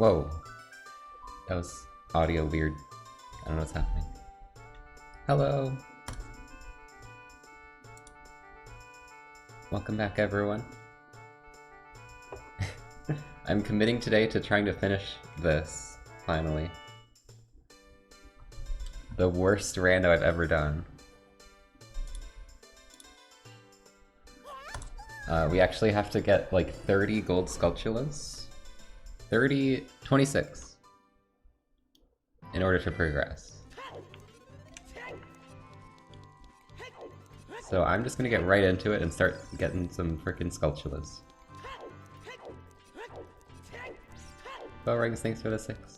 Whoa. That was audio weird. I don't know what's happening. Hello! Welcome back, everyone. I'm committing today to trying to finish this, finally. The worst rando I've ever done. We actually have to get like 30 gold skulltulas. 26. In order to progress. So I'm just gonna get right into it and start getting some frickin' skulltulas. Bow rings, thanks for the 6.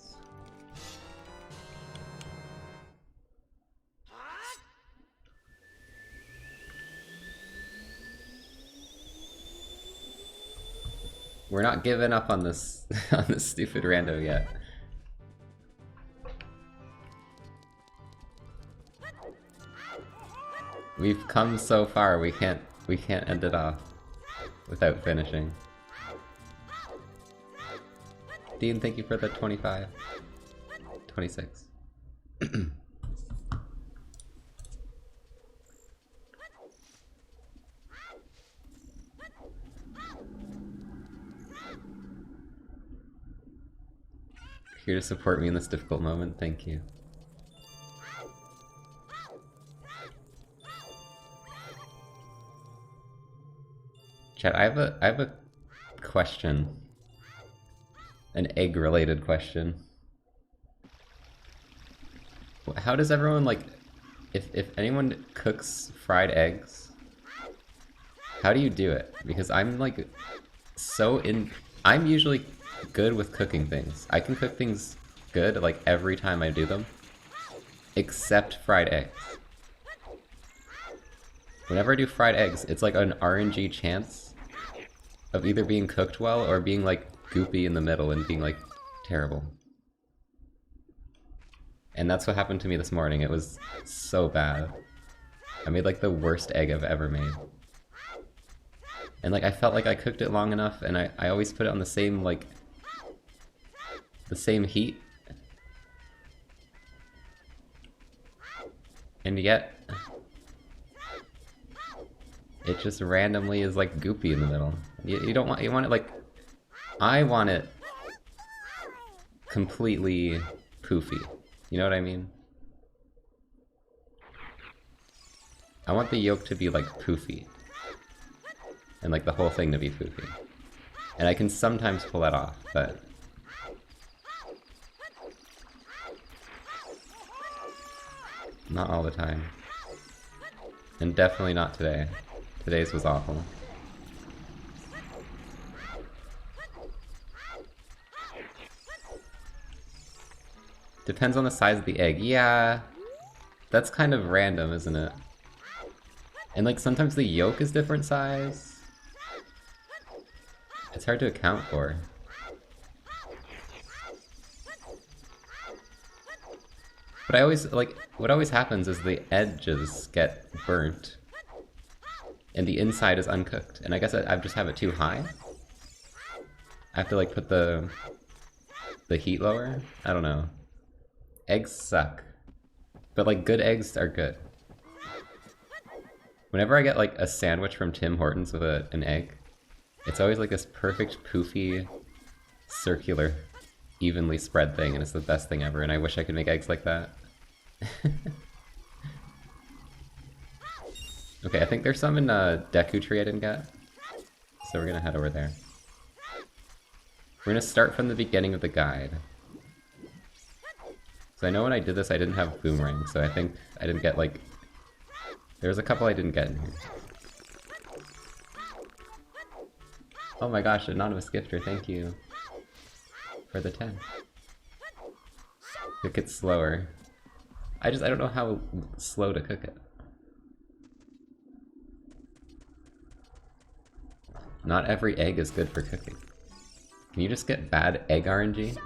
We're not giving up on this on this stupid rando yet. We've come so far, we can't end it off without finishing. Dean, thank you for the 25. 26. Here to support me in this difficult moment, thank you. Chat, I have a question. An egg-related question. How does everyone, like, if anyone cooks fried eggs, how do you do it? Because I'm, like, I'm usually good with cooking things. I can cook things good, like, every time I do them. Except fried eggs. Whenever I do fried eggs, it's like an RNG chance of either being cooked well or being, like, goopy in the middle and being, like, terrible. And that's what happened to me this morning. It was so bad. I made, like, the worst egg I've ever made. And, like, I felt like I cooked it long enough, and I always put it on the same, like, the same heat. And yet, it just randomly is, like, goopy in the middle. You don't want, you want it, like, I want it completely poofy. You know what I mean? I want the yolk to be, like, poofy. And, like, the whole thing to be poofy. And I can sometimes pull that off, but not all the time. And definitely not today. Today's was awful. Depends on the size of the egg. Yeah, that's kind of random, isn't it? And, like, sometimes the yolk is different size. It's hard to account for. But I always, like, what always happens is the edges get burnt. And the inside is uncooked. And I guess I just have it too high? I have to, like, put the heat lower? I don't know. Eggs suck. But, like, good eggs are good. Whenever I get, like, a sandwich from Tim Hortons with an egg, it's always, like, this perfect, poofy, circular, evenly spread thing, and it's the best thing ever, and I wish I could make eggs like that. Okay, I think there's some in Deku Tree I didn't get, so we're gonna head over there. We're gonna start from the beginning of the guide. So I know when I did this I didn't have boomerang, so I think I didn't get, like... There was a couple I didn't get in here. Oh my gosh, anonymous gifter, thank you for the 10. Cook it slower. I don't know how slow to cook it. Not every egg is good for cooking. Can you just get bad egg RNG?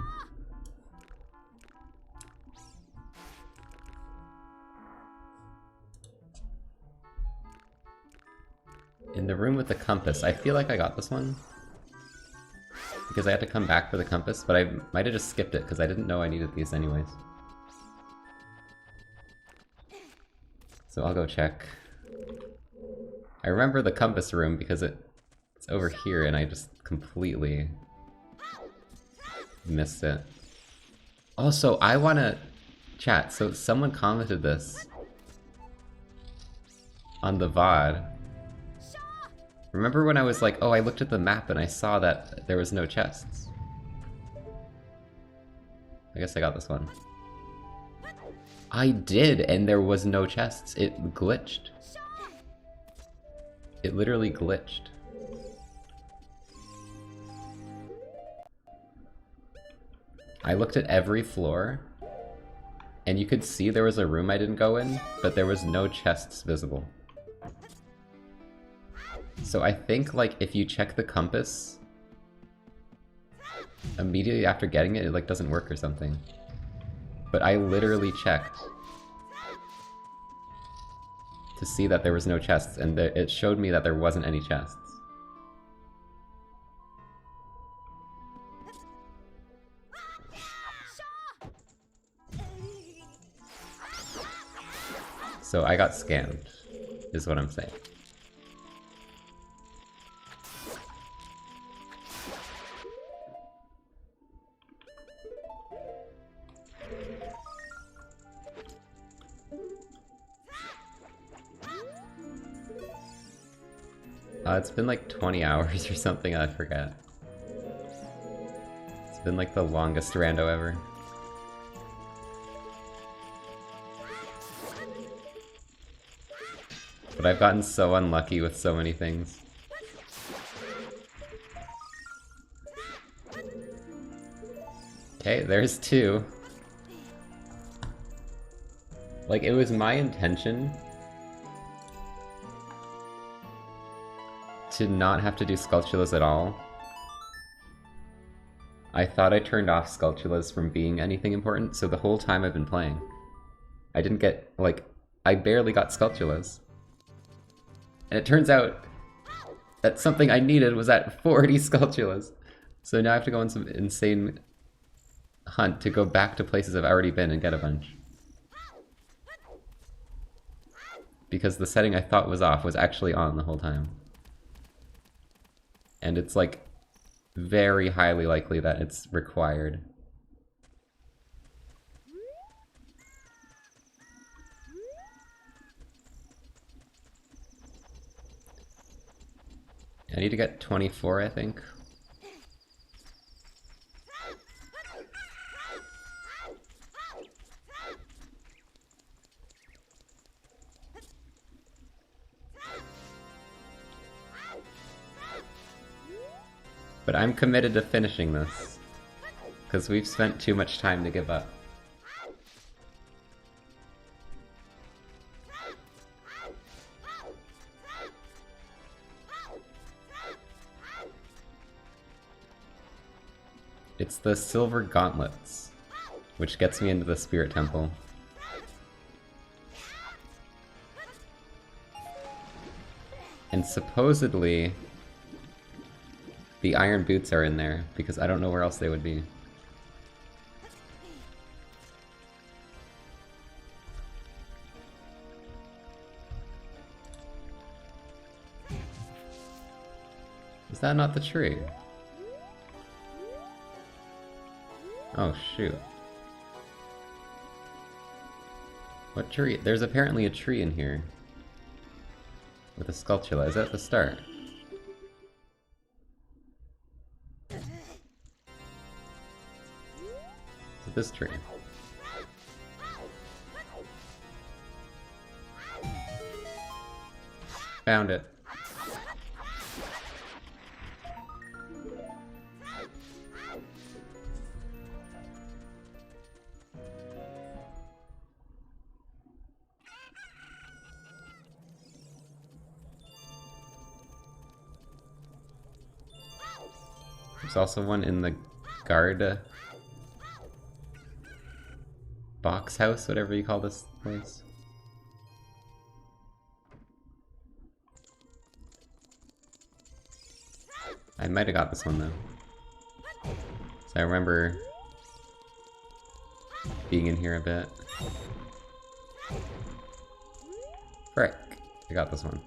In the room with the compass. I feel like I got this one. because I had to come back for the compass, but I might have just skipped it because I didn't know I needed these anyways. So I'll go check. I remember the compass room because it's over here and I just completely missed it. Also, I wanna chat, so someone commented this on the VOD. Remember when I was like, oh, I looked at the map and I saw that there was no chests? I guess I got this one. I did, and there was no chests. It glitched. It literally glitched. I looked at every floor, and you could see there was a room I didn't go in, but there was no chests visible. So I think, like, if you check the compass immediately after getting it, it, like, doesn't work or something. But I literally checked to see that there was no chests, and it showed me that there wasn't any chests. So I got scammed, is what I'm saying. It's been like 20 hours or something, I forget. It's been like the longest rando ever. But I've gotten so unlucky with so many things. Okay, there's two. Like, it was my intention to not have to do skulltulas at all. I thought I turned off skulltulas from being anything important, so the whole time I've been playing, I didn't get, like, I barely got skulltulas. And it turns out that something I needed was at 40 skulltulas. So now I have to go on some insane hunt to go back to places I've already been and get a bunch. Because the setting I thought was off was actually on the whole time. And it's like very highly likely that it's required. I need to get 24, I think. But I'm committed to finishing this, because we've spent too much time to give up. It's the silver gauntlets, which gets me into the spirit temple. And supposedly, the iron boots are in there, because I don't know where else they would be. Is that not the tree? Oh, shoot. What tree? There's apparently a tree in here. With a skulltula. Is that at the start? Is it this tree? Found it. There's also one in the guard box house, whatever you call this place. I might have got this one though. I remember being in here a bit. Frick. I got this one.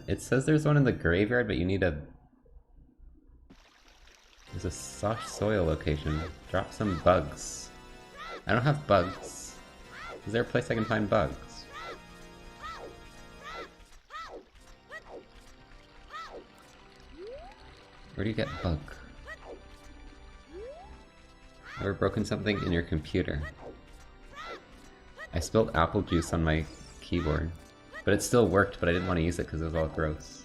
It says there's one in the graveyard, but you need a... There's a soft soil location. Drop some bugs. I don't have bugs. Is there a place I can find bugs? Where do you get bug? Ever broken something in your computer? I spilled apple juice on my keyboard. But it still worked, but I didn't want to use it because it was all gross.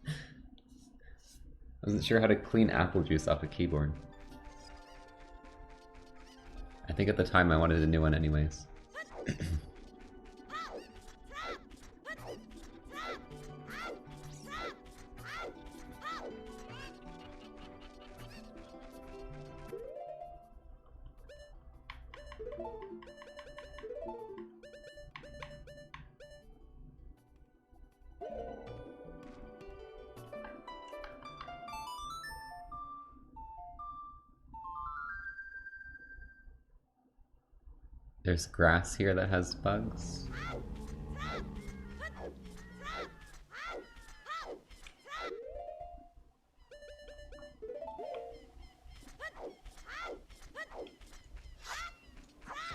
I wasn't sure how to clean apple juice off a keyboard. I think at the time I wanted a new one anyways. There's grass here that has bugs.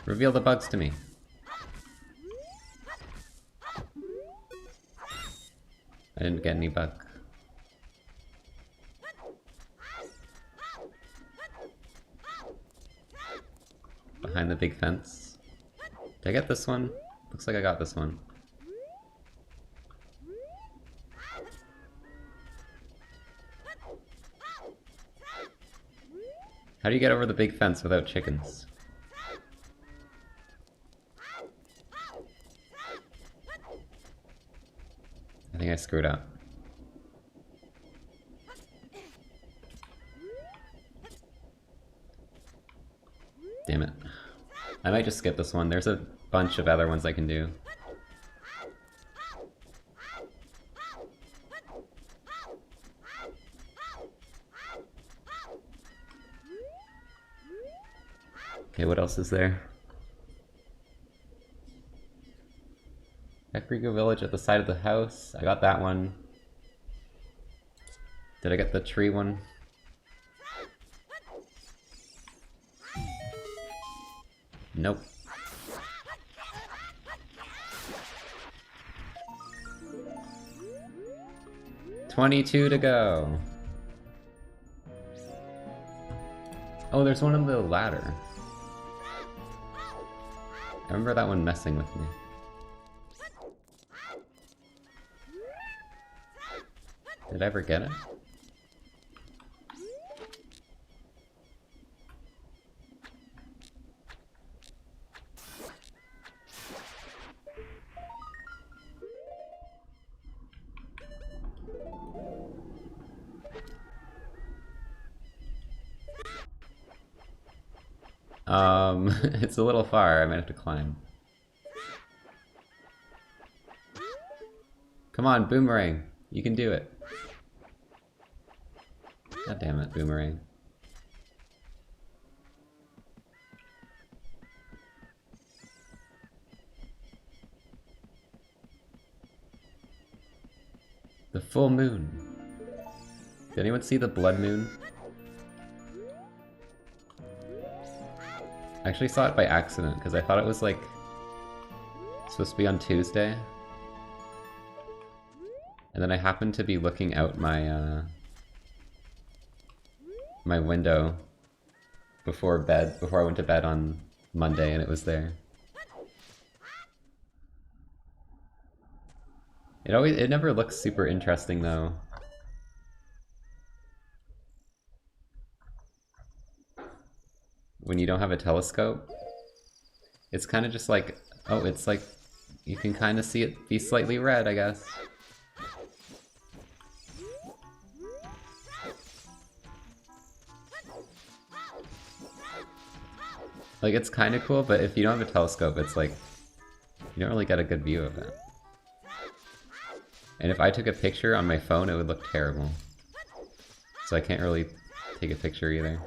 Reveal the bugs to me. I didn't get any bug. Behind the big fence. Did I get this one? Looks like I got this one. How do you get over the big fence without chickens? I think I screwed up. Damn it. I might just skip this one. There's a bunch of other ones I can do. Okay, what else is there? Ecrigo Village at the side of the house. I got that one. Did I get the tree one? Nope. $22 to go. Oh, there's one on the ladder. I remember that one messing with me. Did I ever get it? It's a little far, I might have to climb. Come on, Boomerang! You can do it. God damn it, Boomerang. The full moon. Did anyone see the blood moon? I actually saw it by accident, because I thought it was like supposed to be on Tuesday. And then I happened to be looking out my my window before I went to bed on Monday, and it was there. It never looks super interesting though. When you don't have a telescope, it's kind of just like, oh, it's like, you can kind of see it be slightly red, I guess. Like, it's kind of cool, but if you don't have a telescope, it's like, you don't really get a good view of it. And if I took a picture on my phone, it would look terrible. So I can't really take a picture either.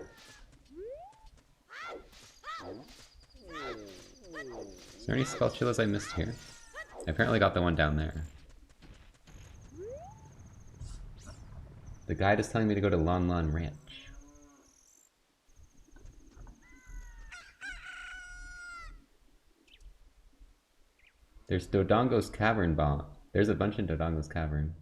Is there any skulltulas I missed here? I apparently got the one down there. The guide is telling me to go to Lon Lon Ranch. There's Dodongo's Cavern Bomb. There's a bunch in Dodongo's Cavern.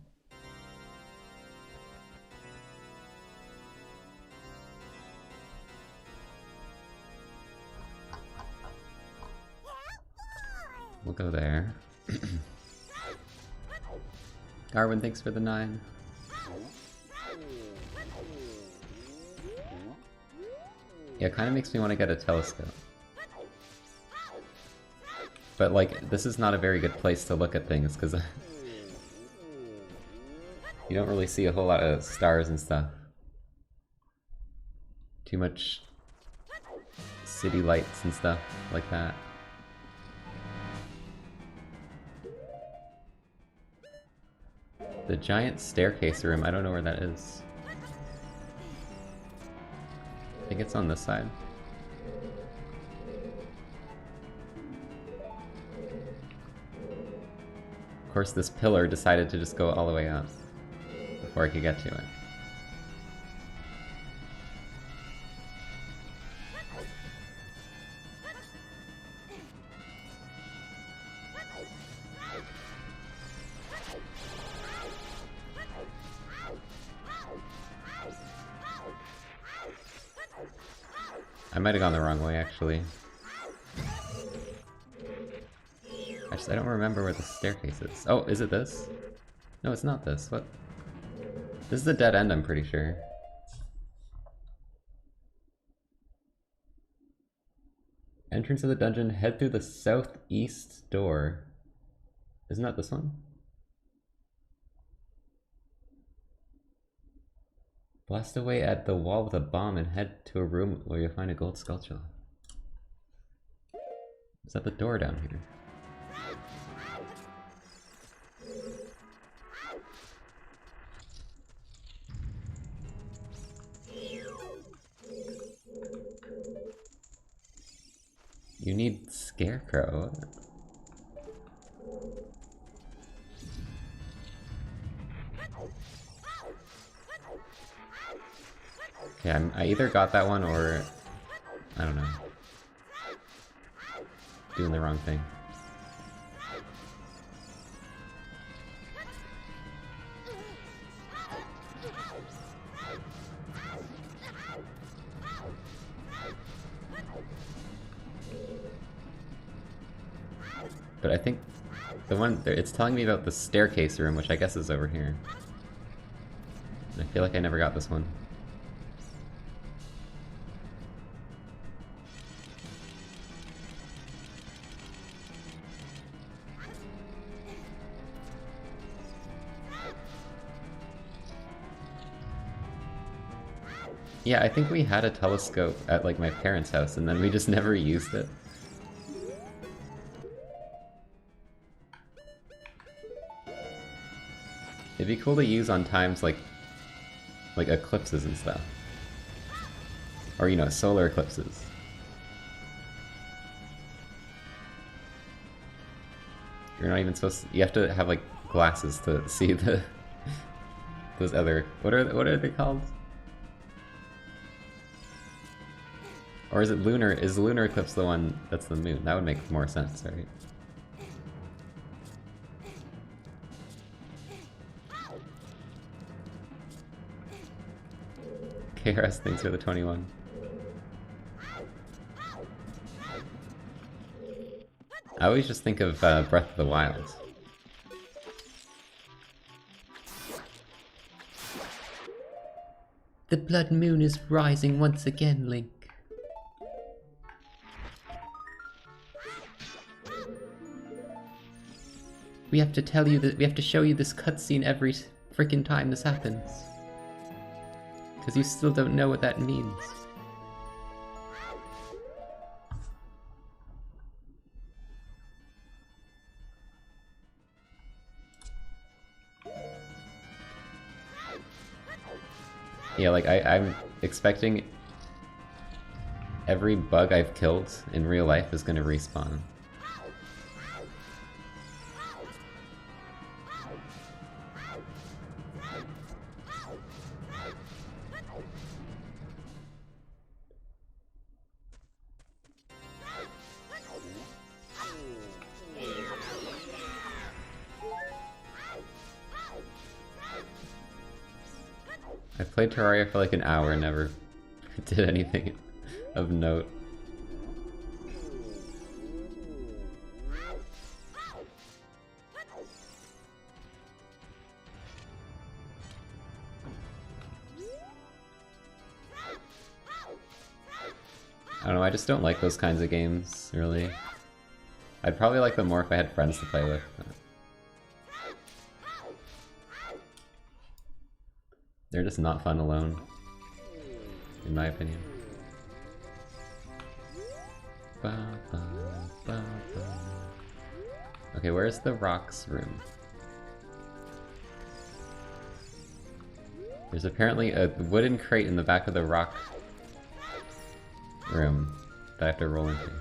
We'll go there. Garwin, thanks for the 9. Yeah, it kind of makes me want to get a telescope. But, like, this is not a very good place to look at things, because you don't really see a whole lot of stars and stuff. Too much city lights and stuff like that. The giant staircase room, I don't know where that is. I think it's on this side. Of course, this pillar decided to just go all the way up before I could get to it. I might have gone the wrong way, actually. I don't remember where the staircase is. Oh, is it this? No, it's not this. What? This is a dead end, I'm pretty sure. Entrance of the dungeon, head through the southeast door. Isn't that this one? Blast away at the wall with a bomb and head to a room where you'll find a gold skulltula. Is that the door down here? You need Scarecrow. Okay, I either got that one or I don't know. Doing the wrong thing. But I think the one, it's telling me about the staircase room, which I guess is over here. And I feel like I never got this one. Yeah, I think we had a telescope at like my parents' house and then we just never used it. It'd be cool to use on times like eclipses and stuff. Or, you know, solar eclipses. You're not even supposed to, you have to have like glasses to see the those other, what are they called? Or is it lunar? Is lunar eclipse the one that's the moon? That would make more sense, right? KRS, thanks for the 21. I always just think of Breath of the Wild. The blood moon is rising once again, Link. We have to tell you that we have to show you this cutscene every freaking time this happens. Because you still don't know what that means. Yeah, like I'm expecting every bug I've killed in real life is gonna respawn. I played Terraria for like an hour and never did anything of note. I don't know, I just don't like those kinds of games, really. I'd probably like them more if I had friends to play with. They're just not fun alone, in my opinion. Okay, where's the rocks room? There's apparently a wooden crate in the back of the rock room that I have to roll into.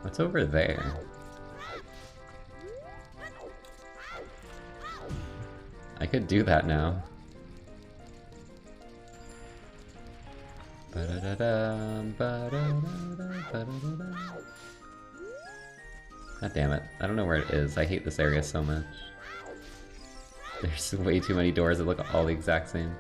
What's over there? I could do that now. God damn it. I don't know where it is. I hate this area so much. There's way too many doors that look all the exact same.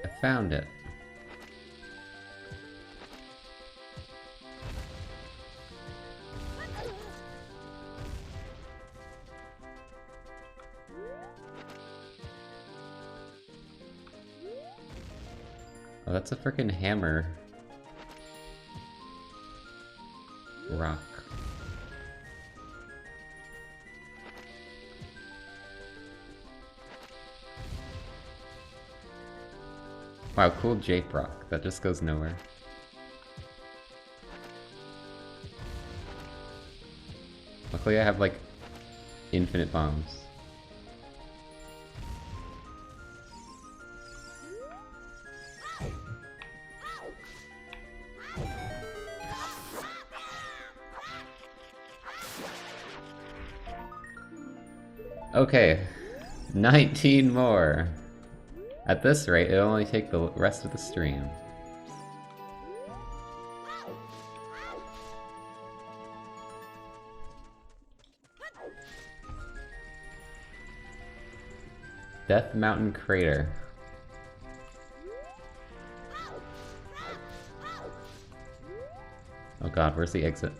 I found it. Oh, that's a frickin' hammer. Rock. Wow, cool Jape rock. That just goes nowhere. Luckily I have like infinite bombs. Okay, 19 more. At this rate, it'll only take the rest of the stream. Death Mountain Crater. Oh god, where's the exit?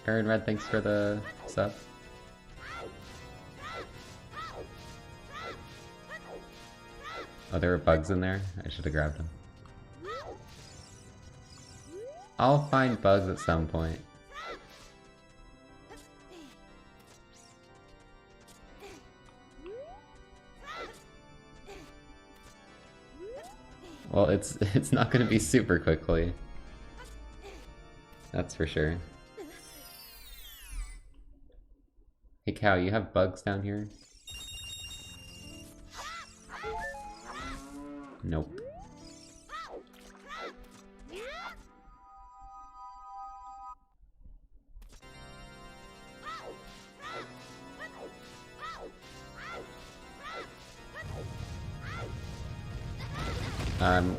Aaron Red, thanks for the sub. Oh, there were bugs in there? I should have grabbed them. I'll find bugs at some point. Well, it's not gonna be super quickly. That's for sure. Hey Cow, you have bugs down here? Nope.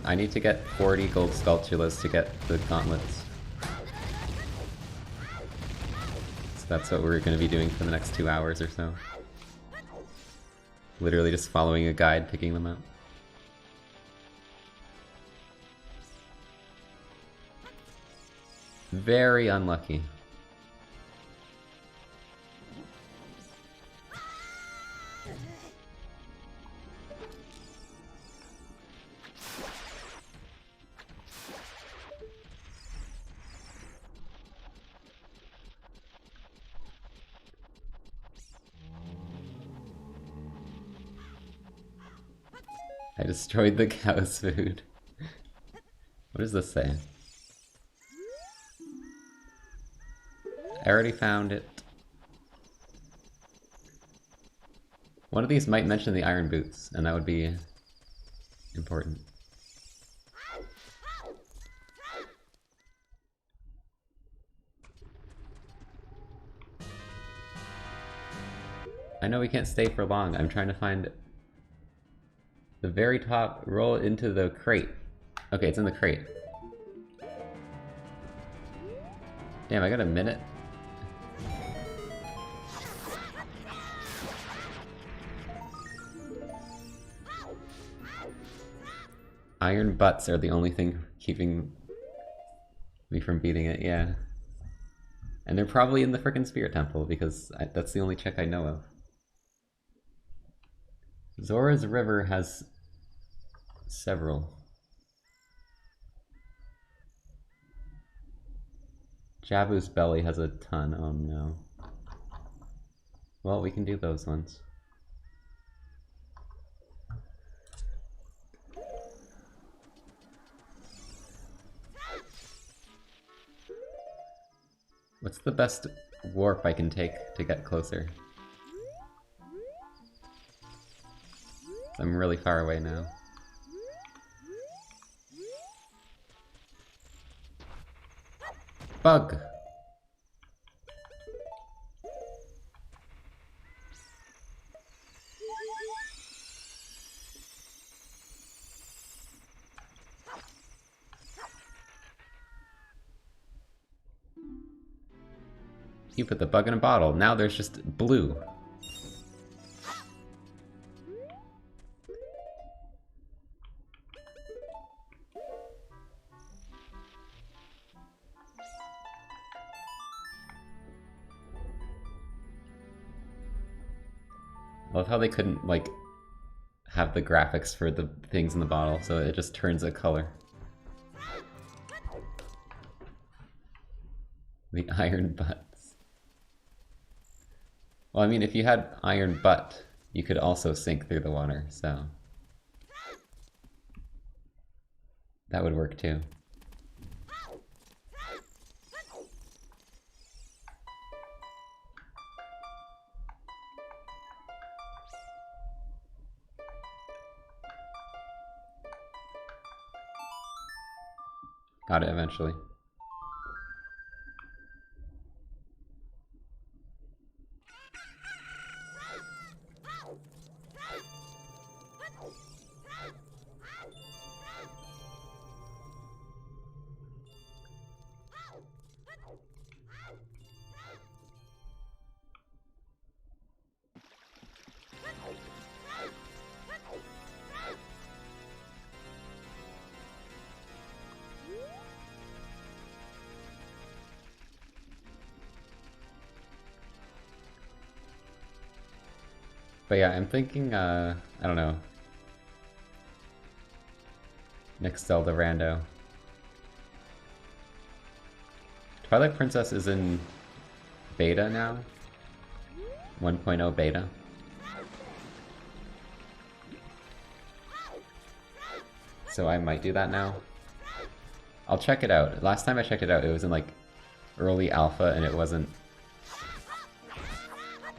I need to get 40 gold skulltulas to get the gauntlets. So that's what we're going to be doing for the next 2 hours or so. Literally just following a guide, picking them up. Very unlucky. I destroyed the cow's food. What does this say? I already found it. One of these might mention the iron boots, and that would be important. I know we can't stay for long. I'm trying to find the very top. Roll it into the crate. Okay, it's in the crate. Damn, I got a minute. Iron butts are the only thing keeping me from beating it, yeah. And they're probably in the frickin' Spirit Temple, because that's the only check I know of. Zora's River has several. Jabu's Belly has a ton, oh no. Well, we can do those ones. What's the best warp I can take to get closer? I'm really far away now. Bug! You put the bug in a bottle, now there's just blue. I love how they couldn't, like, have the graphics for the things in the bottle, so it just turns a color. The iron butts. Well, I mean, if you had iron butt, you could also sink through the water, so... that would work too. Got it eventually. But yeah, I'm thinking, I don't know. Next Zelda rando. Twilight Princess is in beta now. 1.0 beta. So I might do that now. I'll check it out. Last time I checked it out, it was in like early alpha and it wasn't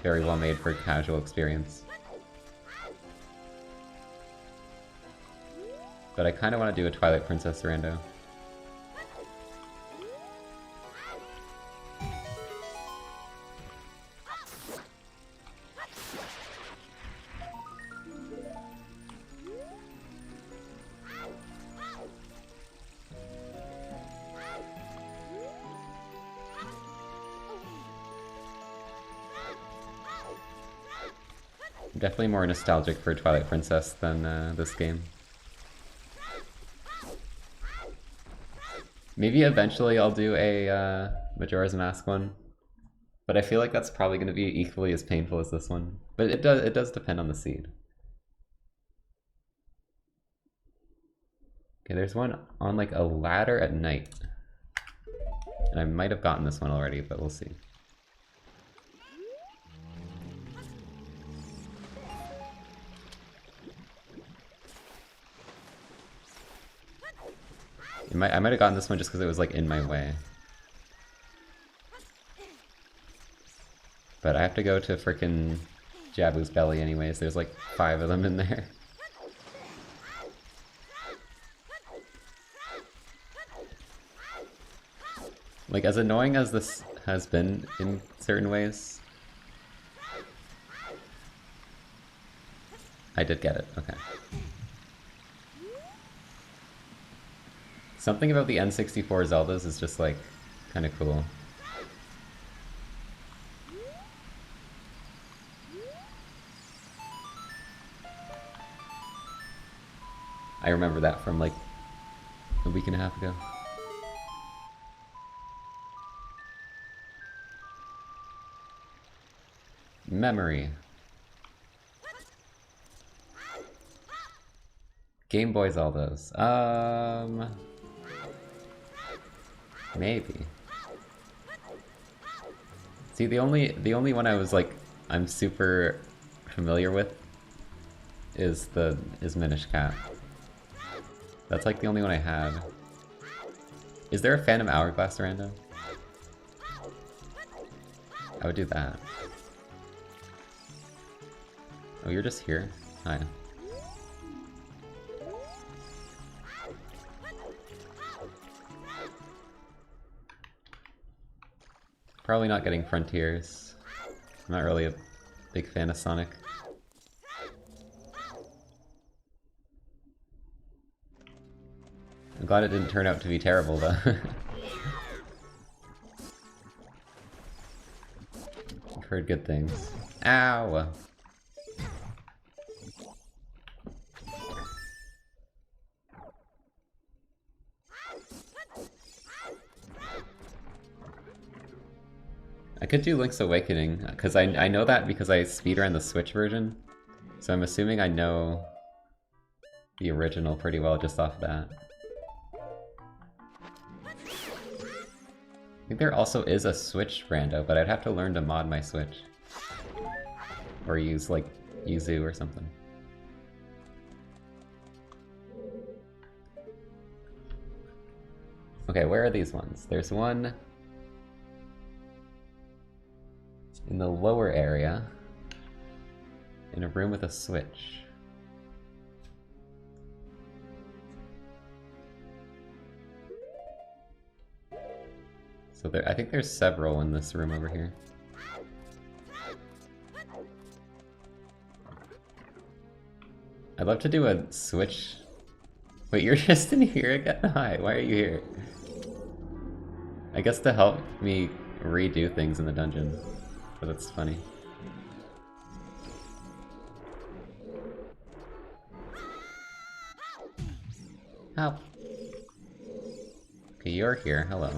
very well made for casual experience. But I kind of want to do a Twilight Princess rando. Definitely more nostalgic for Twilight Princess than this game. Maybe eventually I'll do a Majora's Mask one, but I feel like that's probably going to be equally as painful as this one. But it does depend on the seed. Okay, there's one on like a ladder at night, and I might have gotten this one already, but we'll see. I might have gotten this one just because it was like in my way. But I have to go to frickin' Jabu's belly anyways. There's like 5 of them in there. Like, as annoying as this has been in certain ways, I did get it, okay. Something about the N64 Zeldas is just like, kinda cool. I remember that from like a week and a half ago. Memory. Game Boy Zeldas. Maybe. See, the only one I was like, I'm super familiar with is Minish Cap. That's like the only one I have. Is there a Phantom Hourglass random? I would do that. Oh, you're just here? Hi. Probably not getting Frontiers. I'm not really a big fan of Sonic. I'm glad it didn't turn out to be terrible, though. I've heard good things. Ow! I could do Link's Awakening, because I know that because I speedran the Switch version, so I'm assuming I know the original pretty well just off that. I think there also is a Switch rando, but I'd have to learn to mod my Switch. Or use, like, Yuzu or something. Okay, where are these ones? There's one in the lower area, in a room with a switch. So there, I think there's several in this room over here. I'd love to do a switch. Wait, you're just in here again? Hi, why are you here? I guess to help me redo things in the dungeon. But that's funny. Help. Okay, you're here. Hello.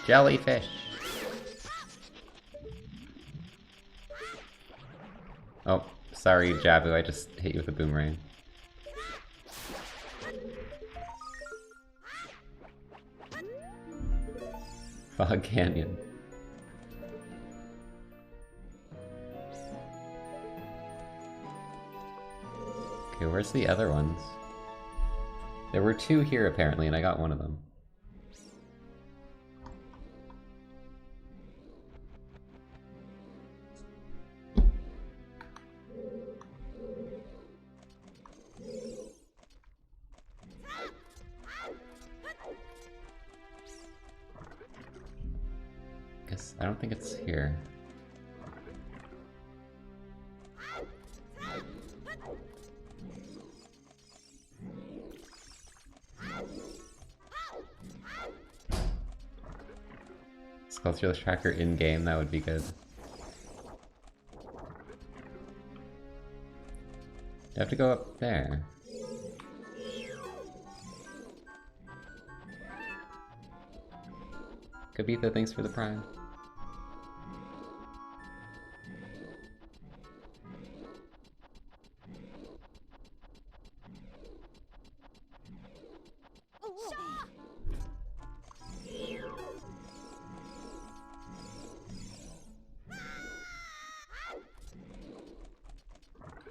Jellyfish. Oh, sorry, Jabu. I just hit you with a boomerang. Fog Canyon. Okay, where's the other ones? There were 2 here apparently, and I got one of them. I don't think it's here. Skulltulas tracker in-game, that would be good. You have to go up there. Kabitha, thanks for the prime.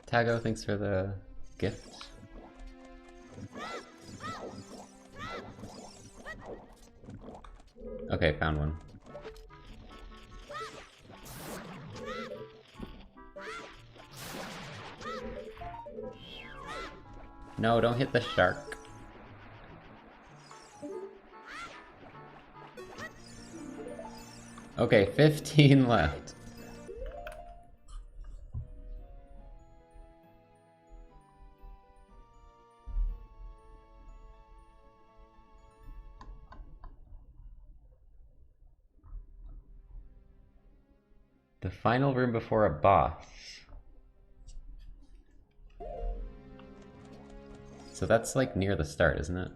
Tago, thanks for the gift. Okay, found one. No, don't hit the shark. Okay, 15 left. The final room before a boss. So that's like near the start, isn't it?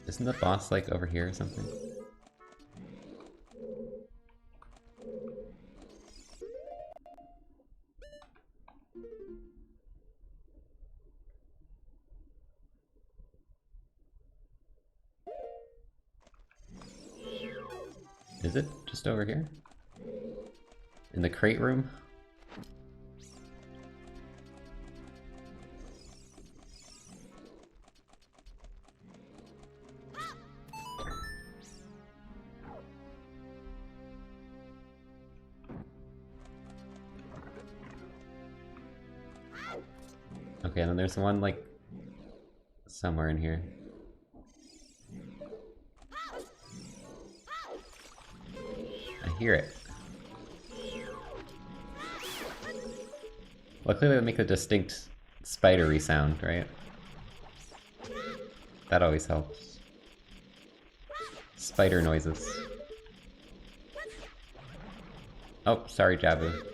Isn't the boss like over here or something? Is it just over here? In the crate room? Okay, and then there's one like somewhere in here. I hear it. Well, clearly they make a distinct spidery sound, right? That always helps. Spider noises. Oh, sorry, Jabu.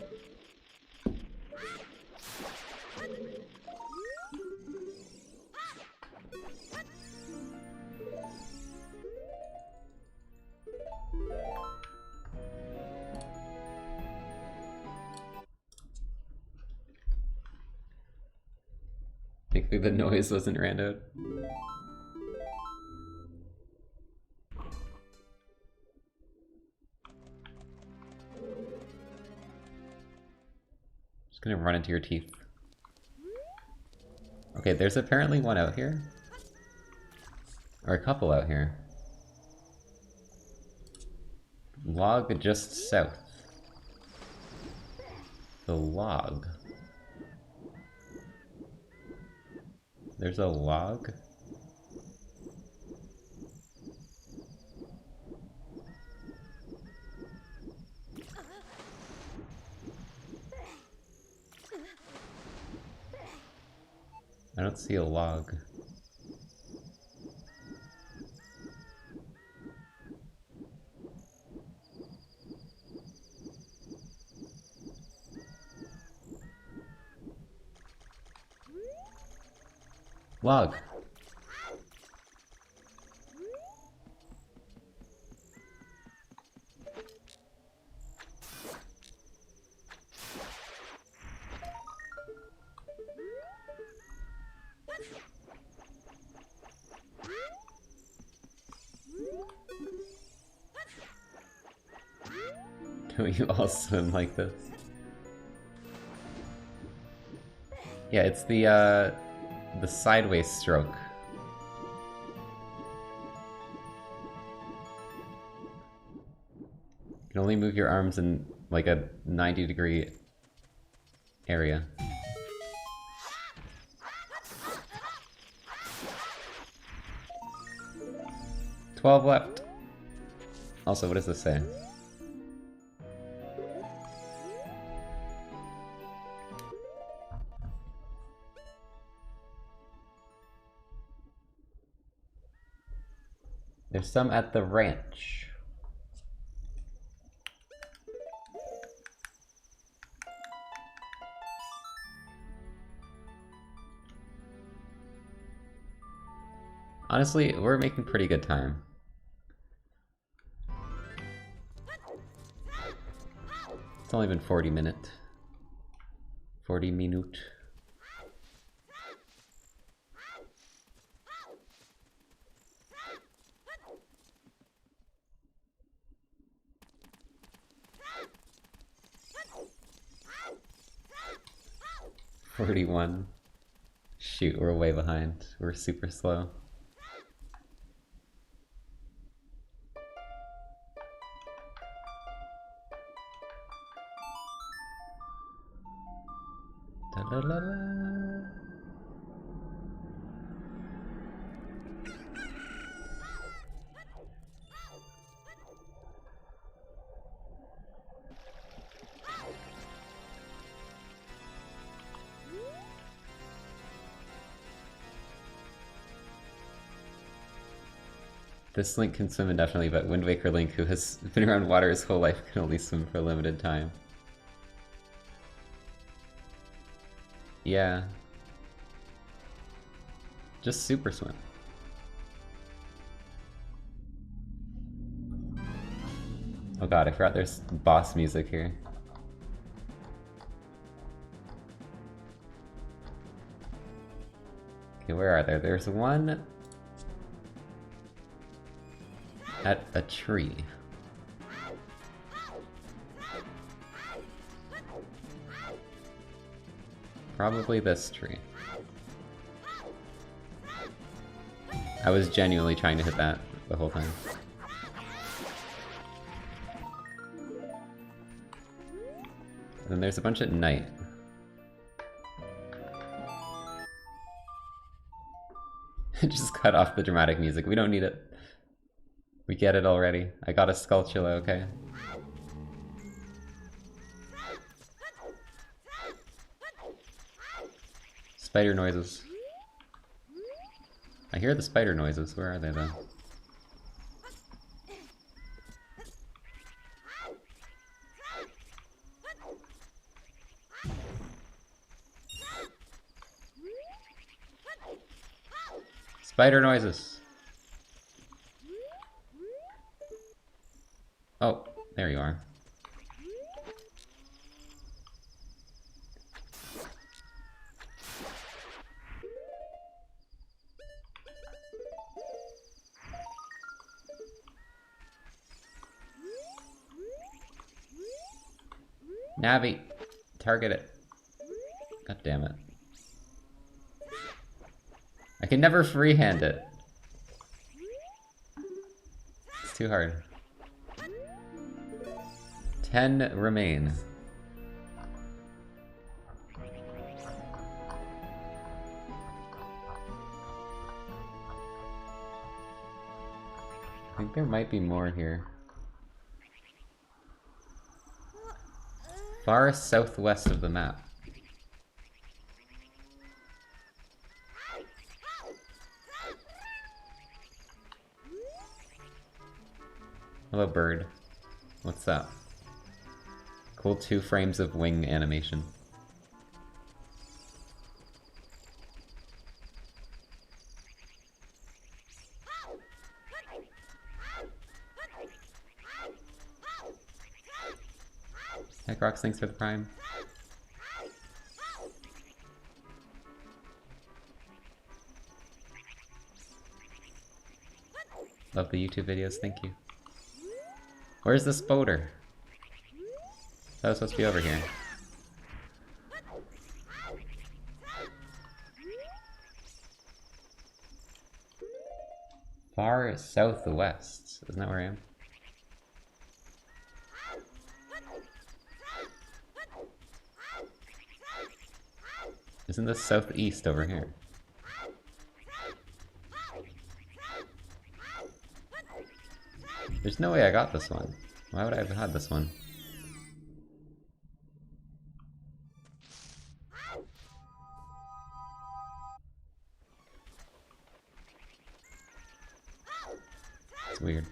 Thankfully the noise wasn't randoed. Just gonna run into your teeth. Okay, there's apparently one out here. Or a couple out here. Log just south. The log. There's a log? I don't see a log. Log. Don't you all swim like this? Yeah, it's the sideways stroke. You can only move your arms in like a 90-degree area. $12 left. Also, what does this say? There's some at the ranch. Honestly, we're making pretty good time. It's only been 40 minutes. 40 minutes. $41. Shoot, we're way behind. We're super slow. Da -la -la -la. This Link can swim indefinitely, but Wind Waker Link, who has been around water his whole life, can only swim for a limited time. Yeah. Just super swim. Oh god, I forgot there's boss music here. Okay, where are there? There's one at a tree. Probably this tree. I was genuinely trying to hit that the whole time. And then there's a bunch at night. Just cut off the dramatic music. We don't need it. We get it already. I got a skulltula, okay? Spider noises. I hear the spider noises. Where are they though? Spider noises! Oh, there you are. Navi! Target it. God damn it. I can never freehand it. It's too hard. 10 remain. I think there might be more here. Far southwest of the map. Hello, bird. What's up? Cool 2 frames of wing animation. Heck Rocks, thanks for the prime. Love the YouTube videos, thank you. Where's the spoder? That was supposed to be over here. Far southwest. Isn't that where I am? Isn't this southeast over here? There's no way I got this one. Why would I have had this one? It's weird.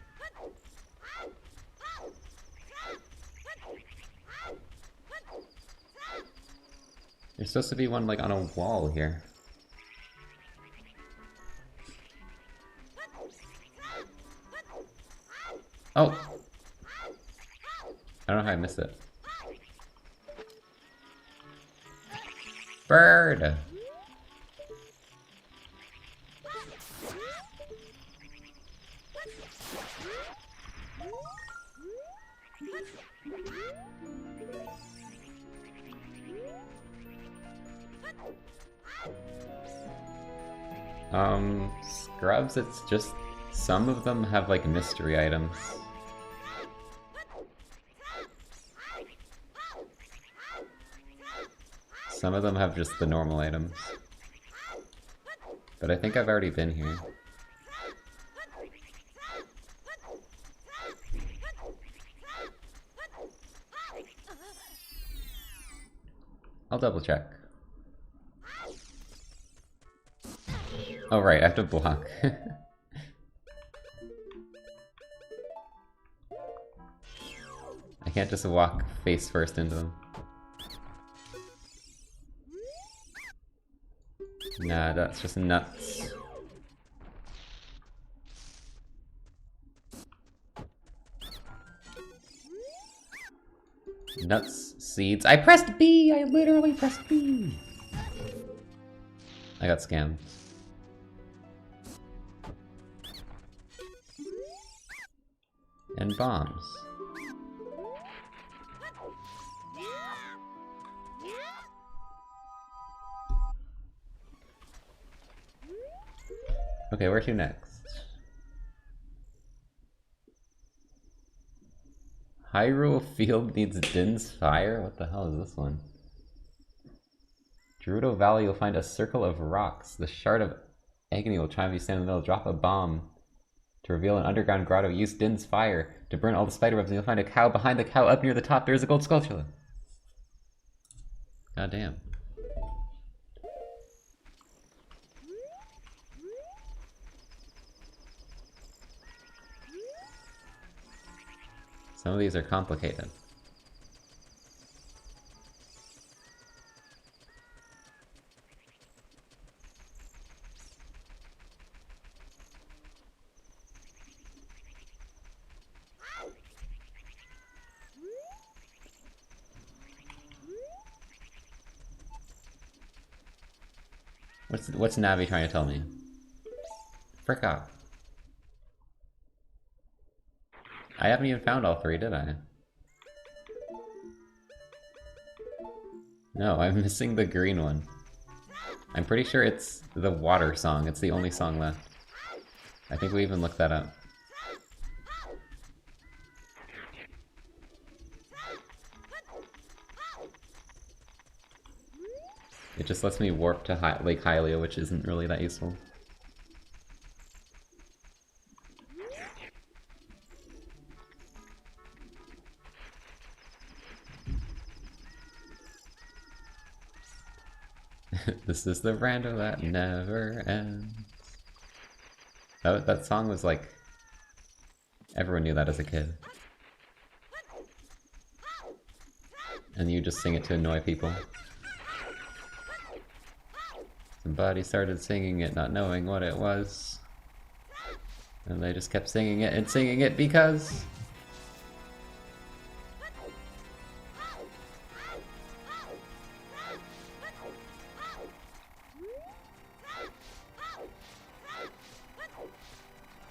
There's supposed to be one like on a wall here. Oh! I don't know how I missed it. Bird! Scrubs, it's just... some of them have, like, mystery items. Some of them have just the normal items. But I think I've already been here. I'll double check. Oh right, I have to block. I can't just walk face first into them. Nah, that's just nuts. Nuts, seeds. I pressed B! I literally pressed B! I got scammed. And bombs. Okay, where to next? Hyrule Field needs Din's Fire? What the hell is this one? Gerudo Valley, you'll find a circle of rocks. The shard of agony will chime you stand in the middle. Drop a bomb to reveal an underground grotto. Use Din's Fire to burn all the spiderwebs, and you'll find a cow. Behind the cow, up near the top, there is a gold skulltula. God damn. Some of these are complicated. What's Navi trying to tell me? Frick off. I haven't even found all three, did I? No, I'm missing the green one. I'm pretty sure it's the water song. It's the only song left. I think we even looked that up. It just lets me warp to Lake Hylia, which isn't really that useful. This is the rando that never ends. That song was like... everyone knew that as a kid. And you just sing it to annoy people. Somebody started singing it not knowing what it was. And they just kept singing it and singing it because...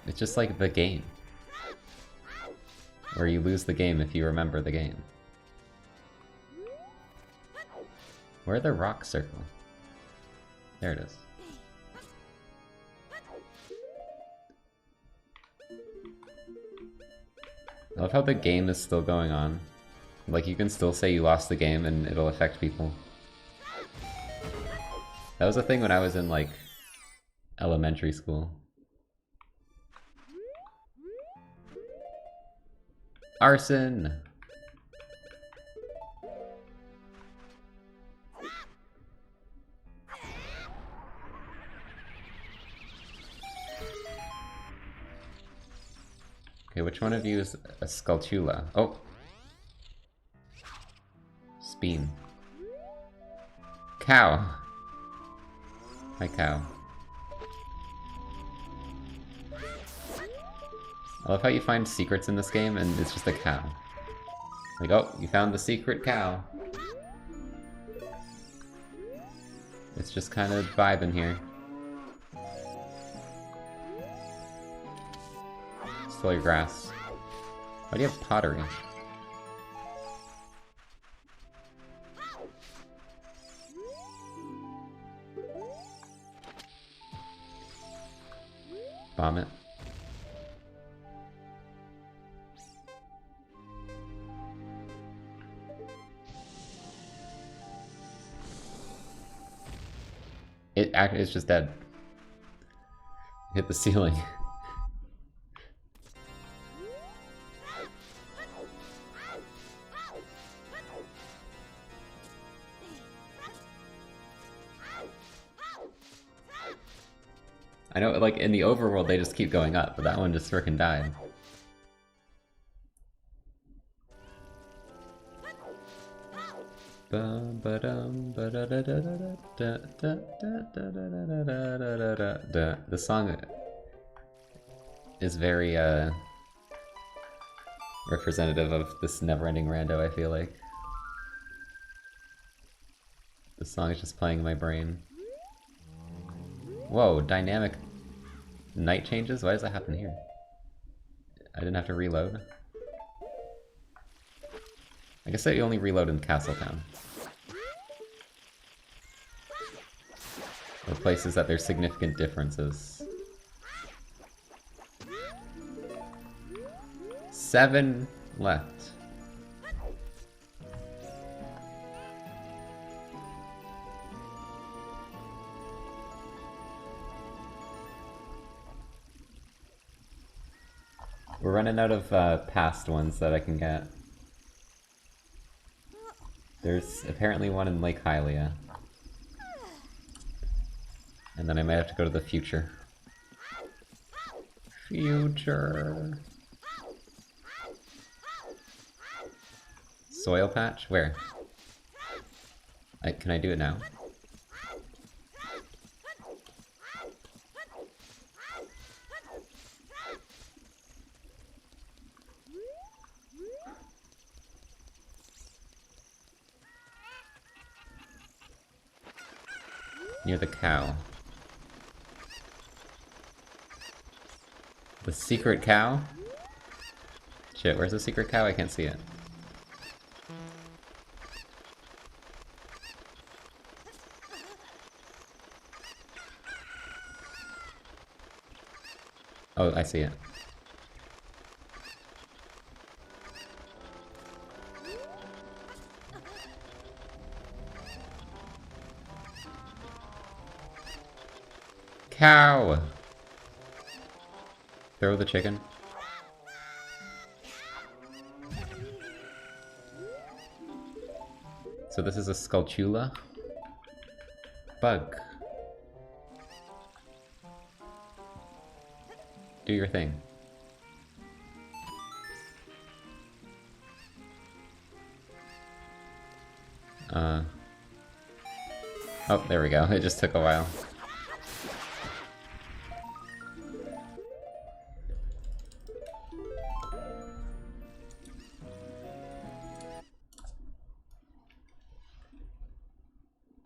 it's just like the game. Where you lose the game if you remember the game. Where'd the rock circle? There it is. I love how the game is still going on. Like, you can still say you lost the game and it'll affect people. That was a thing when I was in, like, elementary school. Arson! Okay, which one of you is a skulltula? Oh! Speen. Cow! Hi, cow. I love how you find secrets in this game and it's just a cow. Like, oh, you found the secret cow. It's just kind of vibing here. Still your grass. Why do you have pottery? Bomb it. It's just dead. Hit the ceiling. I know, like, in the overworld they just keep going up, but that one just frickin' died. The song is very, representative of this never-ending rando, I feel like. The song is just playing in my brain. Whoa, dynamic night changes? Why does that happen here? I didn't have to reload. I guess they only reload in Castle Town. Or places that there's significant differences. 7 left. We're running out of past ones that I can get. There's apparently one in Lake Hylia. And then I might have to go to the future. Future. Soil patch? Where? Can I do it now? Near the cow. The secret cow? Shit, where's the secret cow? I can't see it. Oh, I see it. Cow! Throw the chicken. So this is a skulltula? Bug. Do your thing. Oh, there we go. It just took a while.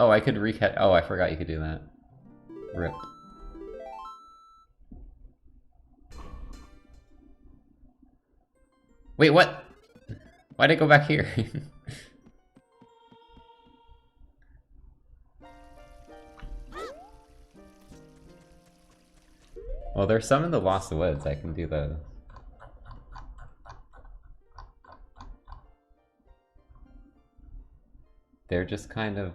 Oh, I could recatch. Oh, I forgot you could do that. Rip. Wait, what? Why'd I go back here? Well, there's some in the Lost Woods. I can do those. They're just kind of...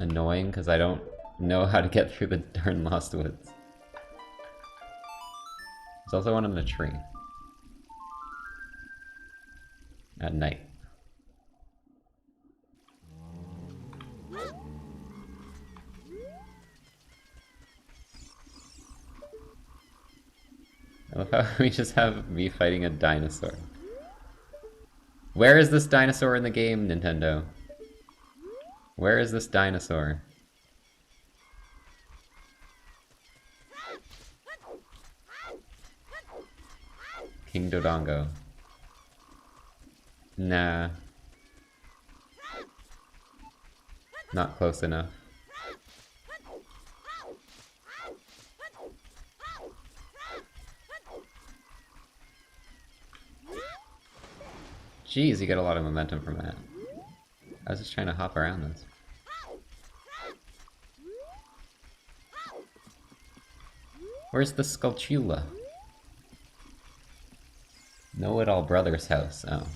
annoying, because I don't know how to get through the darn Lost Woods. There's also one in a tree. At night. I love how we just have me fighting a dinosaur. Where is this dinosaur in the game, Nintendo? Where is this dinosaur? King Dodongo. Nah. Not close enough. Jeez, you get a lot of momentum from that. I was just trying to hop around this. Where's the skulltula? Know-it-all brother's house. Oh.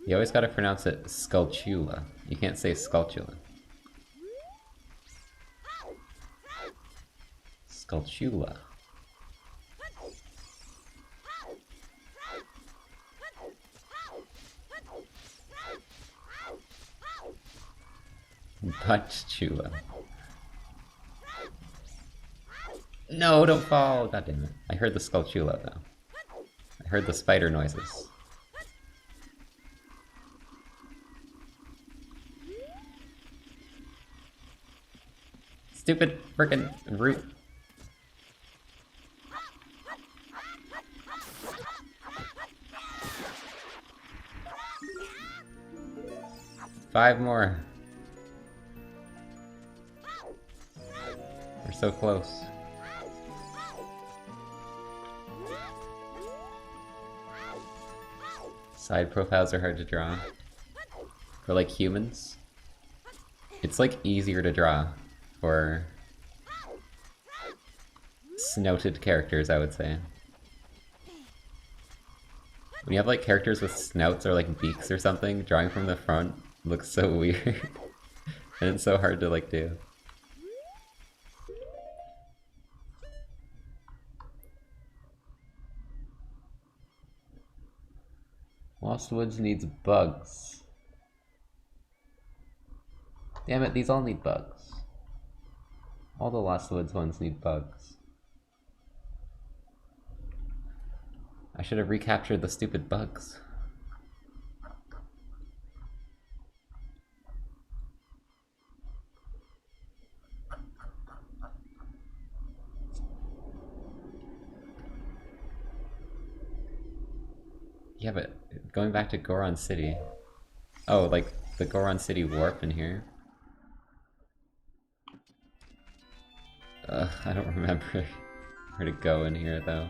You always gotta pronounce it skulltula. You can't say skulltula. Skulltula. Punch Chula. No, don't fall! God damn it. I heard the skulltula though. I heard the spider noises. Stupid frickin' root. Five more. We're so close. Side profiles are hard to draw. For like humans, it's like easier to draw for snouted characters, I would say. When you have like characters with snouts or like beaks or something, drawing from the front looks so weird. And it's so hard to like do. Lost Woods needs bugs. Damn it, these all need bugs. All the Lost Woods ones need bugs. I should have recaptured the stupid bugs. Yeah, but going back to Goron City. Oh, like the Goron City warp in here? I don't remember where to go in here though.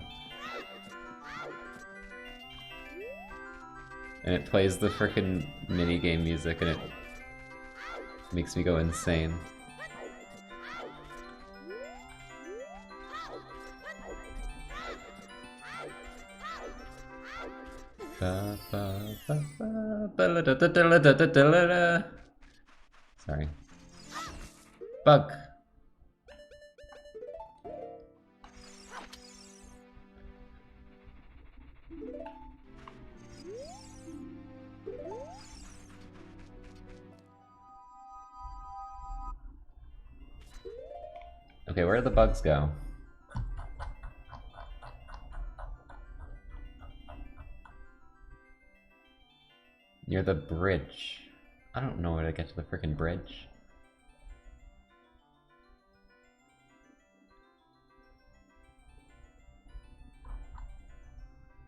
And it plays the frickin' minigame music and it makes me go insane. Sorry. Bug. Okay, where do the bugs go? Near the bridge. I don't know where to get to the frickin' bridge.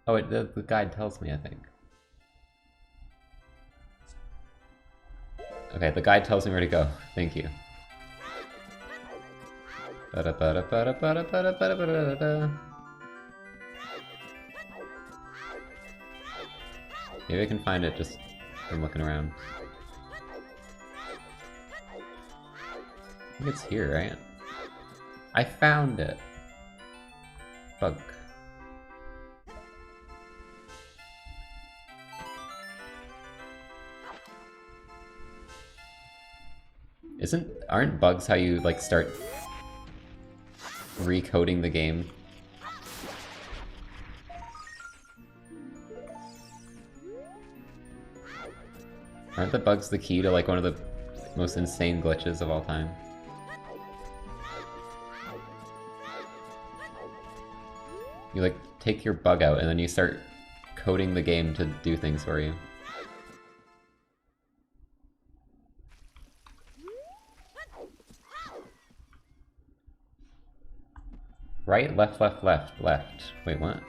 Oh, wait, the guide tells me, I think. Okay, the guide tells me where to go. Thank you. Maybe I can find it just from looking around. I think it's here, right? I found it! Bug. Aren't bugs how you, like, start recoding the game? Aren't the bugs the key to, like, one of the most insane glitches of all time? You, like, take your bug out and then you start coding the game to do things for you. Right, left, left, left, left. Wait, what?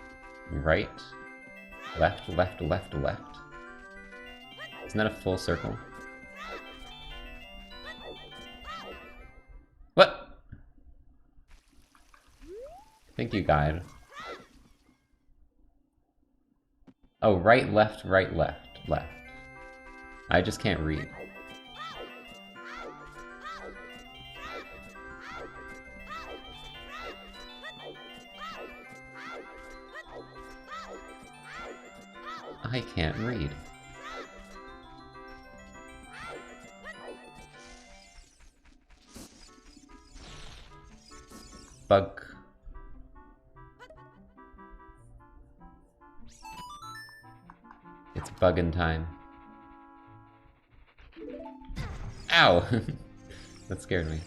Right, left, left, left, left? Isn't that a full circle? What? Thank you, guide. Oh, right, left, left. I just can't read. I can't read. Bug. It's buggin' time. Ow! That scared me.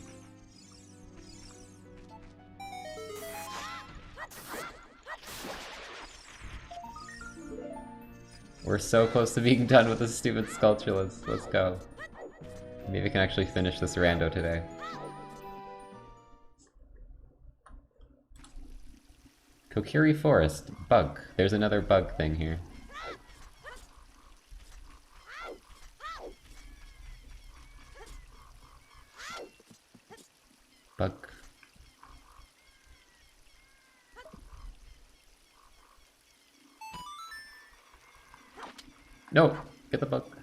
We're so close to being done with the stupid skulltulas. Let's go. Maybe we can actually finish this rando today. Kokiri Forest. Bug. There's another bug thing here. Bug. No! Get the bug.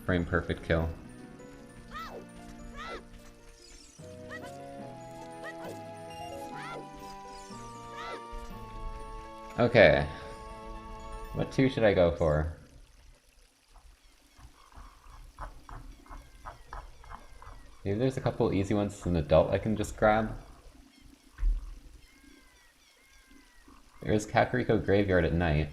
Frame perfect kill. Okay. What 2 should I go for? Maybe there's a couple easy ones as an adult I can just grab. There's Kakariko Graveyard at night.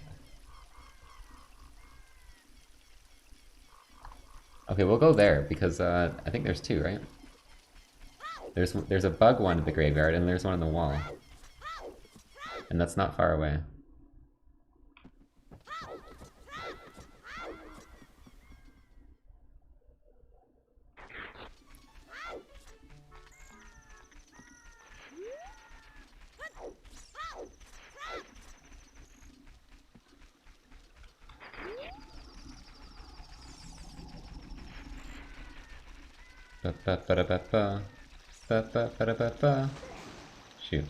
Okay, we'll go there, because I think there's 2, right? There's a bug one at the graveyard, and there's one on the wall. And that's not far away. Ba-ba-ba-da-ba-ba. Ba-ba-ba-da-ba-ba. Shoot.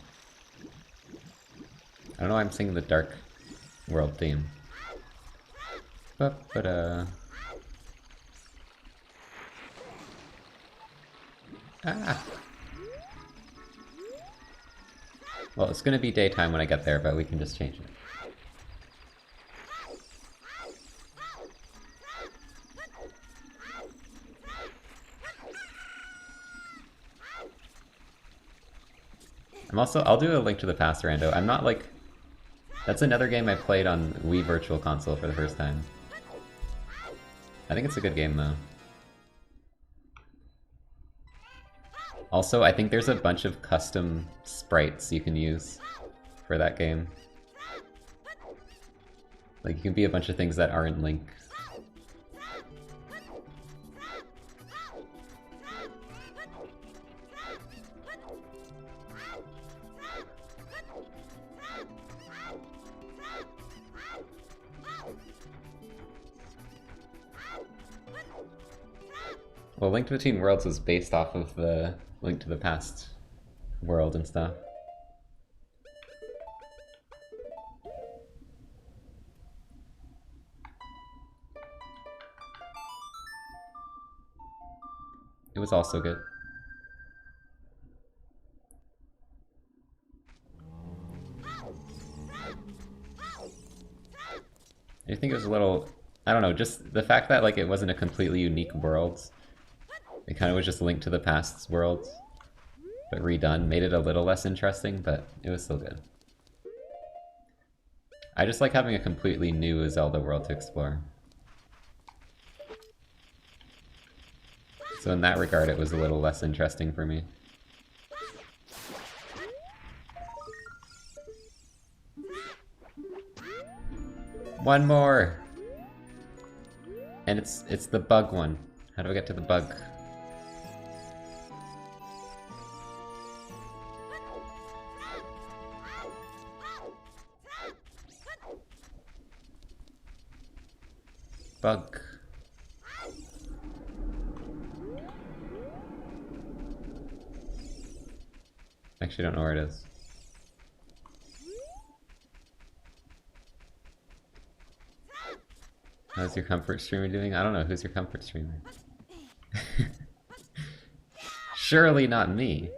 I don't know why I'm singing the Dark World theme. Ba-ba-da. Ah! Well, it's gonna be daytime when I get there, but we can just change it. I'll do a Link to the Past rando. I'm not like... That's another game I played on Wii Virtual Console for the first time. I think it's a good game, though. Also, I think there's a bunch of custom sprites you can use for that game. Like, you can be a bunch of things that aren't Link. Well, Link Between Worlds was based off of the Link to the Past world and stuff. It was also good. I think it was a little... I don't know, just the fact that like it wasn't a completely unique world. It kind of was just Link to the Past's world, but redone, made it a little less interesting, but it was still good. I just like having a completely new Zelda world to explore. So in that regard, it was a little less interesting for me. One more! And it's the bug one. How do I get to the bug? Bug. Actually, I don't know where it is. How's your comfort streamer doing? I don't know. Who's your comfort streamer? Surely not me.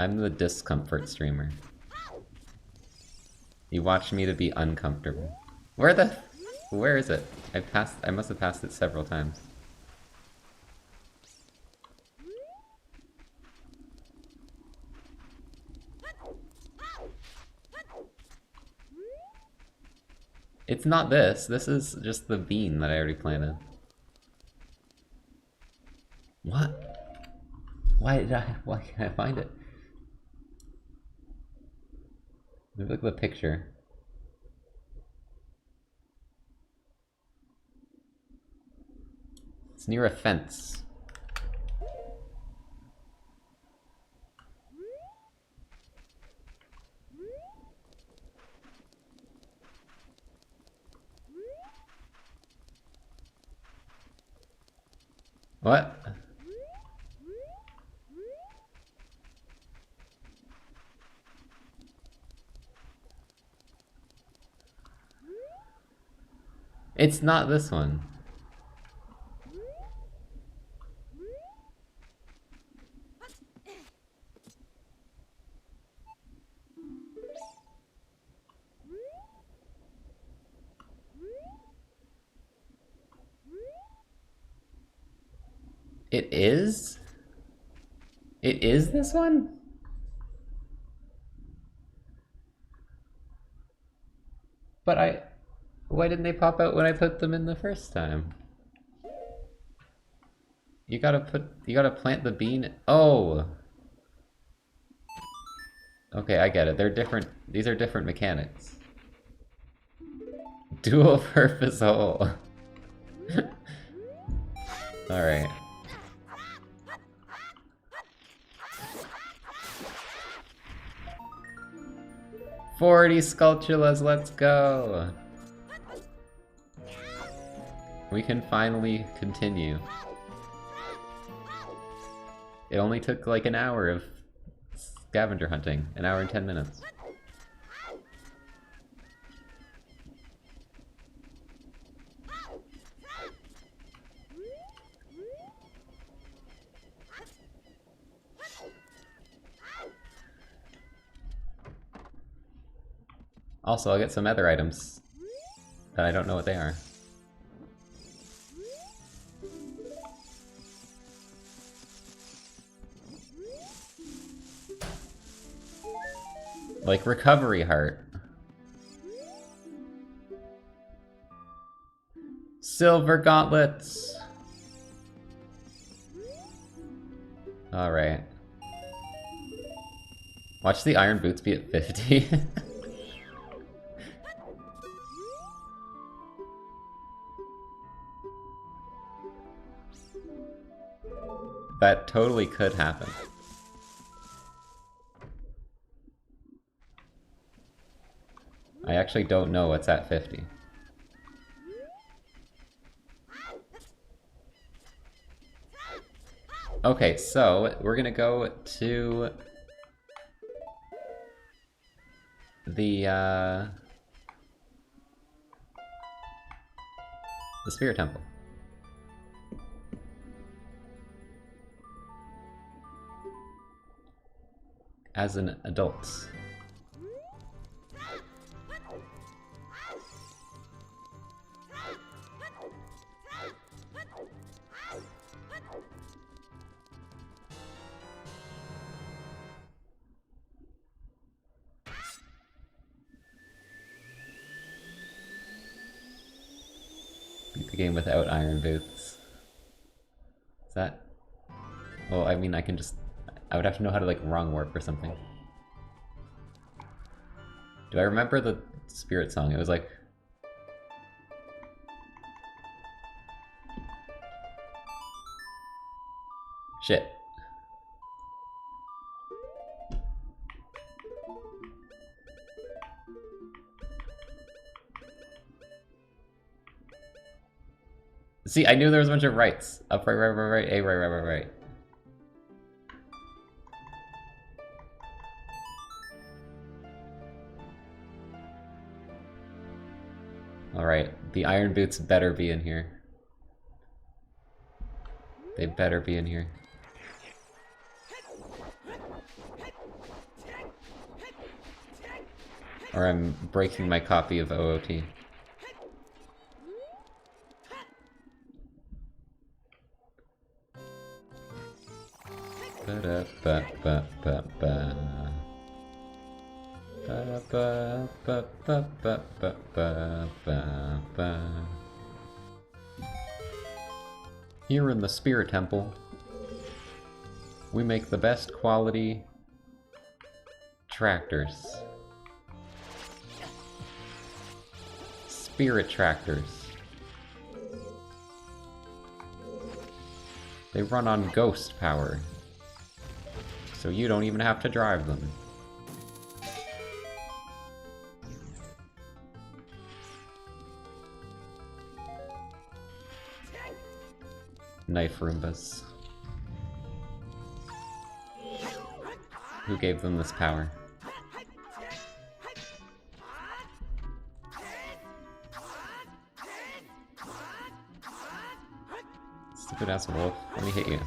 I'm the discomfort streamer. You watch me to be uncomfortable. Where is it? I must have passed it several times. It's not this. This is just the bean that I already planted. What? Why can't I find it? Look at the picture. It's near a fence. What? It's not this one. It is? It is this one? But why didn't they pop out when I put them in the first time? You gotta plant the bean. Oh! Okay, I get it. They're different, these are different mechanics. Dual purpose hole. Alright. "40 skulltulas, let's go!" We can finally continue. It only took like an hour of scavenger hunting. An hour and 10 minutes. Also, I'll get some other items that I don't know what they are. Like recovery heart. Silver gauntlets! Alright. Watch the iron boots be at 50. That totally could happen. I actually don't know what's at 50. Okay, so we're gonna go to the Spirit Temple. As an adult. Beat the game without iron boots. Is that... Well, I mean, I can just... I would have to know how to, like, wrong warp or something. Do I remember the spirit song? It was like... Shit. See, I knew there was a bunch of rights. Up, right, right, right, right, A, right, right, right, right. Alright, the iron boots better be in here. They better be in here. Or I'm breaking my copy of OOT. Ba-da-ba-ba-ba-ba. Ba-ba-ba-ba-ba-ba-ba. Here in the Spirit Temple, we make the best quality tractors. Spirit tractors. They run on ghost power, so you don't even have to drive them. Knife Roombas. Who gave them this power? Stupid ass wolf. Let me hit you.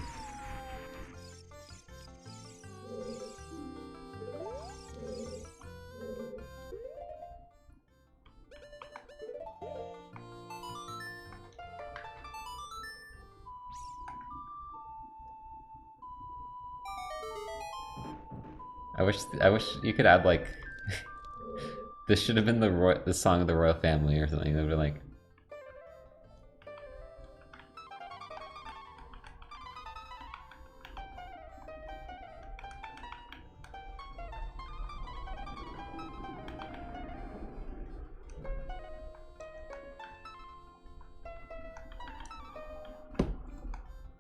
I wish you could add like this should have been the song of the royal family or something. It would be like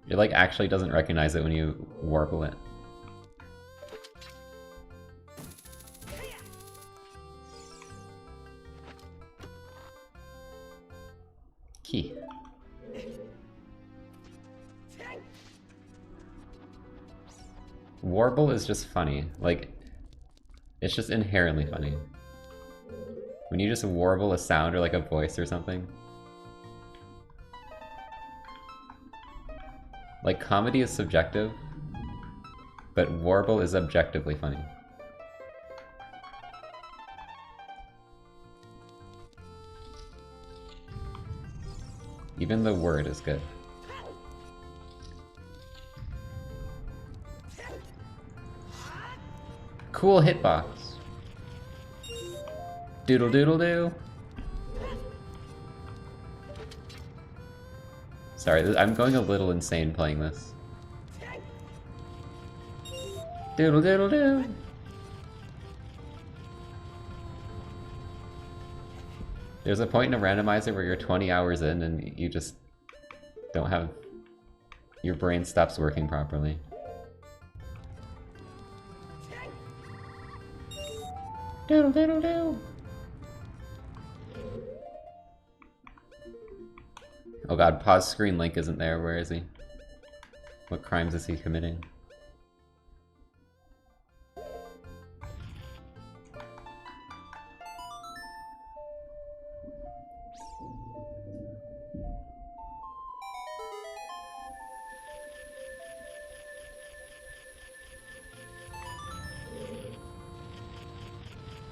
it like actually doesn't recognize it when you warble it. Key. Warble is just funny. Like, it's just inherently funny. When you just warble a sound or like a voice or something. Like, comedy is subjective, but warble is objectively funny. Even the word is good. Cool hitbox. Doodle doodle doo. Sorry, I'm going a little insane playing this. Doodle doodle doo. There's a point in a randomizer where you're 20 hours in and you just don't have... your brain stops working properly. Doodle doodle doo. Oh god, pause screen Link isn't there. Where is he? What crimes is he committing?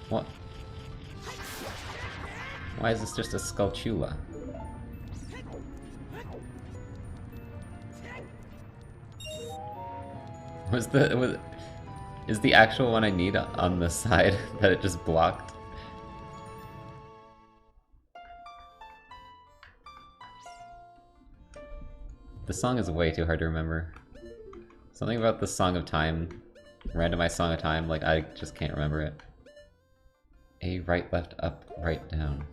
What? Why is this just a skulltula? Is the actual one I need on the side that it just blocked? The song is way too hard to remember. Something about the Song of Time, randomized Song of Time, like I just can't remember it. A, right, left, up, right, down.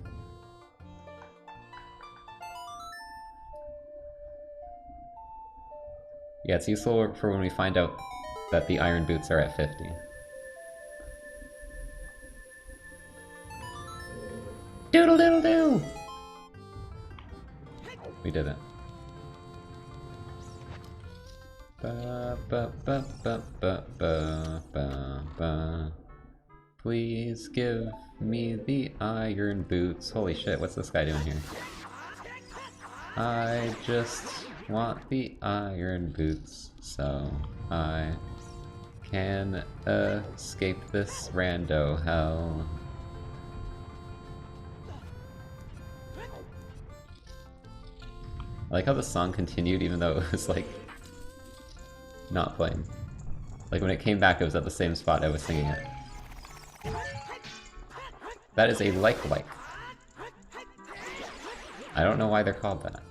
Yeah, it's useful for when we find out that the iron boots are at 50. Doodle doodle doo! We did it. Ba, ba, ba, ba, ba, ba, ba, ba. Please give me the iron boots. Holy shit, what's this guy doing here? I just want the iron boots so I can escape this rando hell. I like how the song continued even though it was like not playing. Like when it came back it was at the same spot I was singing it. That is a like. I don't know why they're called that.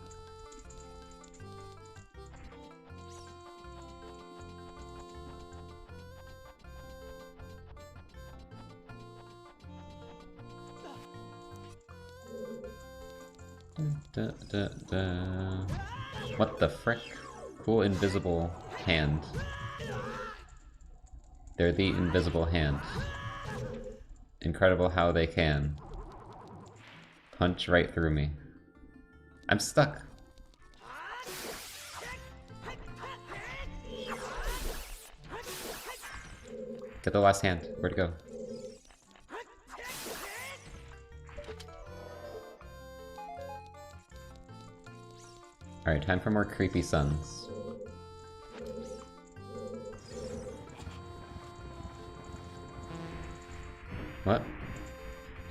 Da, da, da. What the frick? Cool invisible hand. They're the invisible hand. Incredible how they can punch right through me. I'm stuck. Get the last hand. Where'd it go? Alright, time for more creepy suns. What?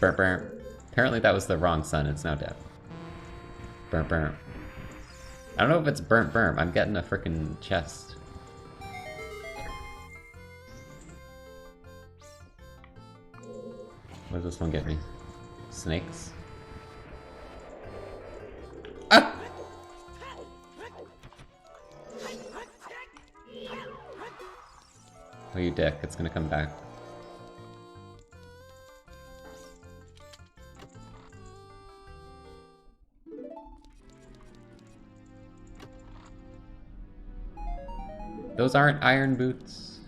Burp burp. Apparently that was the wrong sun, it's now dead. Burp burp. I don't know if it's burnt burp, I'm getting a frickin' chest. What does this one get me? Snakes? Ah! Oh, you dick, it's gonna come back. Those aren't iron boots.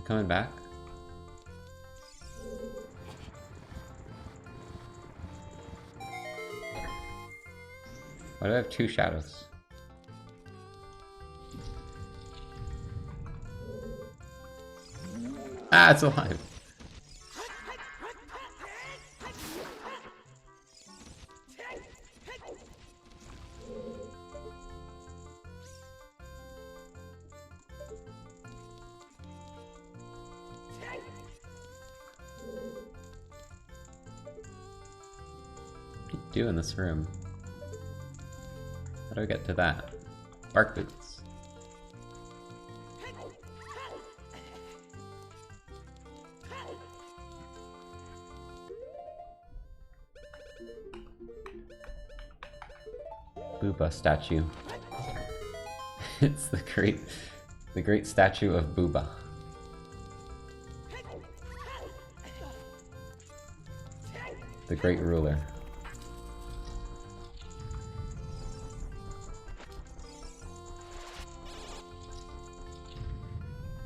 Coming back? Why do I have two shadows? Ah, it's alive! What do you do in this room? How do I get to that? Bark boots. Booba statue. It's the great statue of Booba. The great ruler.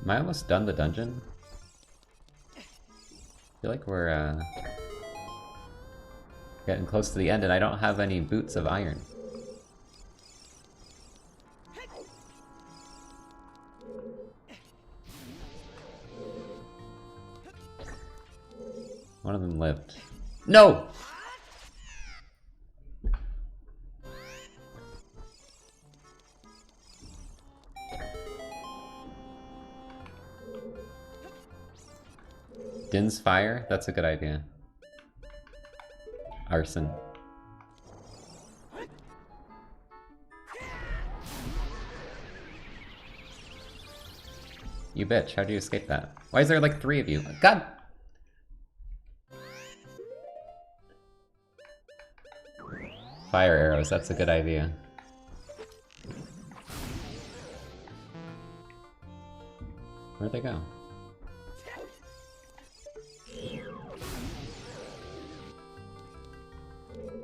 Am I almost done the dungeon? I feel like we're getting close to the end and I don't have any boots of iron. One of them lived. No! Din's fire? That's a good idea. Arson. You bitch, how do you escape that? Why is there like 3 of you? God! Fire arrows, that's a good idea. Where'd they go?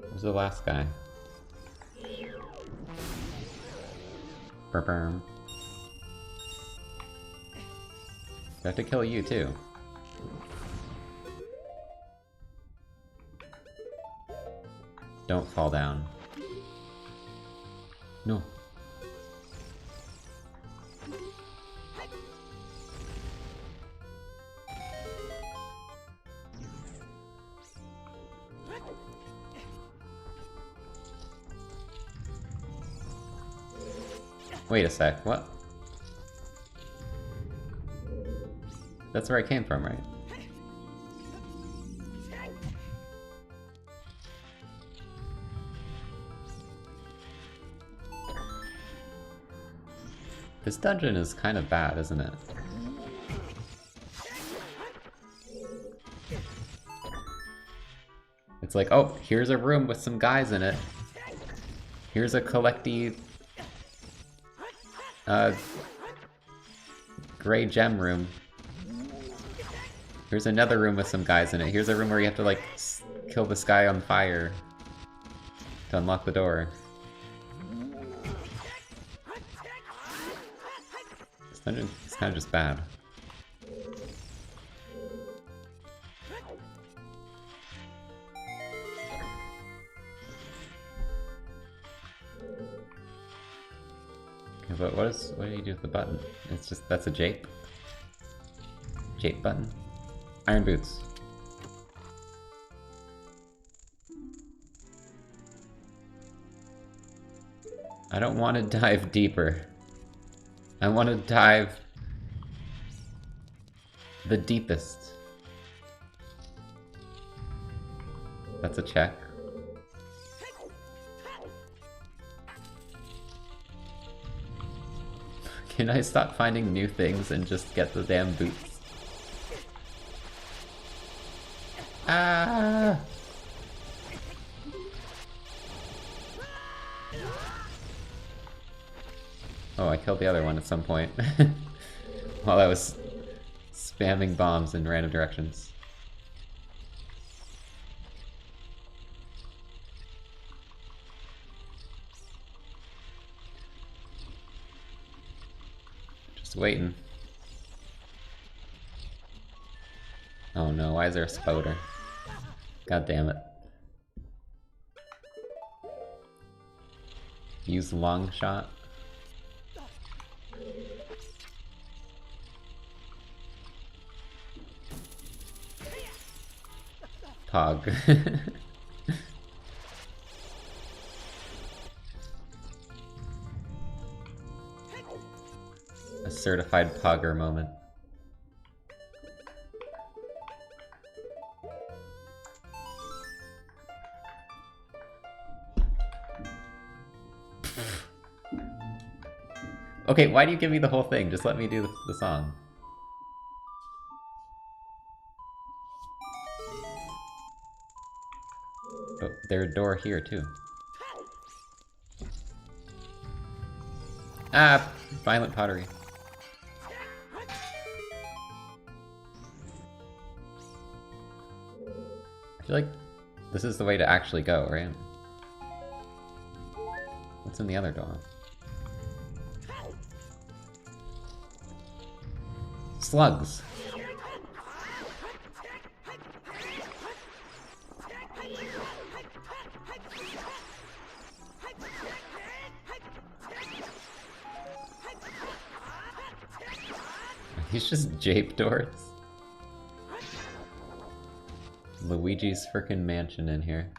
Where's the last guy? Burp. I have to kill you too. Don't fall down. No. Wait a sec, what? That's where I came from, right? This dungeon is kind of bad, isn't it? It's like, oh, here's a room with some guys in it. Here's a collecty... gray gem room. Here's another room with some guys in it. Here's a room where you have to, like, kill this guy on fire to unlock the door. This dungeon is kind of just bad. Okay, but what do you do with the button? It's just, that's a jape? Jape button? Iron boots. I don't want to dive deeper. I want to dive the deepest. That's a check. Can I stop finding new things and just get the damn boots? Ah! Oh, I killed the other one at some point. While I was spamming bombs in random directions. Just waiting. Oh no, why is there a spoder? God damn it. Use long shot. Pog. A certified pogger moment. Okay, why do you give me the whole thing? Just let me do the song. Oh, there's a door here too. Ah! Violent pottery. I feel like this is the way to actually go, right? What's in the other door? Slugs. He's just jape doors. Luigi's frickin' mansion in here.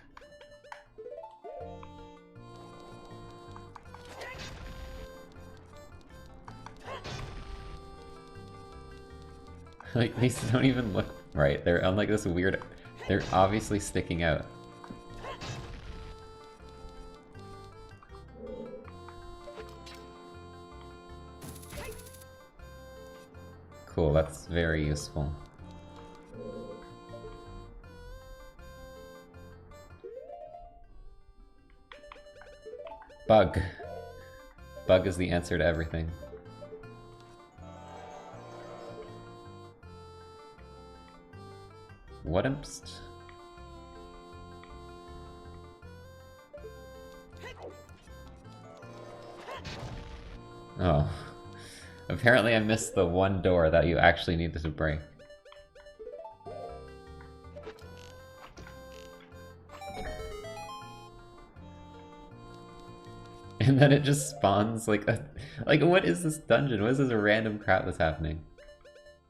Like, these don't even look right. They're on like this weird... They're obviously sticking out. Cool, that's very useful. Bug. Bug is the answer to everything. What imps? Oh. Apparently I missed the one door that you actually needed to break. And then it just spawns like a... Like, what is this dungeon? What is this random crap that's happening?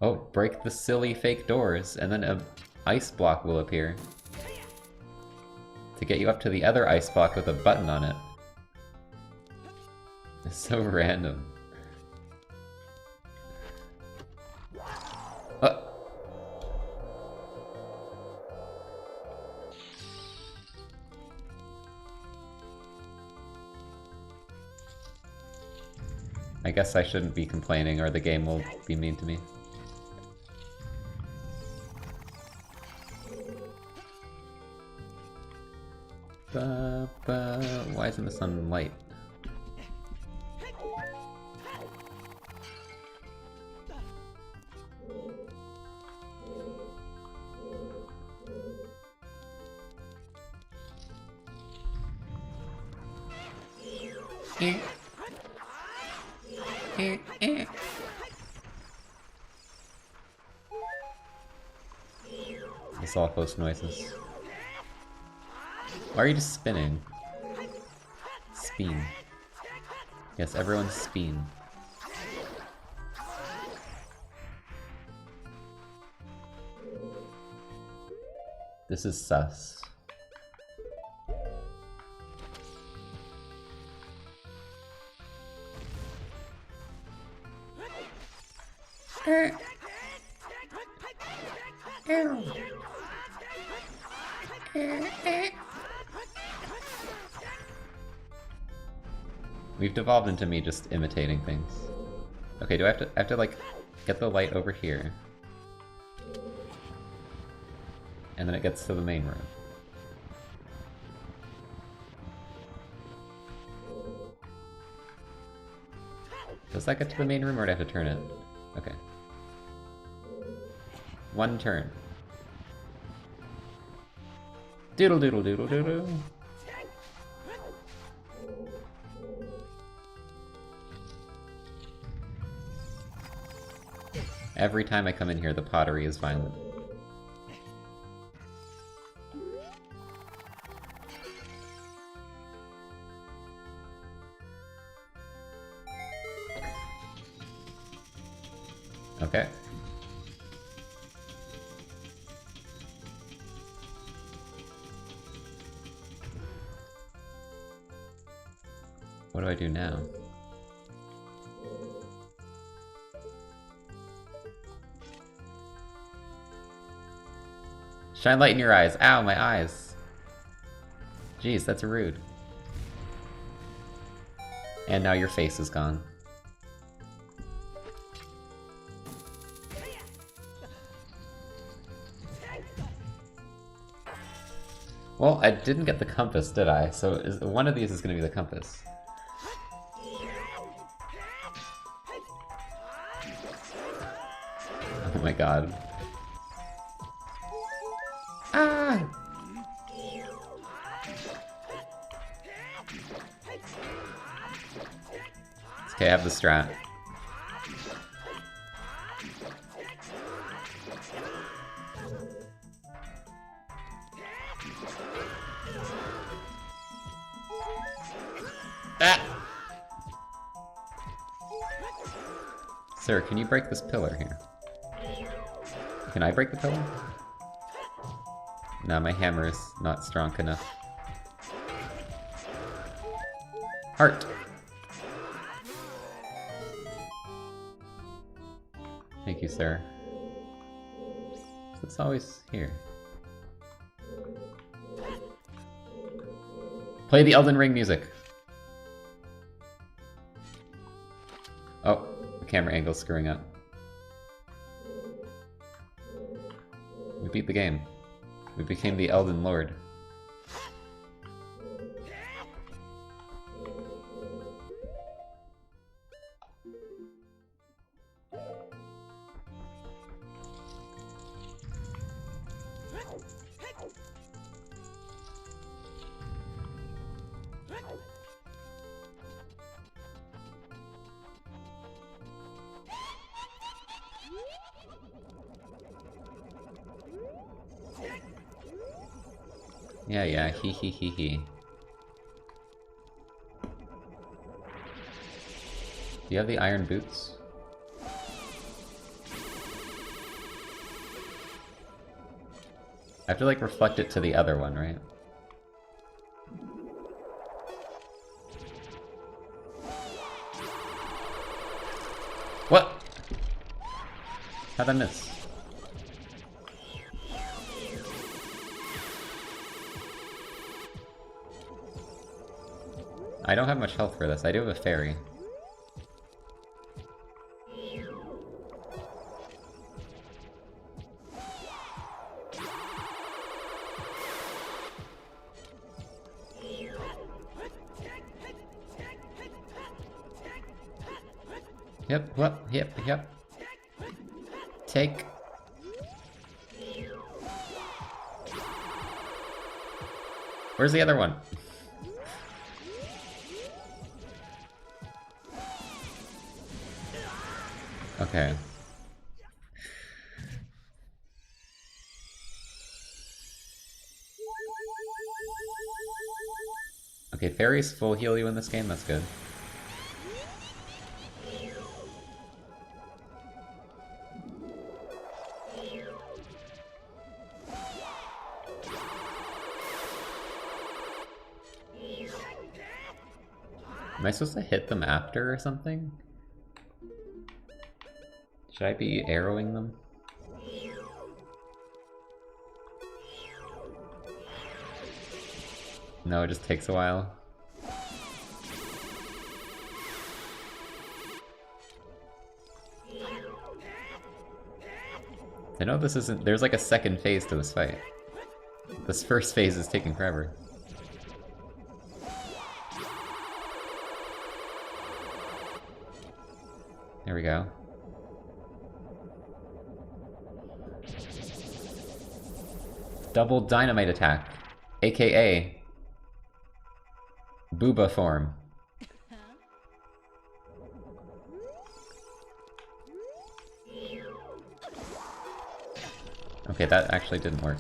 Oh, break the silly fake doors, and then an ice block will appear. To get you up to the other ice block with a button on it. It's so random. I guess I shouldn't be complaining or the game will be mean to me. Why isn't the sun light? It's all close noises. Why are you just spinning? Spin. Yes, everyone's spin. This is sus. We've devolved into me just imitating things. Okay, do I have to like get the light over here? And then it gets to the main room. Does that get to the main room or do I have to turn it? Okay. One turn. Doodle doodle doodle doodle. Every time I come in here, the pottery is violent. Okay. What do I do now? Shine light in your eyes. Ow, my eyes. Jeez, that's rude. And now your face is gone. Well, I didn't get the compass, did I? So one of these is going to be the compass. Oh my god. Ah! It's okay, I have the strat. Ah! Sir, can you break this pillar here? Can I break the pillar? No, my hammer is not strong enough. Heart! Thank you, sir. It's always here. Play the Elden Ring music! Oh, the camera angle's screwing up. We beat the game. We became the Elden Lord. Yeah, hee hee hee hee. Do you have the iron boots? I have to like reflect it to the other one, right? What? How'd I miss? I don't have much health for this. I do have a fairy. Yep, what? Yep. Take. Where's the other one? Okay. Okay, fairies full heal you in this game, that's good. Am I supposed to hit them after or something? Should I be arrowing them? No, it just takes a while. I know this isn't... There's like a second phase to this fight. This first phase is taking forever. There we go. Double dynamite attack, aka Booba form. Okay, that actually didn't work.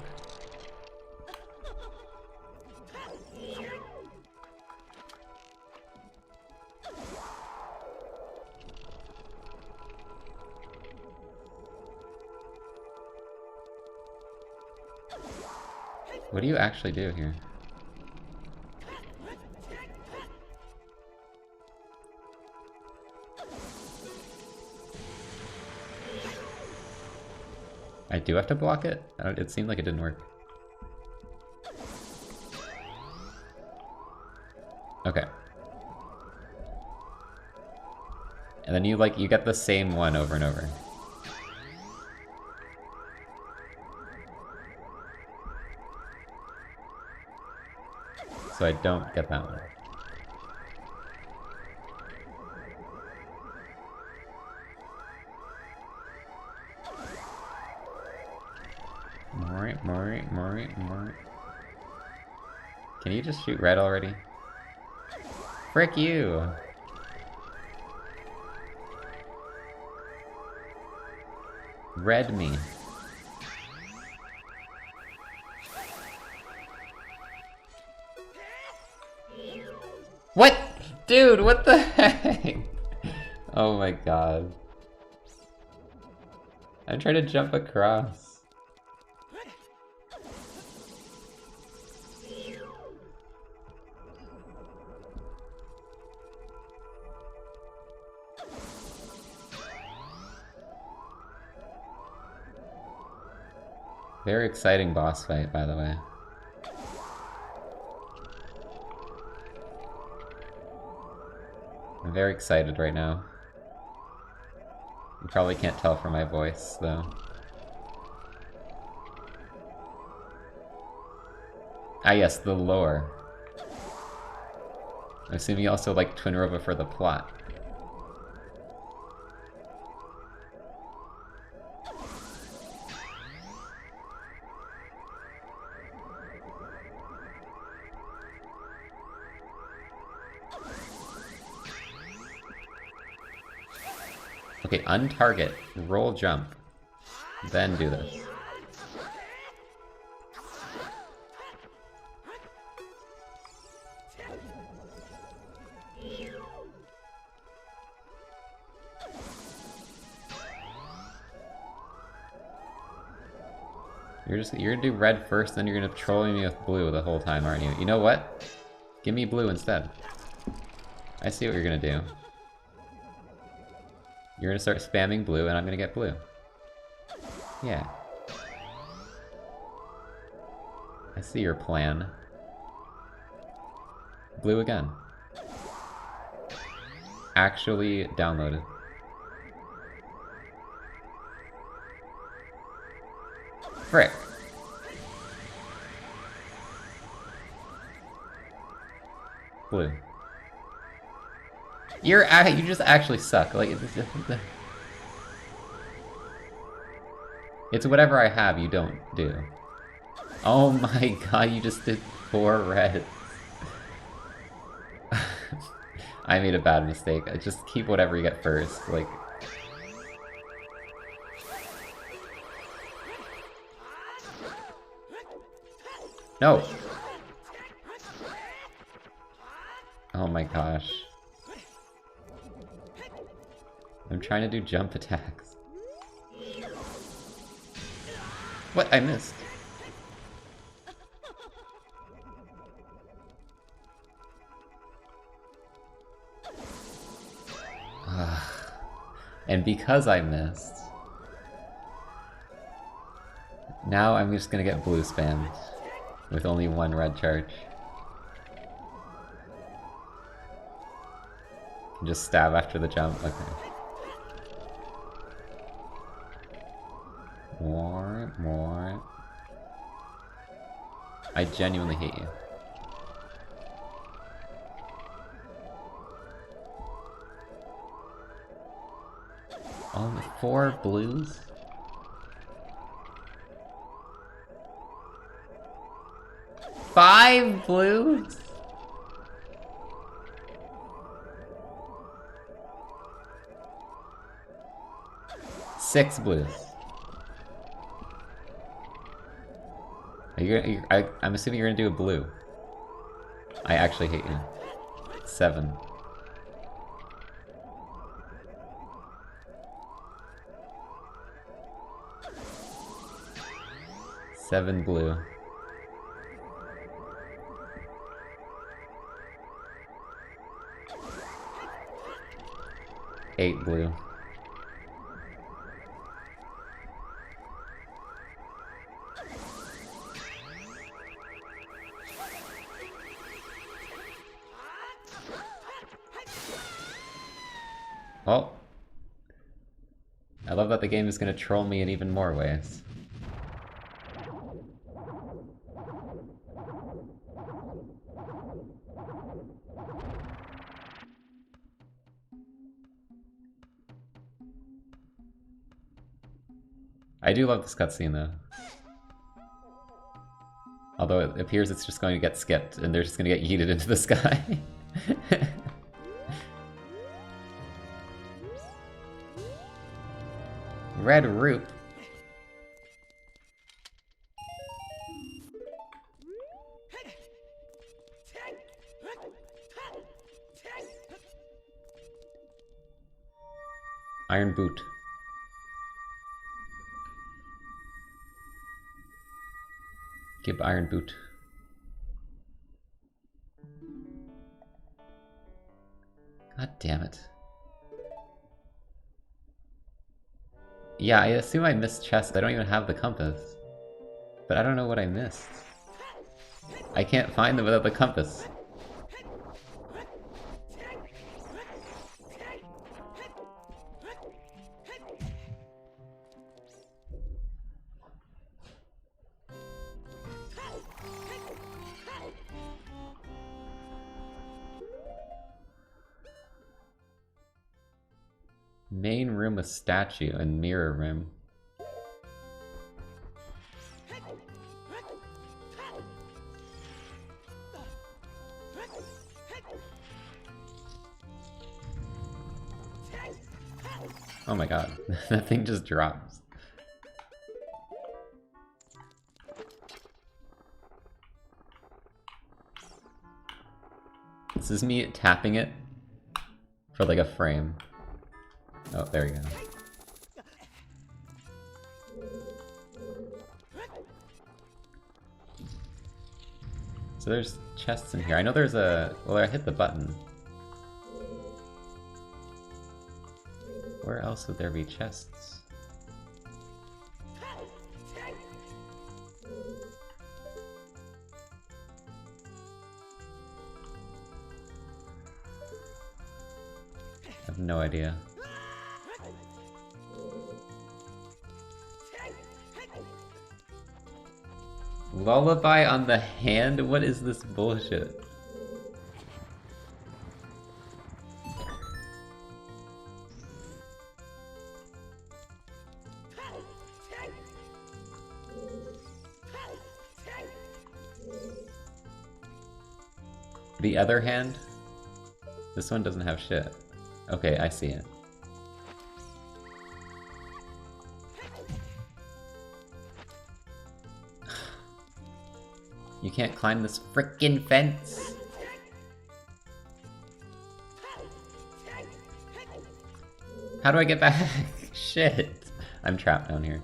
What do you actually do here? I do have to block it? It seemed like it didn't work. Okay. And then you get the same one over and over. So I don't get that one. Mori. Can you just shoot red already? Frick you! Red me. What? Dude, what the heck? Oh my god. I'm trying to jump across. Very exciting boss fight, by the way. I'm very excited right now. You probably can't tell from my voice, though. Ah yes, the lore. I assume you also like Twinrova for the plot. Okay, untarget, roll jump, then do this. You're gonna do red first, then you're gonna troll me with blue the whole time, aren't you? You know what? Give me blue instead. I see what you're gonna do. You're gonna start spamming blue and I'm gonna get blue. Yeah. I see your plan. Blue again. Actually downloaded. Frick. Blue. You just actually suck. Like it's whatever I have you don't do. Oh my god, you just did 4 reds. I made a bad mistake. I just keep whatever you get first. Like no. Oh my gosh. I'm trying to do jump attacks. What? I missed. And because I missed, now I'm just gonna get blue spammed with only 1 red charge. Just stab after the jump. Okay. More. I genuinely hate you. Only 4 blues? Five blues? Six blues. I'm assuming you're gonna do a blue. I actually hate you. 7. Seven blue. 8 blue. Oh. I love that the game is gonna troll me in even more ways. I do love this cutscene though. Although it appears it's just going to get skipped and they're just going to get yeeted into the sky. Red root. Iron boot. Give iron boot. God damn it. Yeah, I assume I missed chests. I don't even have the compass. But I don't know what I missed. I can't find them without the compass. Main room with statue and mirror room. Oh my god, that thing just drops. This is me tapping it for like a frame. Oh, there we go. So there's chests in here. I know there's a... Well, I hit the button. Where else would there be chests? I have no idea. Lullaby on the hand? What is this bullshit? The other hand? This one doesn't have shit. Okay, I see it. You can't climb this frickin' fence! How do I get back? Shit! I'm trapped down here.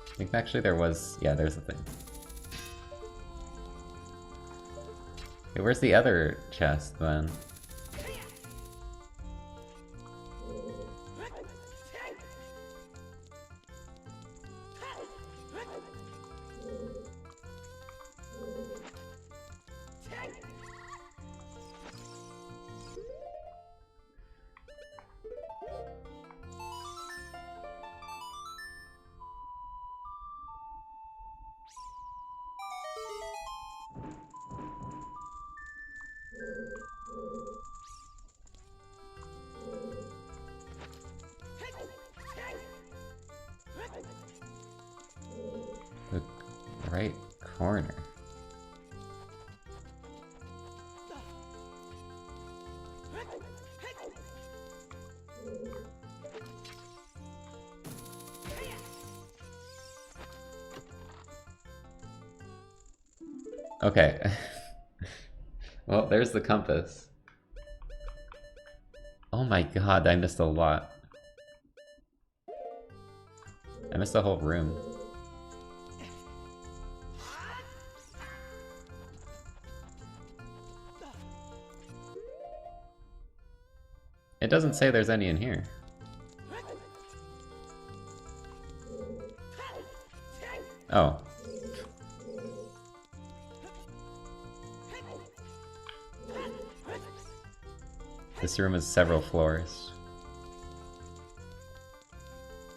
I think actually there was... Yeah, there's the thing. Okay, where's the other chest, then? The right corner. Okay. Well, there's the compass. Oh my god, I missed a lot. I missed the whole room. It doesn't say there's any in here. Oh. This room has several floors.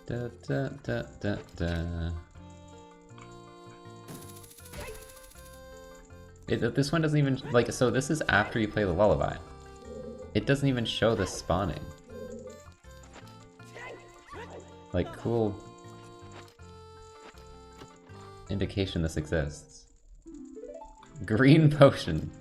Da, da, da, da, da. This one doesn't even, like, so this is after you play the lullaby. It doesn't even show the spawning. Like, cool indication this exists. Green potion.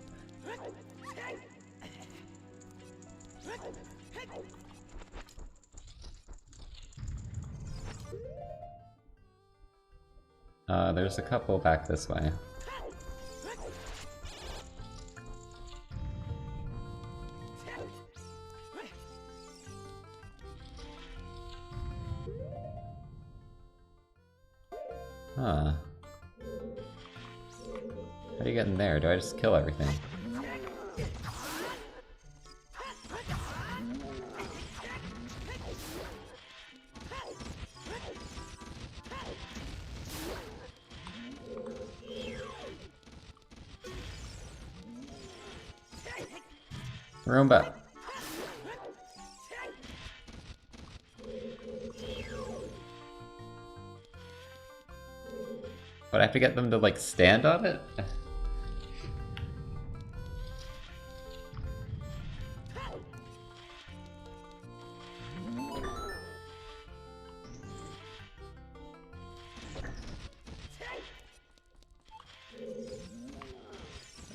There's a couple back this way. Huh. How do you get in there? Do I just kill everything? Roomba. But I have to get them to, like, stand on it?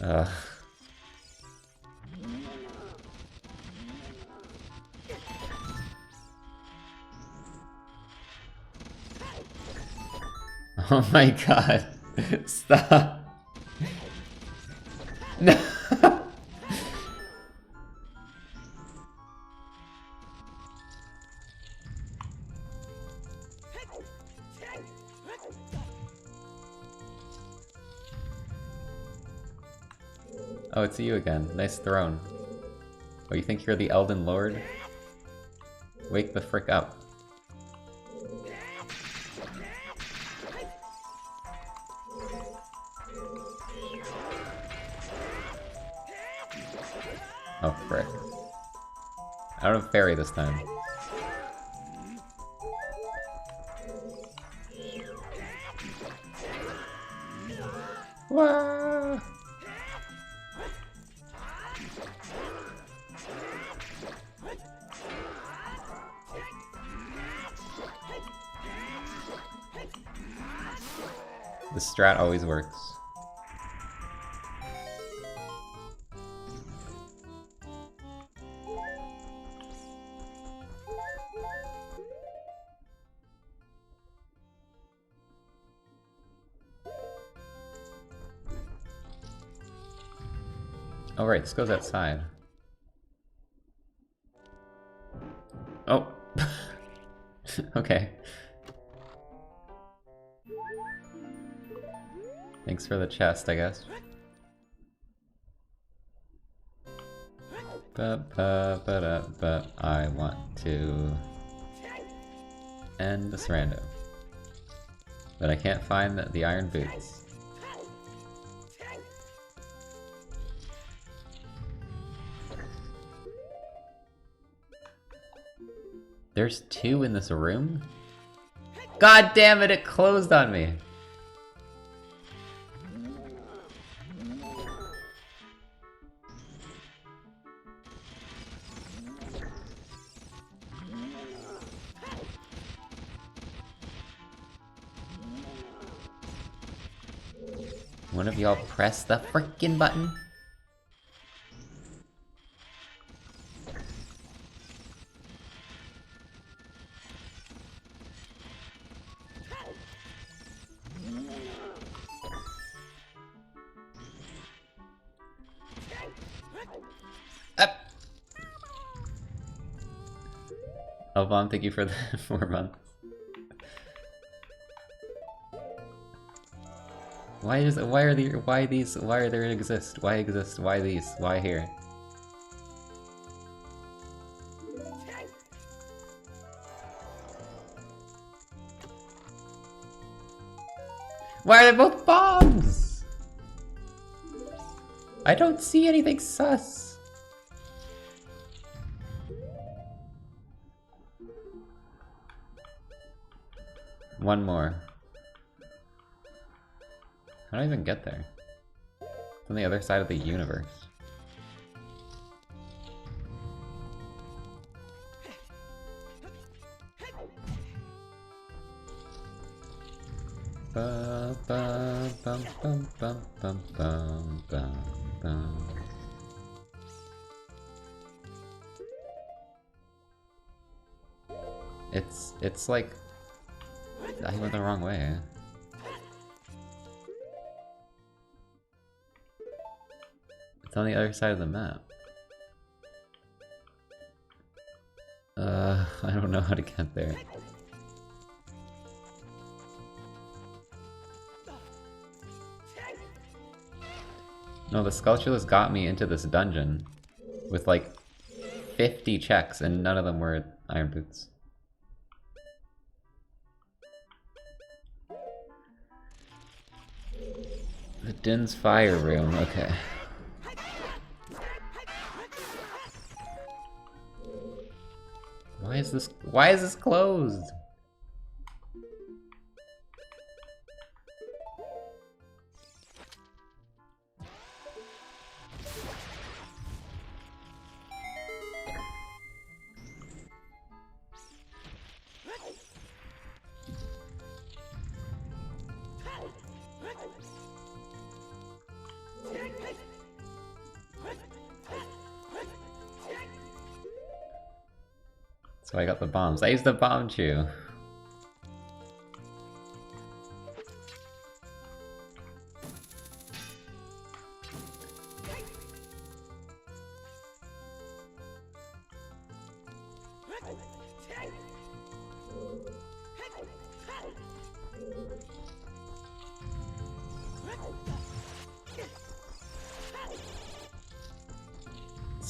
Ugh. Oh my god. Stop. No. Oh, it's you again. Nice throne. Oh, you think you're the Elden Lord? Wake the frick up. Oh, frick. I don't have fairy this time. Wah! The strat always works. Oh right, this goes outside. Oh! Okay. Thanks for the chest, I guess. But I want to end this rando. But I can't find the iron boots. There's two in this room? God damn it, it closed on me! One of y'all press the frickin' button? Up! Elvon, thank you for the 4 months. Why are there exist? Why exist? Why these? Why here? Why are they both bombs? I don't see anything sus. One more. How do I even get there? It's on the other side of the universe. Ba ba bum bum bum bum bum bum bum. It's like I went the wrong way. It's on the other side of the map. I don't know how to get there. No, the skulltulas got me into this dungeon with like 50 checks and none of them were iron boots. The Din's fire room, okay. Why is this closed? So I got the bombs. I used the bomb chew.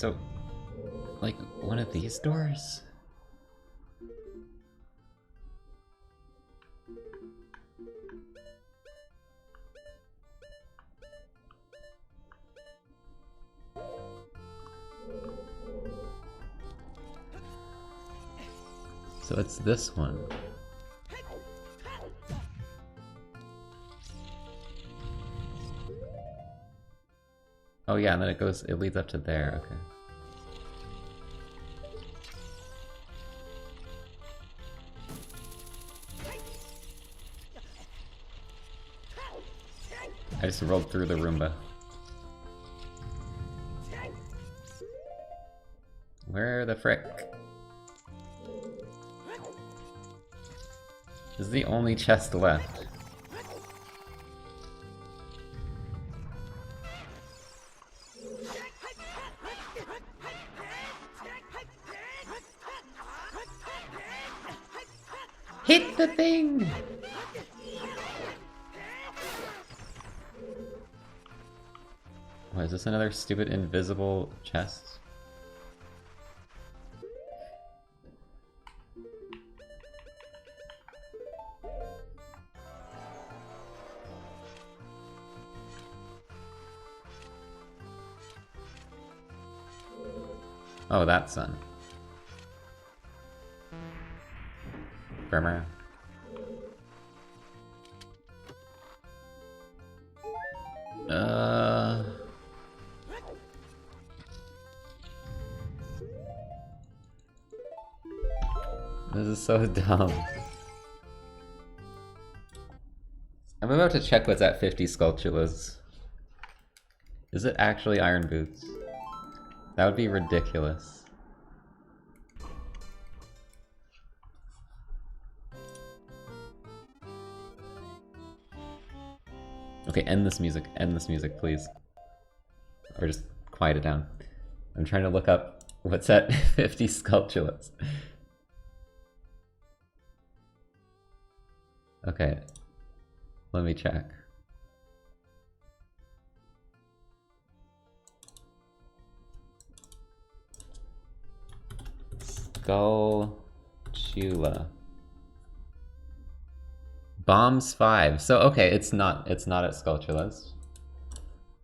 So, like, one of these doors? So it's this one. Oh yeah, and then it leads up to there, okay. I just rolled through the Roomba. Where the frick? This is the only chest left. Hit the thing! What, is this another stupid invisible chest? Oh, that sun. Brimmer. This is so dumb. I'm about to check what's at 50 skulltulas. Is it actually iron boots? That would be ridiculous. Okay, end this music, please. Or just quiet it down. I'm trying to look up what's at 50 skulltulas. Okay, let me check. Skulltula. Bombs 5. So okay, it's not at skulltulas.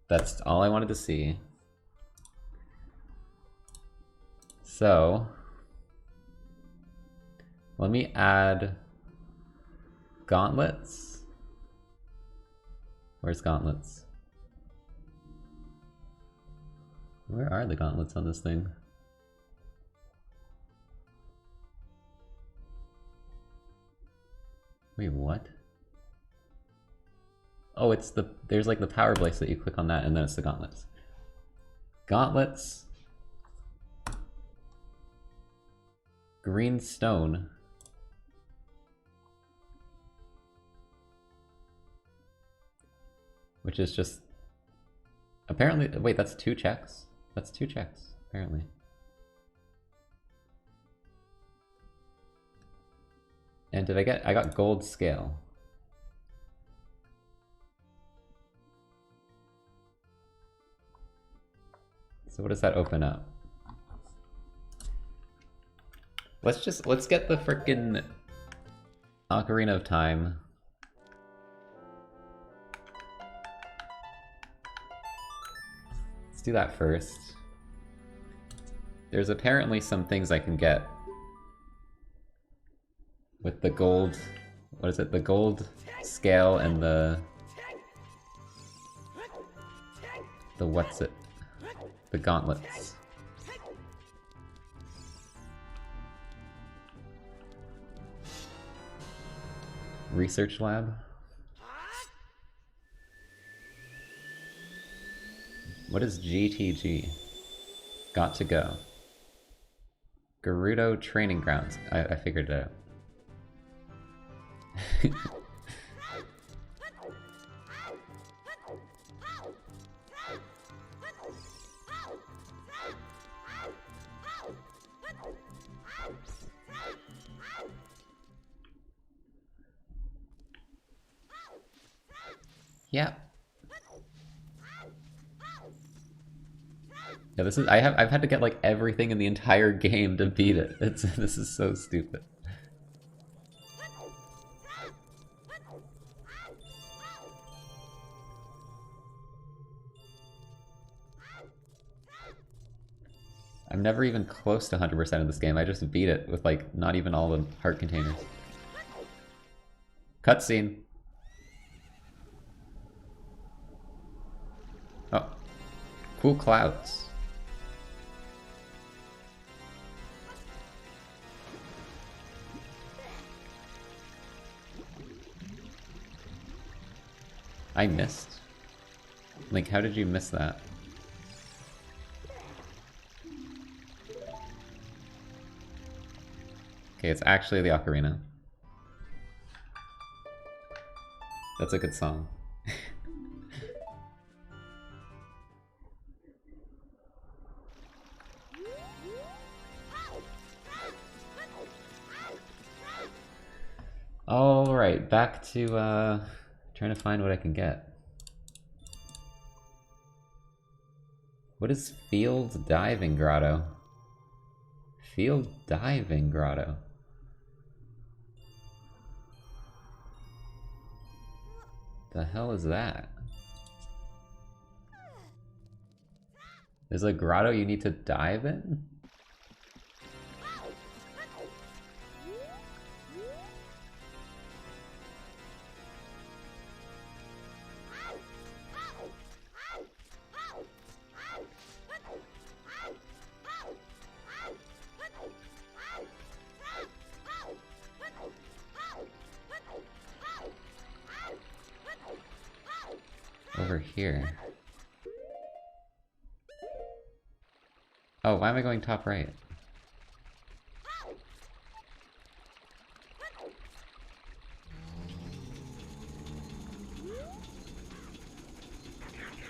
That's all I wanted to see. So let me add gauntlets. Where's gauntlets? Where are the gauntlets on this thing? Wait, what? Oh, it's there's like the power bracelet, you click on that and then it's the gauntlets. Gauntlets. Green stone. Which is just... Apparently, wait, that's 2 checks? That's 2 checks, apparently. And did I got gold scale. So what does that open up? Let's get the frickin' Ocarina of Time. Let's do that first. There's apparently some things I can get with the gold, what is it, the gold scale and the what's it, the gauntlets. Research lab? What is GTG? Got to go. Gerudo Training Grounds. I figured it out. Yep. Yeah, I've had to get like everything in the entire game to beat it. This is so stupid. I'm never even close to 100% of this game. I just beat it with like not even all the heart containers. Cutscene. Oh, cool clouds. I missed? Link, how did you miss that? Okay, it's actually the Ocarina. That's a good song. Alright, back to trying to find what I can get. What is Field Diving Grotto? Field Diving Grotto. The hell is that? There's a grotto you need to dive in? Over here. Oh, why am I going top right?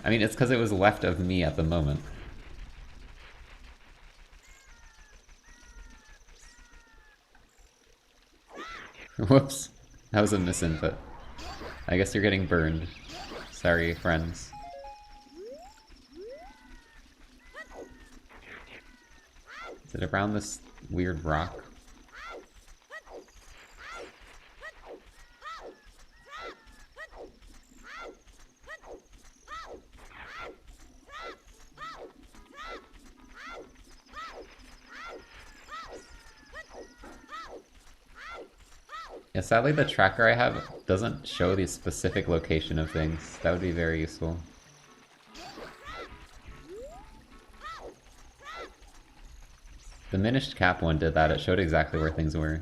I mean, it's because it was left of me at the moment. Whoops. That was a misinput. I guess you're getting burned. Sorry, friends. Is it around this weird rock? Yeah, sadly the tracker I have doesn't show the specific location of things. That would be very useful. The Diminished Cap one did that, it showed exactly where things were.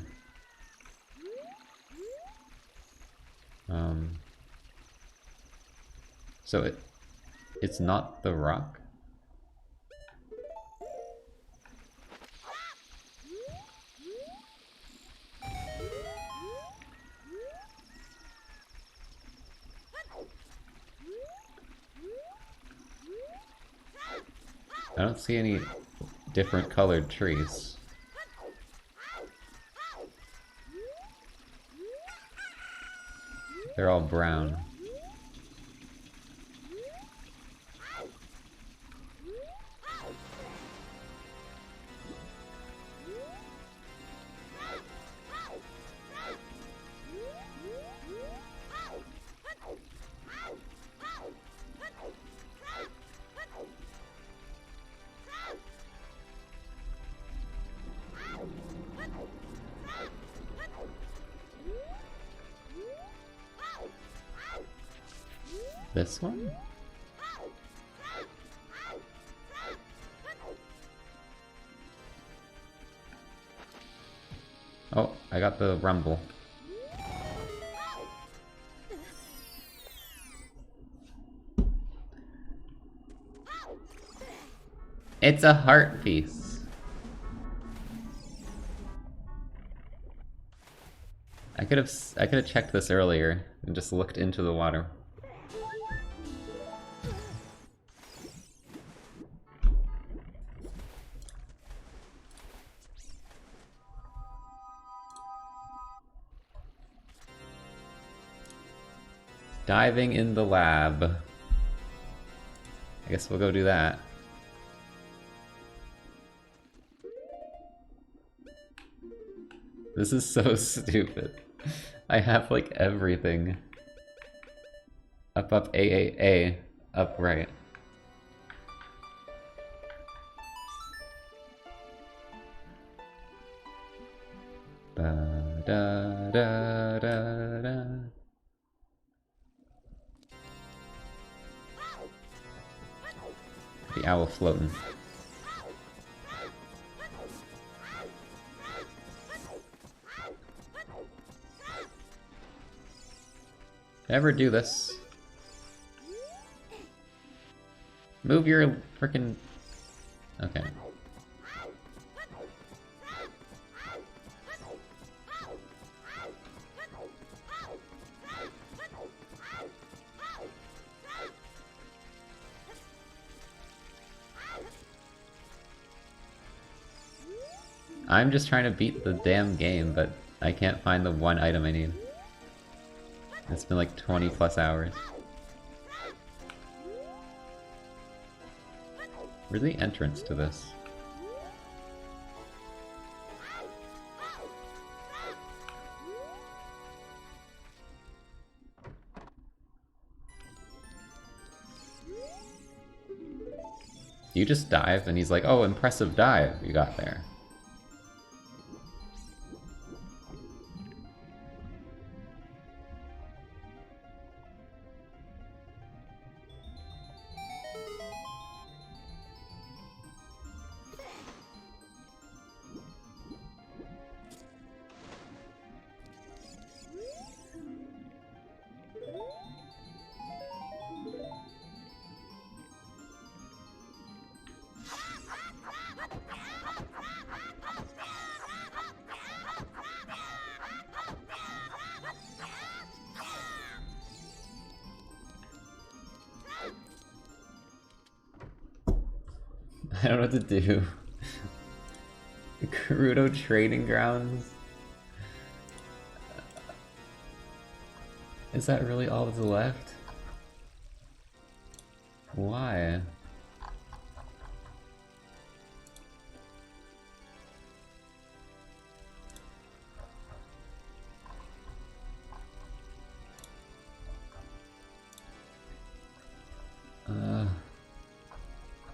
So it's not the rock? I don't see any different colored trees. They're all brown. This one? Oh, I got the rumble. It's a heart piece. I could have checked this earlier and just looked into the water. Diving in the lab. I guess we'll go do that. This is so stupid. I have like everything. Up, up, A, up, right. Ba, da, da, da, da. The owl floating. Ever do this? Move your frickin'... Okay. I'm just trying to beat the damn game, but I can't find the one item I need. It's been like 20 plus hours. Where's the entrance to this? You just dive, and he's like, oh, impressive dive you got there. I don't know what to do. Gerudo Trading Grounds? Is that really all that's left? Why?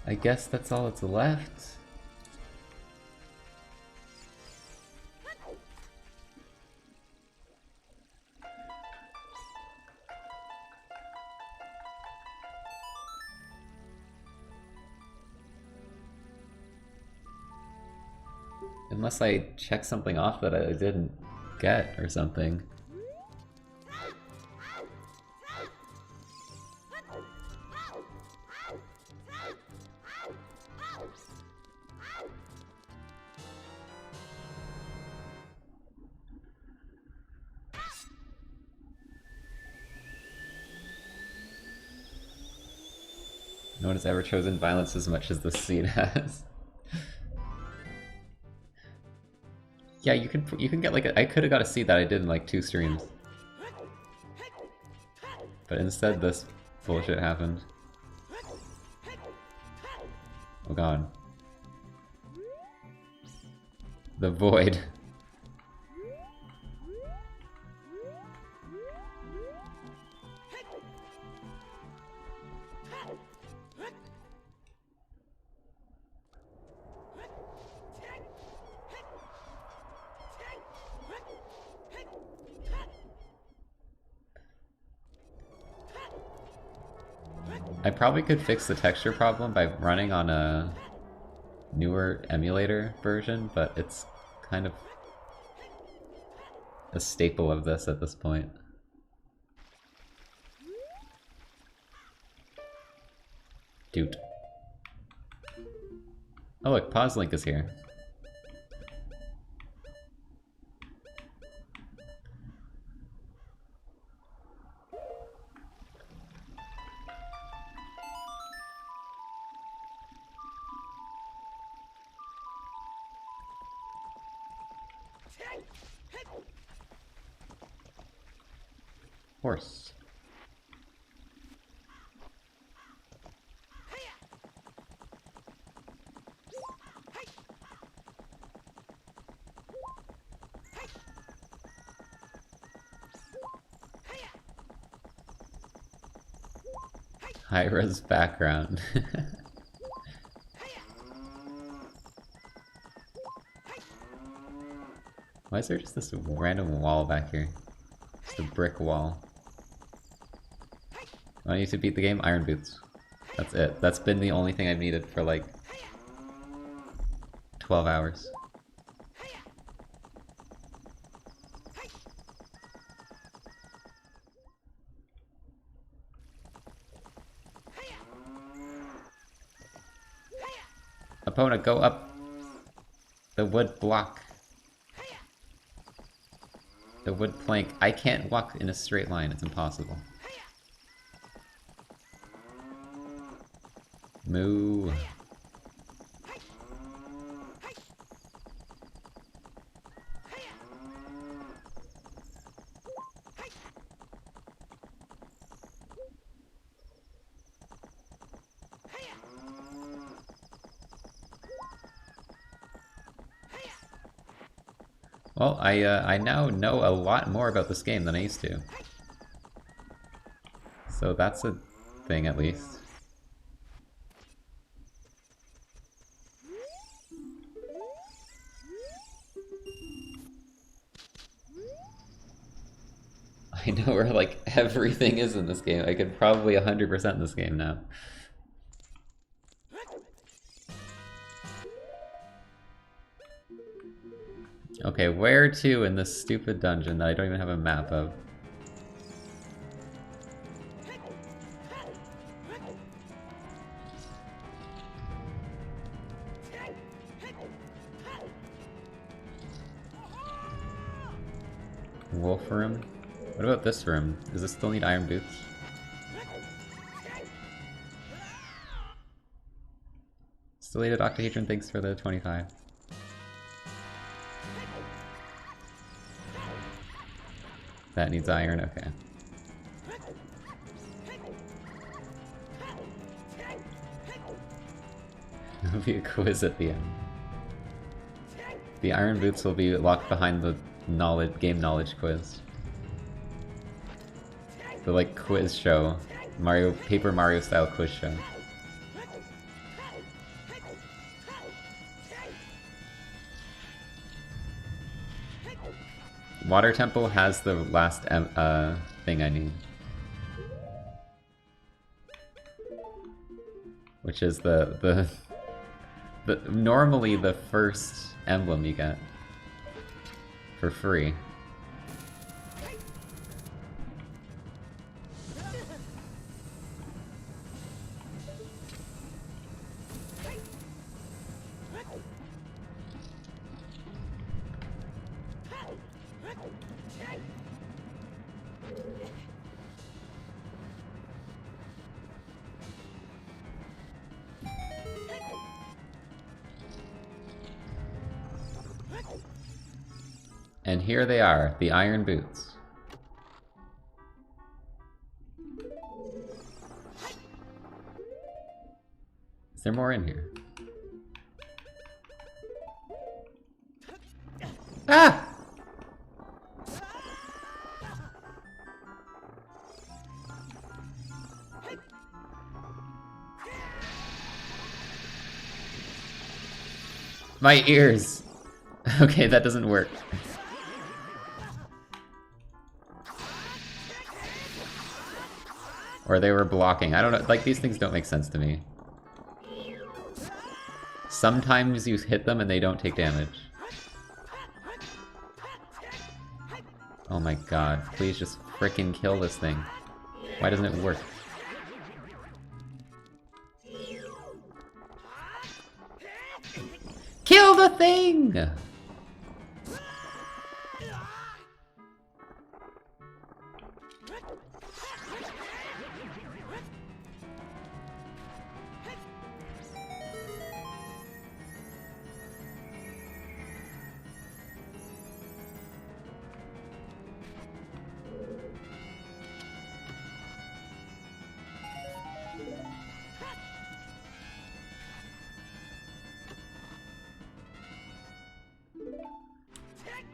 I guess that's all that's left. Unless I check something off that I didn't get or something. No one has ever chosen violence as much as this seed has. Yeah, you can get like I could have got a seed that I did in like 2 streams. But instead this bullshit happened. Oh god. The void. I probably could fix the texture problem by running on a newer emulator version, but it's kind of a staple of this at this point. Dude. Oh look, Pause Link is here. Horse. High-res background. Why is there just this random wall back here? Just a brick wall. I need to beat the game? Iron Boots. That's it. That's been the only thing I've needed for like 12 hours. Opponent, go up the wood block. The wood plank. I can't walk in a straight line, it's impossible. Moo. Well, I now know a lot more about this game than I used to. So that's a thing, at least. I know where, like, everything is in this game. I could probably 100% this game now. Okay, where to in this stupid dungeon that I don't even have a map of? Wolf room? What about this room? Does this still need iron boots? Stellated octahedron, thanks for the 25. That needs iron, okay. There'll be a quiz at the end. The iron boots will be locked behind the game knowledge quiz. The like quiz show. Paper Mario style quiz show. Water Temple has the last thing I need. Which is the normally the first emblem you get. For free. And here they are, the iron boots. Is there more in here? Ah! My ears! Okay, that doesn't work. Or they were blocking. I don't know, like these things don't make sense to me. Sometimes you hit them and they don't take damage. Oh my god, please just frickin' kill this thing. Why doesn't it work? Kill the thing!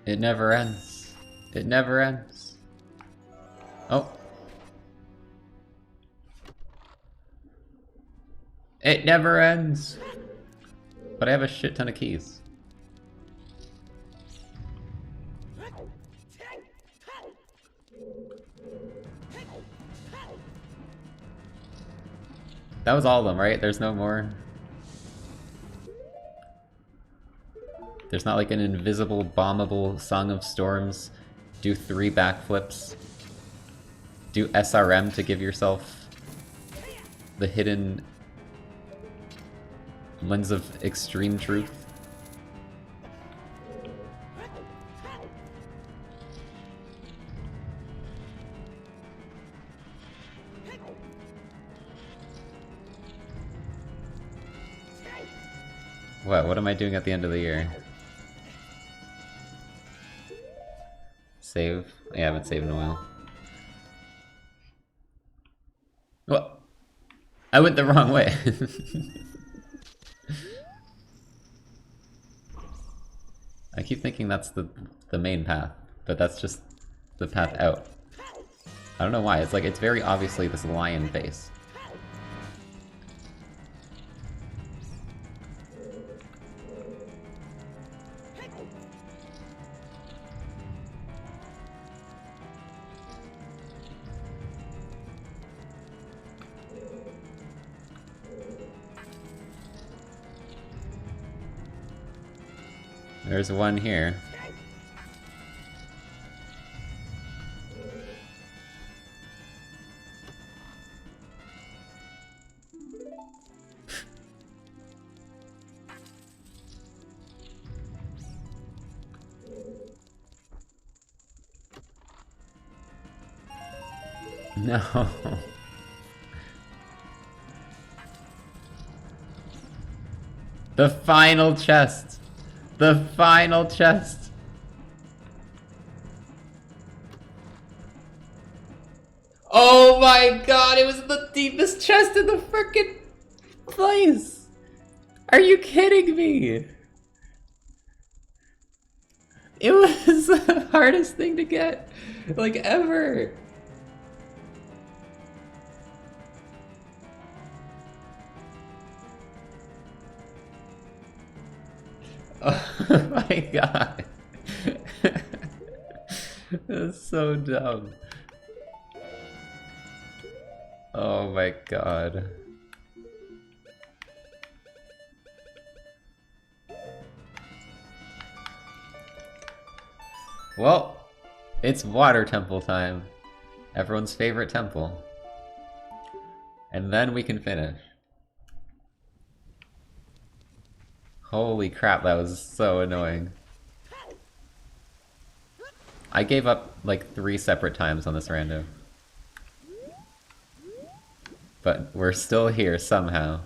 It never ends. It never ends. Oh. It never ends! But I have a shit ton of keys. That was all of them, right? There's no more? There's not like an invisible, bombable Song of Storms? Do 3 backflips? Do SRM to give yourself the hidden lens of extreme truth? What am I doing at the end of the year? Save? Yeah, I haven't saved in a while. What? I went the wrong way. I keep thinking that's the main path, but that's just the path out. I don't know why, it's like, it's very obviously this lion face. There's one here. No. The final chest! The final chest! Oh my god, it was the deepest chest in the frickin' place! Are you kidding me? It was the hardest thing to get, like, ever! Oh my god. That's so dumb. Oh my god. Well, it's water temple time. Everyone's favorite temple. And then we can finish. Holy crap, that was so annoying. I gave up like 3 separate times on this rando. But we're still here somehow.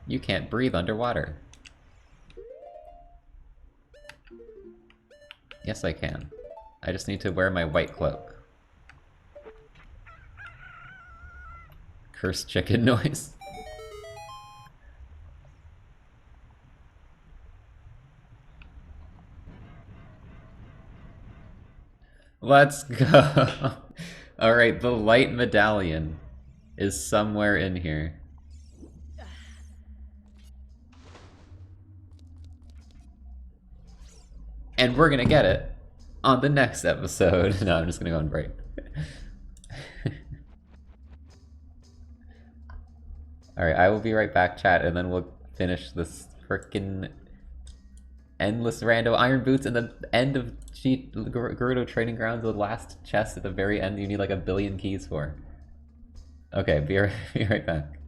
You can't breathe underwater. Yes, I can. I just need to wear my white cloak. Cursed chicken noise. Let's go! Alright, the light medallion is somewhere in here. And we're gonna get it on the next episode. No, I'm just gonna go on break. Alright, I will be right back, chat, and then we'll finish this frickin' endless rando iron boots and the end of Gerudo Training Grounds, the last chest at the very end you need like 1 billion keys for. Okay, be right back.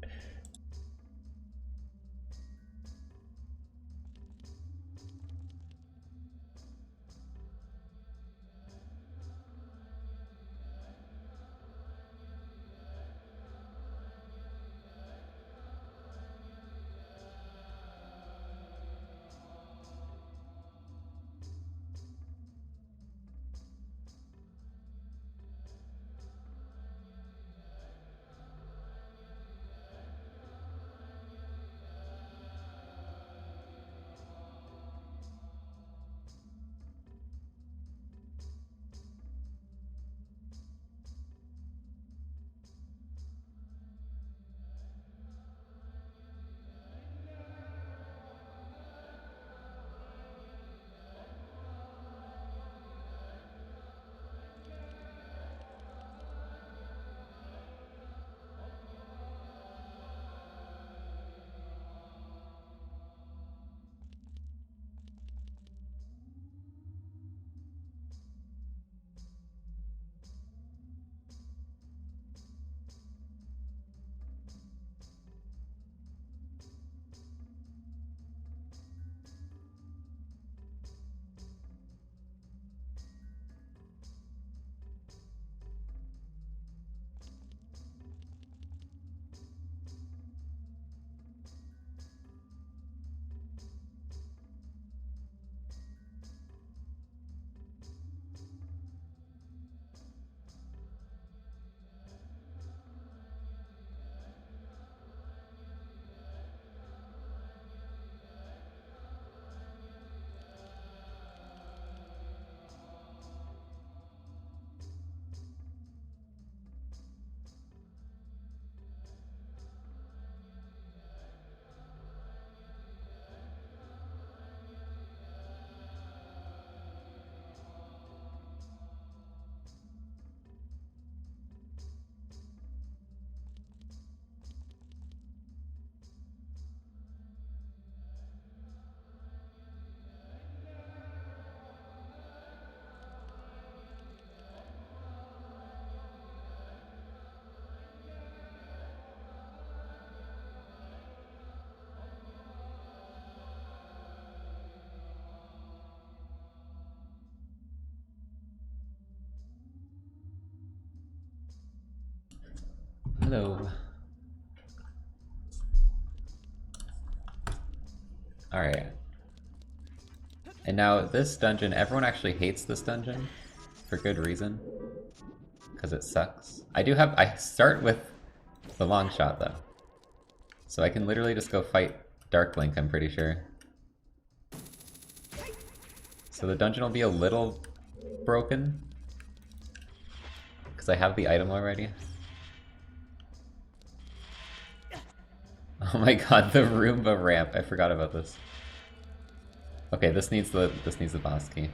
Hello. Alright. And now this dungeon, everyone actually hates this dungeon for good reason. Because it sucks. I start with the long shot though. So I can literally just go fight Dark Link, I'm pretty sure. So the dungeon will be a little broken. Because I have the item already. Oh my god, the Roomba ramp. I forgot about this. Okay, this needs the boss key.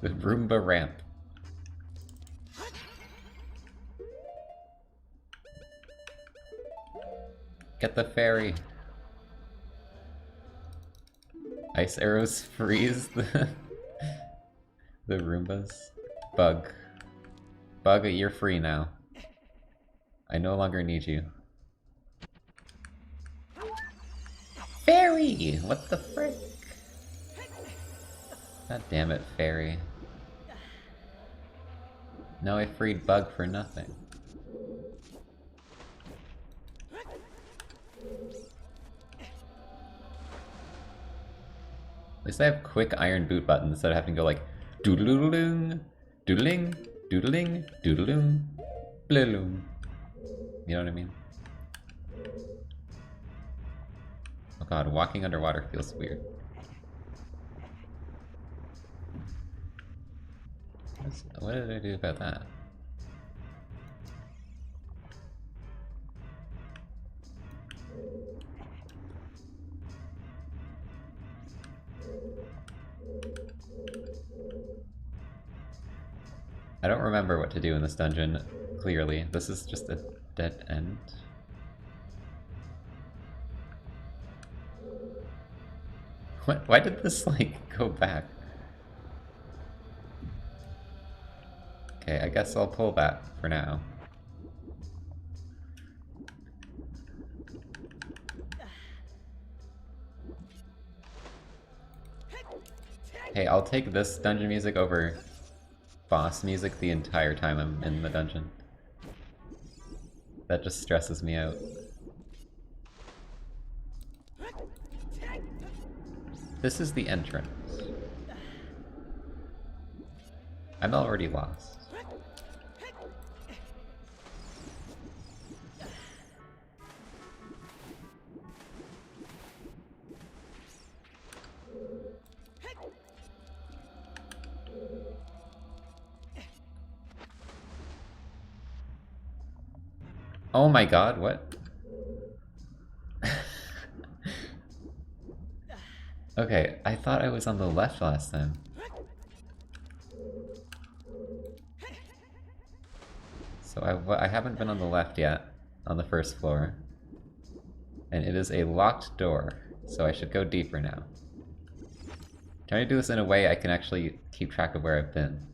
The Roomba ramp. Get the fairy. Ice arrows freeze the Roombas. Bug. Bug, you're free now. I no longer need you. Fairy! What the frick? God damn it, fairy. Now I freed Bug for nothing. At least I have quick iron boot buttons instead of having to go like doodle-doodle-doong, doodling, doodling, doodle-doong, bloom. You know what I mean? Oh god, walking underwater feels weird. What did I do about that? I don't remember what to do in this dungeon, clearly. This is just a dead end. What? Why did this, like, go back? Okay, I guess I'll pull that for now. Hey, I'll take this dungeon music over boss music the entire time I'm in the dungeon. That just stresses me out. This is the entrance. I'm already lost. Oh my god, what? Okay, I thought I was on the left last time. So I haven't been on the left yet, on the first floor. And it is a locked door, so I should go deeper now. Trying to do this in a way I can actually keep track of where I've been.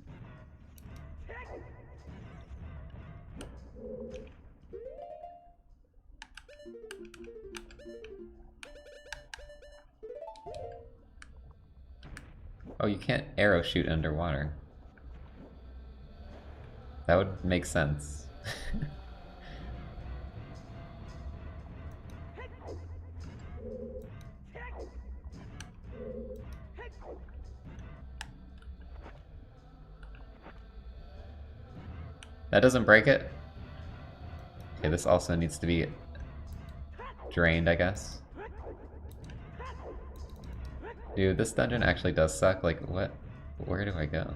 Oh, you can't arrow shoot underwater. That would make sense. That doesn't break it? Okay, this also needs to be drained, I guess. Dude, this dungeon actually does suck. Like, what? Where do I go?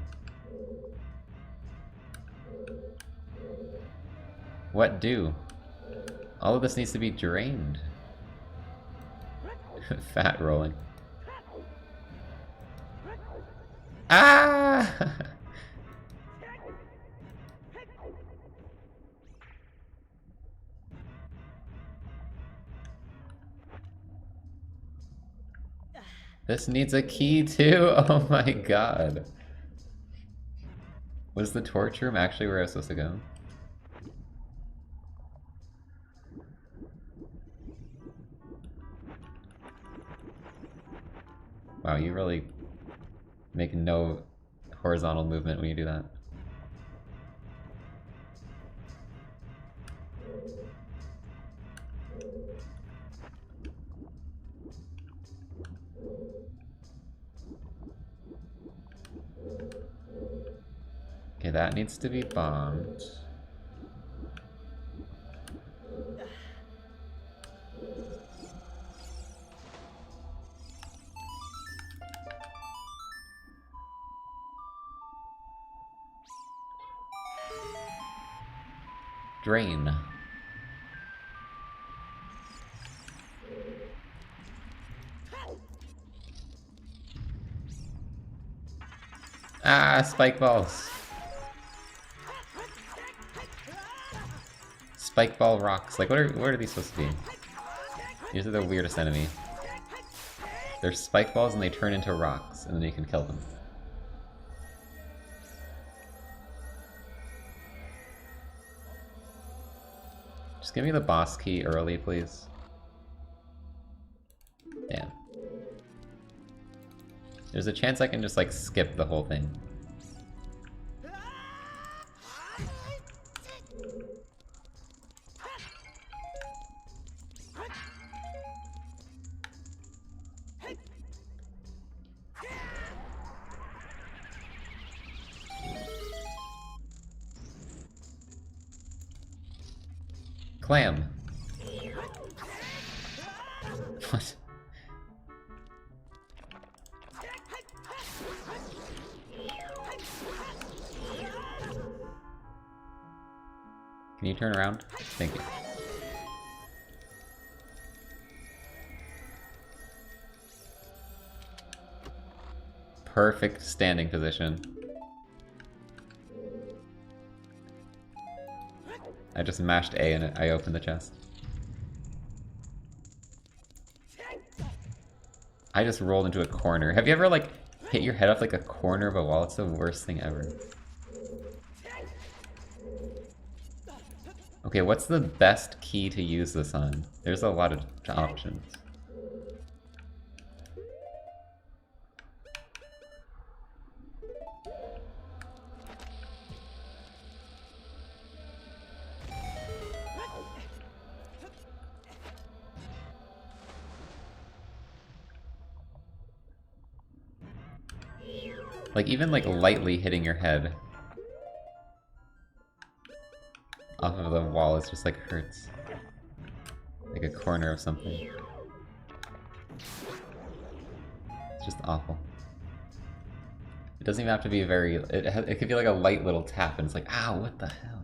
What do? All of this needs to be drained. Fat rolling. Ah! This needs a key too? Oh my god. Was the torch room actually where I was supposed to go? Wow, you really make no horizontal movement when you do that. That needs to be bombed. Drain. Ah, spike balls. Spike ball rocks. Like, what are these supposed to be? These are the weirdest enemy. They're spike balls and they turn into rocks, and then you can kill them. Just give me the boss key early, please. Damn. There's a chance I can just, like, skip the whole thing. Clam. What? Can you turn around? Thank you. Perfect standing position. I just mashed A and I opened the chest. I just rolled into a corner. Have you ever, like, hit your head off like a corner of a wall? It's the worst thing ever. Okay, what's the best key to use this on? There's a lot of options. Like, even, like, lightly hitting your head off of the wall is just, like, hurts. Like a corner of something. It's just awful. It doesn't even have to be very... It could be like a light little tap and it's like, ow, what the hell?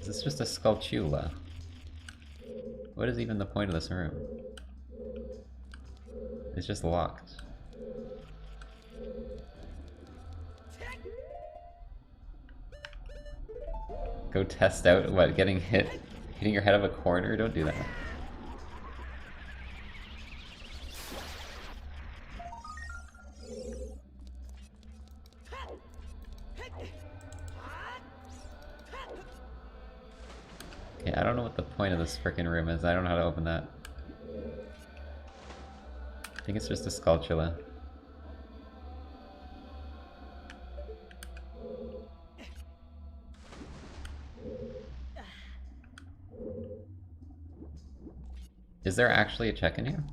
Is this just a skulltula? What is even the point of this room? It's just locked. Go test out what, hitting your head of a corner? Don't do that. Okay, I don't know what the point of this frickin' room is. I don't know how to open that. I think it's just a skulltula. Is there actually a check in here?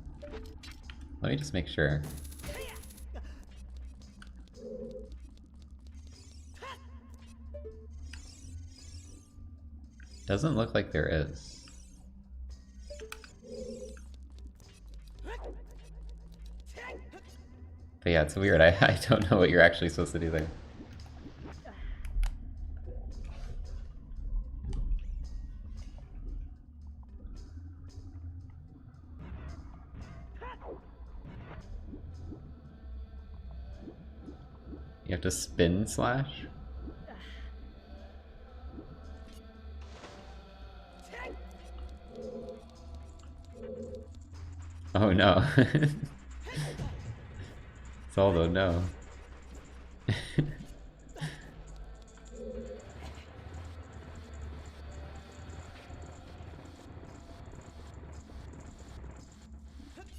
Let me just make sure. Doesn't look like there is. But yeah, it's weird. I don't know what you're actually supposed to do there. You have to spin slash? Oh no. Zelda, no.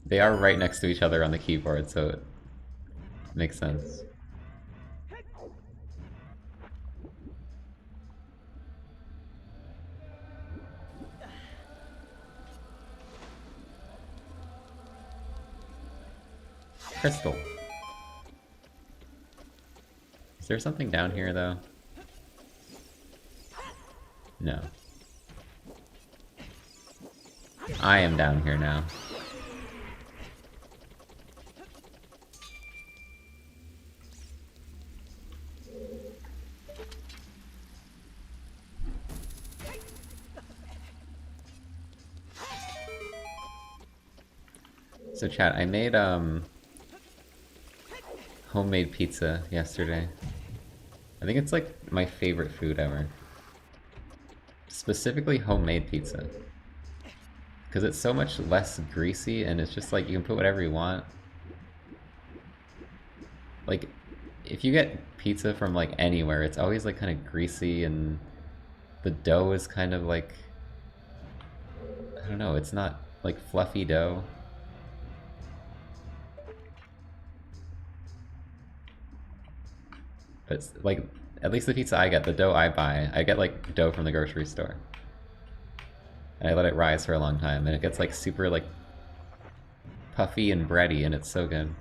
They are right next to each other on the keyboard, so it makes sense. Crystal. Is there something down here, though? No. I am down here now. So chat, I made homemade pizza yesterday. I think it's like my favorite food ever. Specifically homemade pizza. Because it's so much less greasy and it's just like you can put whatever you want. Like, if you get pizza from like anywhere, it's always like kind of greasy and the dough is kind of like, I don't know, it's not like fluffy dough. But it's like, at least the pizza I get, the dough I buy, I get like dough from the grocery store. And I let it rise for a long time, and it gets like super like puffy and bready, and it's so good.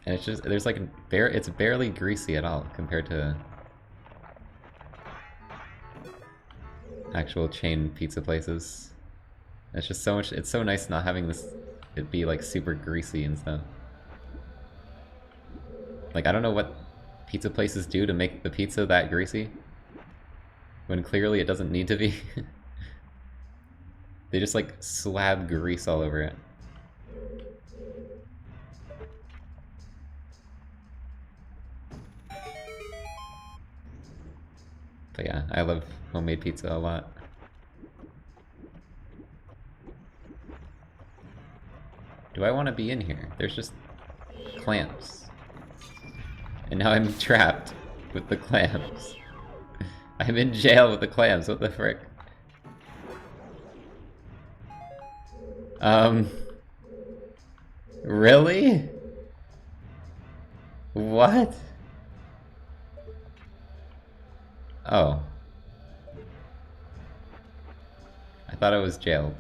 And it's just, there's like, it's barely greasy at all compared to actual chain pizza places. It's just so much, it's so nice not having this, it be like super greasy and stuff. Like, I don't know what pizza places do to make the pizza that greasy, when clearly it doesn't need to be. They just like slab grease all over it. But yeah, I love homemade pizza a lot. Do I want to be in here? There's just clamps. And now I'm trapped with the clamps. I'm in jail with the clamps, what the frick? Really? What? Oh. I thought it was jailed.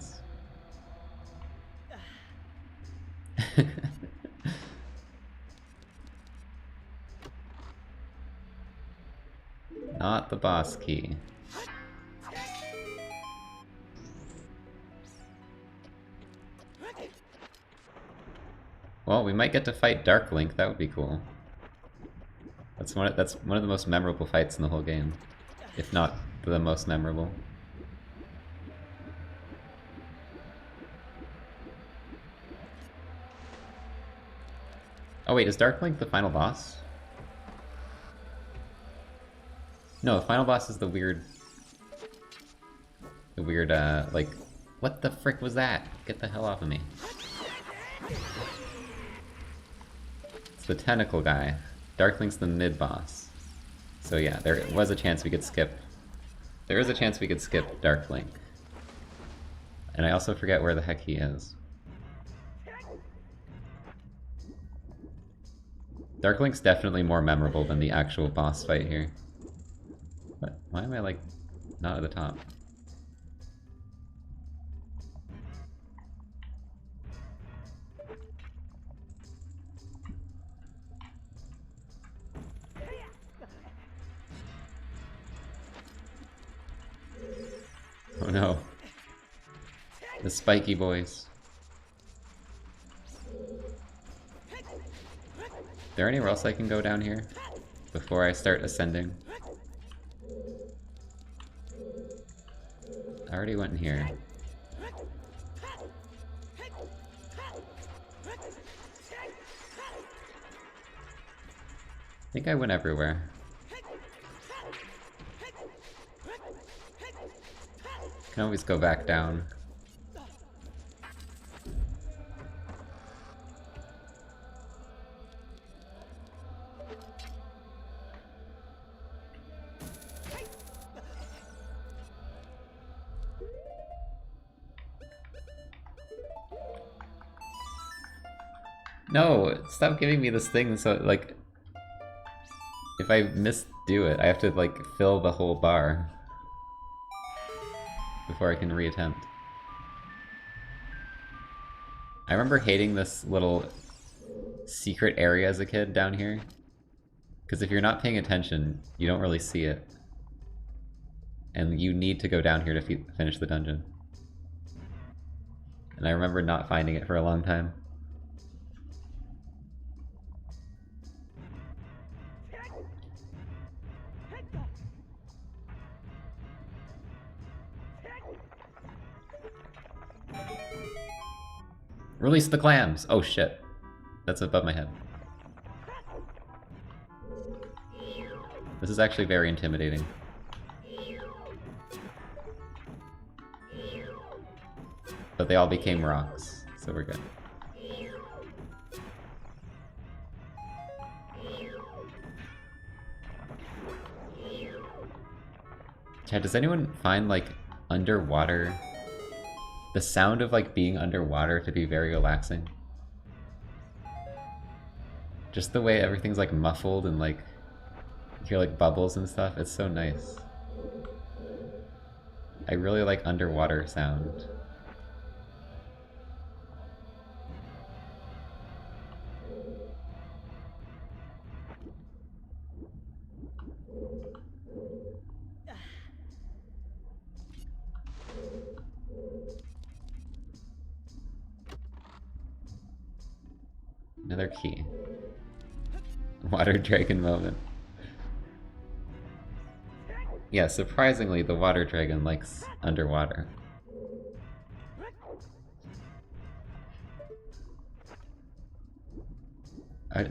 Not the boss key. Well, we might get to fight Dark Link, that would be cool. That's one of the most memorable fights in the whole game. If not the most memorable. Oh wait, is Dark Link the final boss? No, the final boss is the weird, like, what the frick was that? Get the hell off of me. It's the tentacle guy. Darklink's the mid-boss. So yeah, there was a chance we could skip. There is a chance we could skip Darklink. And I also forget where the heck he is. Darklink's definitely more memorable than the actual boss fight here. What? Why am I, like, not at the top? Oh no. The spiky boys. Is there anywhere else I can go down here before I start ascending? I already went in here. I think I went everywhere. Can always go back down. No, stop giving me this thing so, like... If I misdo it, I have to, like, fill the whole bar. Before I can reattempt. I remember hating this little secret area as a kid down here. Because if you're not paying attention, you don't really see it. And you need to go down here to finish the dungeon. And I remember not finding it for a long time. Release the clams! Oh shit. That's above my head. This is actually very intimidating. But they all became rocks, so we're good. Chad, does anyone find, like, underwater... the sound of, like, being underwater to be very relaxing? Just the way everything's, like, muffled and, like, you hear, like, bubbles and stuff. It's so nice. I really like underwater sound. Another key. Water dragon moment. Yeah, surprisingly, the water dragon likes underwater.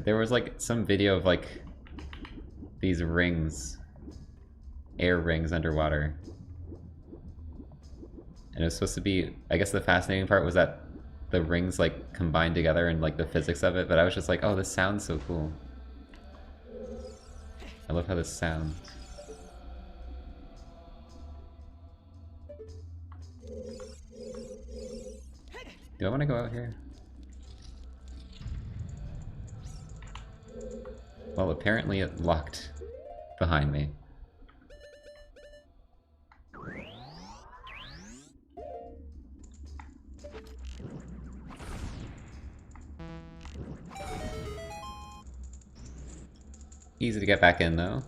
There was like some video of like these rings, air rings underwater. And it was supposed to be, I guess the fascinating part was that the rings like combined together and like the physics of it, but I was just like, oh, this sounds so cool. I love how this sounds. Do I want to go out here? Well, apparently it locked behind me. Easy to get back in, though.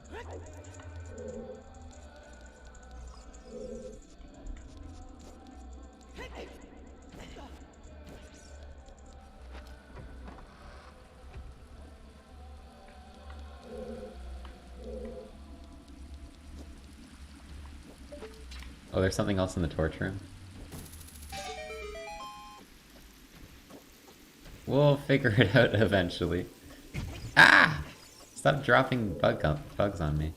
Oh, there's something else in the torch room. We'll figure it out eventually. Ah! Stop dropping bugs on me.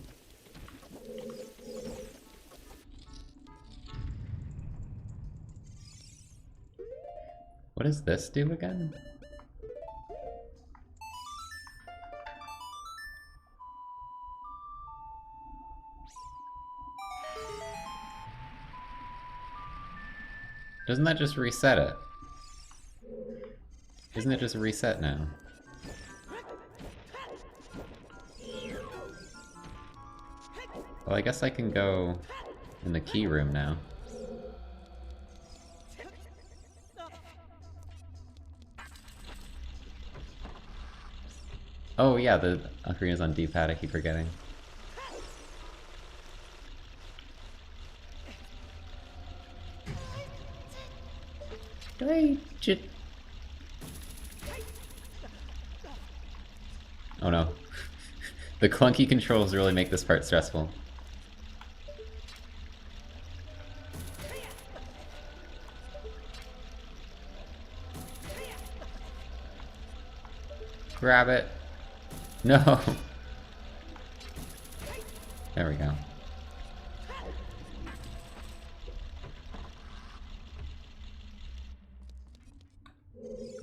What does this do again? Doesn't that just reset it? Isn't it just reset now? Well, I guess I can go in the key room now. Oh yeah, the Ocarina's on D-pad, I keep forgetting. Oh no. The clunky controls really make this part stressful. Grab it. No. There we go.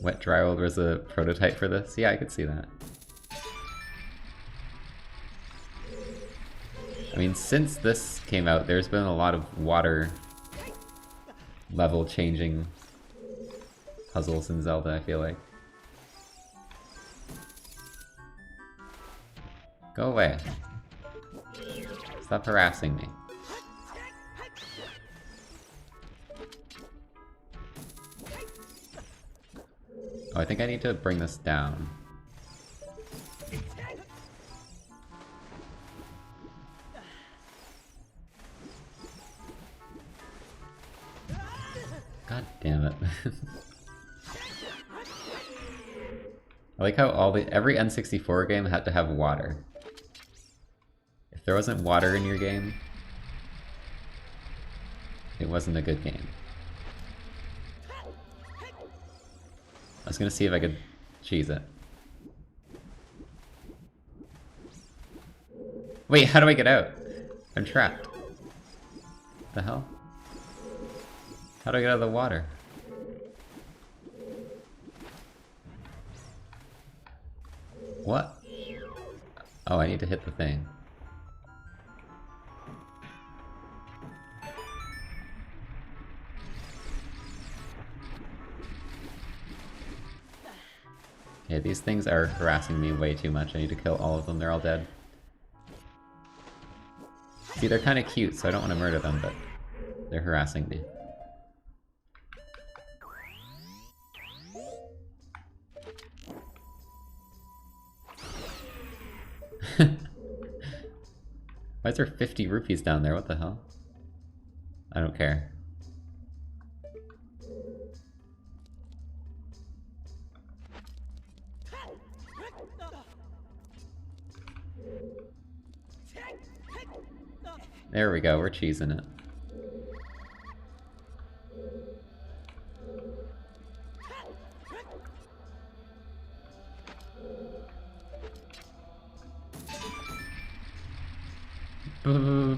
Wet Dry World was a prototype for this? Yeah, I could see that. I mean, since this came out, there's been a lot of water level changing puzzles in Zelda, I feel like. Go away. Stop harassing me. Oh, I think I need to bring this down. God damn it. I like how every N64 game had to have water. If there wasn't water in your game, it wasn't a good game. I was gonna see if I could cheese it. Wait, how do I get out? I'm trapped. The hell? How do I get out of the water? What? Oh, I need to hit the thing. Okay, these things are harassing me way too much. I need to kill all of them. They're all dead. See, they're kind of cute, so I don't want to murder them, but they're harassing me. Why is there 50 rupees down there? What the hell? I don't care. There we go, we're cheesing it.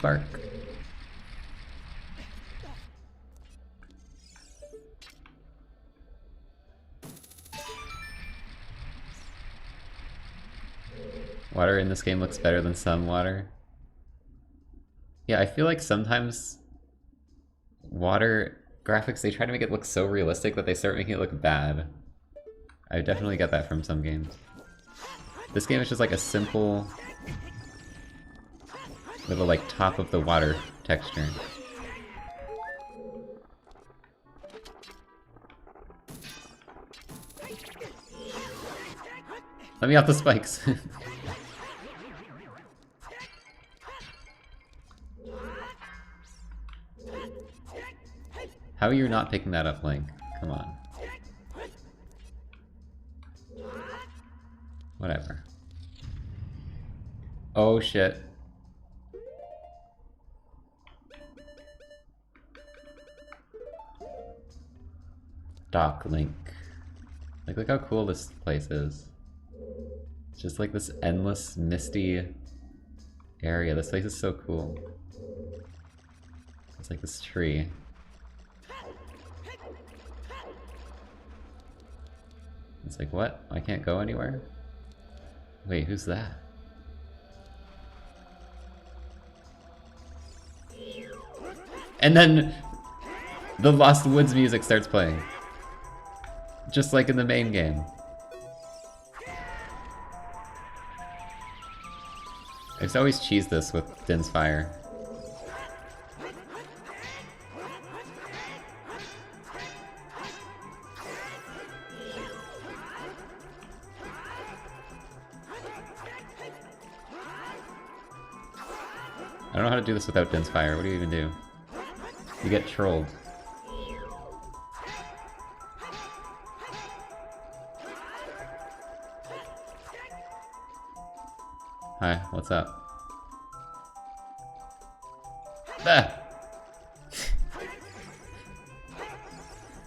Bark. Water in this game looks better than some water. Yeah, I feel like sometimes water graphics, they try to make it look so realistic that they start making it look bad. I definitely get that from some games. This game is just like a simple little like top of the water texture. Let me off the spikes. How are you not picking that up, Link? Come on. Whatever. Oh shit. Dock Link. Like, look how cool this place is. It's just like this endless, misty area. This place is so cool. It's like this tree. It's like, what? I can't go anywhere? Wait, who's that? And then the Lost Woods music starts playing. Just like in the main game. I used to always cheese this with Din's Fire. I don't know how to do this without Din's Fire. What do you even do? You get trolled. Hi, what's up? Ah!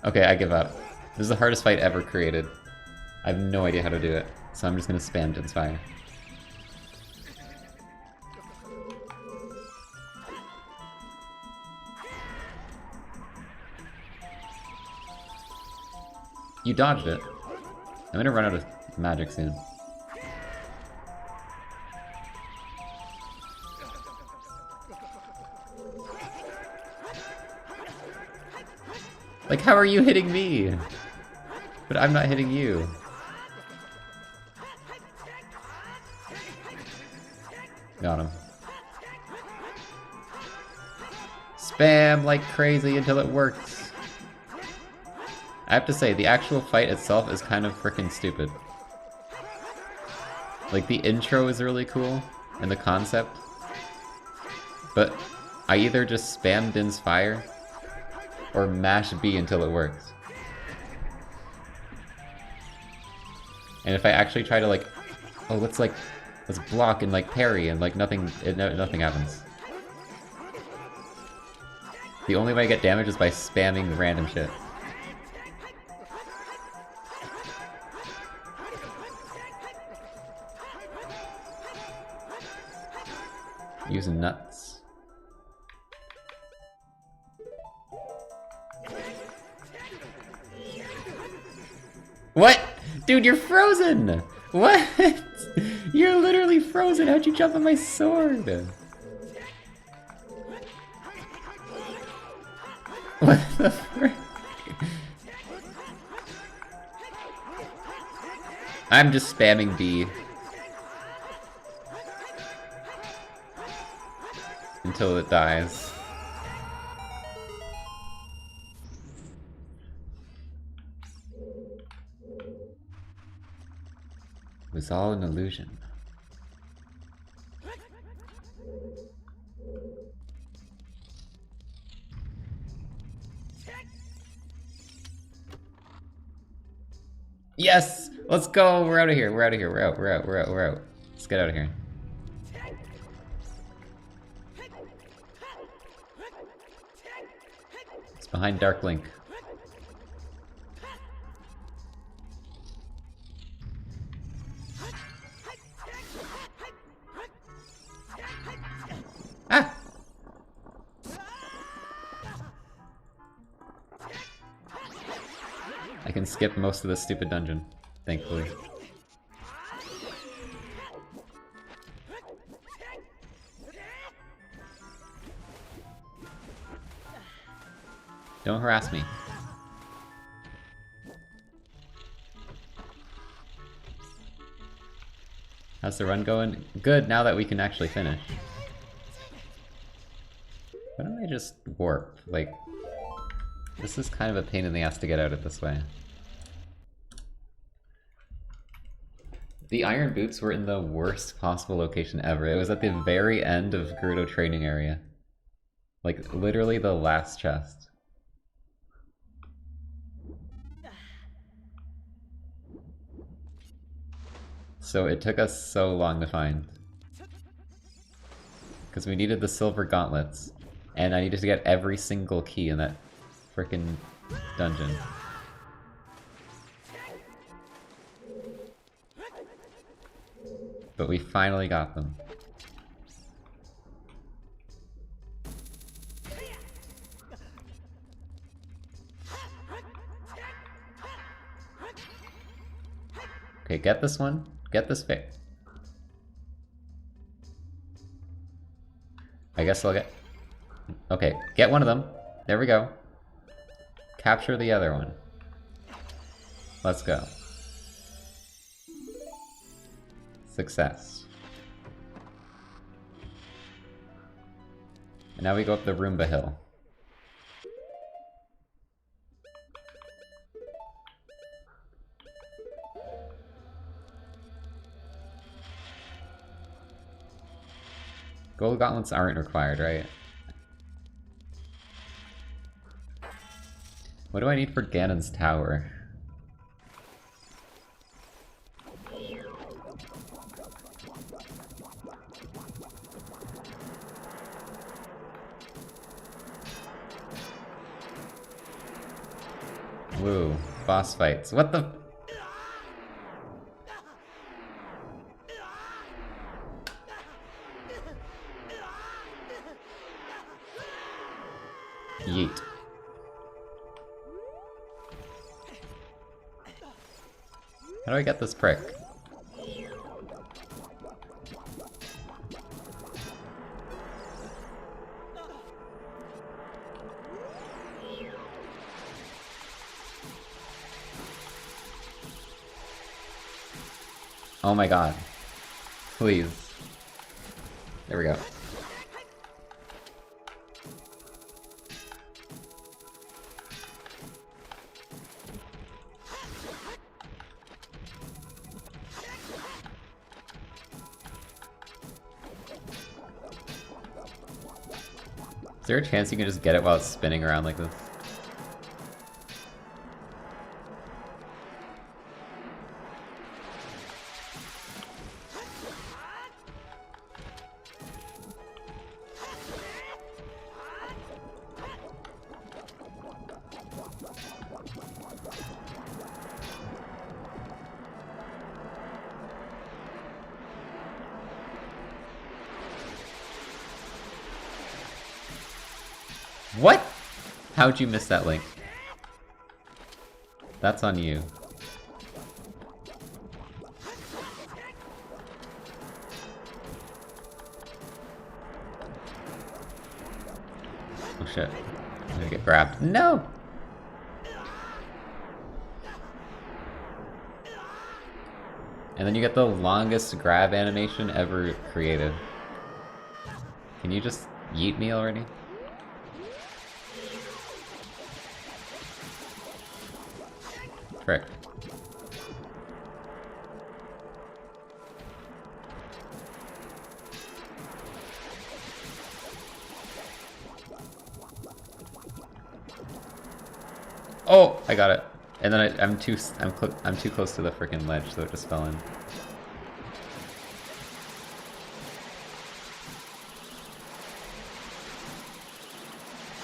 Okay, I give up. This is the hardest fight ever created. I have no idea how to do it, so I'm just gonna spam Din's Fire. You dodged it. I'm gonna run out of magic soon. Like, how are you hitting me? But I'm not hitting you. Got him. Spam like crazy until it works. I have to say, the actual fight itself is kind of frickin' stupid. Like, the intro is really cool, and the concept. But I either just spam Din's fire, or mash B until it works. And if I actually try to, like, oh, let's block and, like, parry, and, like, nothing happens. The only way I get damage is by spamming random shit. Using nuts. What? Dude, you're frozen! What? You're literally frozen! How'd you jump on my sword? What the frick? I'm just spamming B. Until it dies. It was all an illusion. Yes! Let's go! We're out of here. We're out of here. We're out. We're out. We're out. We're out. Let's get out of here. It's behind Dark Link. Ah! I can skip most of this stupid dungeon, thankfully. Don't harass me. How's the run going? Good, now that we can actually finish. Why don't I just warp? Like, this is kind of a pain in the ass to get out of this way. The iron boots were in the worst possible location ever. It was at the very end of Gerudo training area. Like, literally the last chest. So it took us so long to find. Because we needed the silver gauntlets. And I needed to get every single key in that frickin' dungeon. But we finally got them. Okay, get this one. Get this bit. I guess I'll get... Okay, get one of them. There we go. Capture the other one. Let's go. Success. And now we go up the Roomba Hill. Gold gauntlets aren't required, right? What do I need for Ganon's tower? Woo, boss fights. What the? Yeet. How do I get this prick? Oh my god. Please. There we go. Is there a chance you can just get it while it's spinning around like this? What? How'd you miss that link? That's on you. Oh shit. I'm gonna get grabbed. No! And then you get the longest grab animation ever created. Can you just yeet me already? Frick. Oh, I got it. And then I'm too close to the freaking ledge, so it just fell in.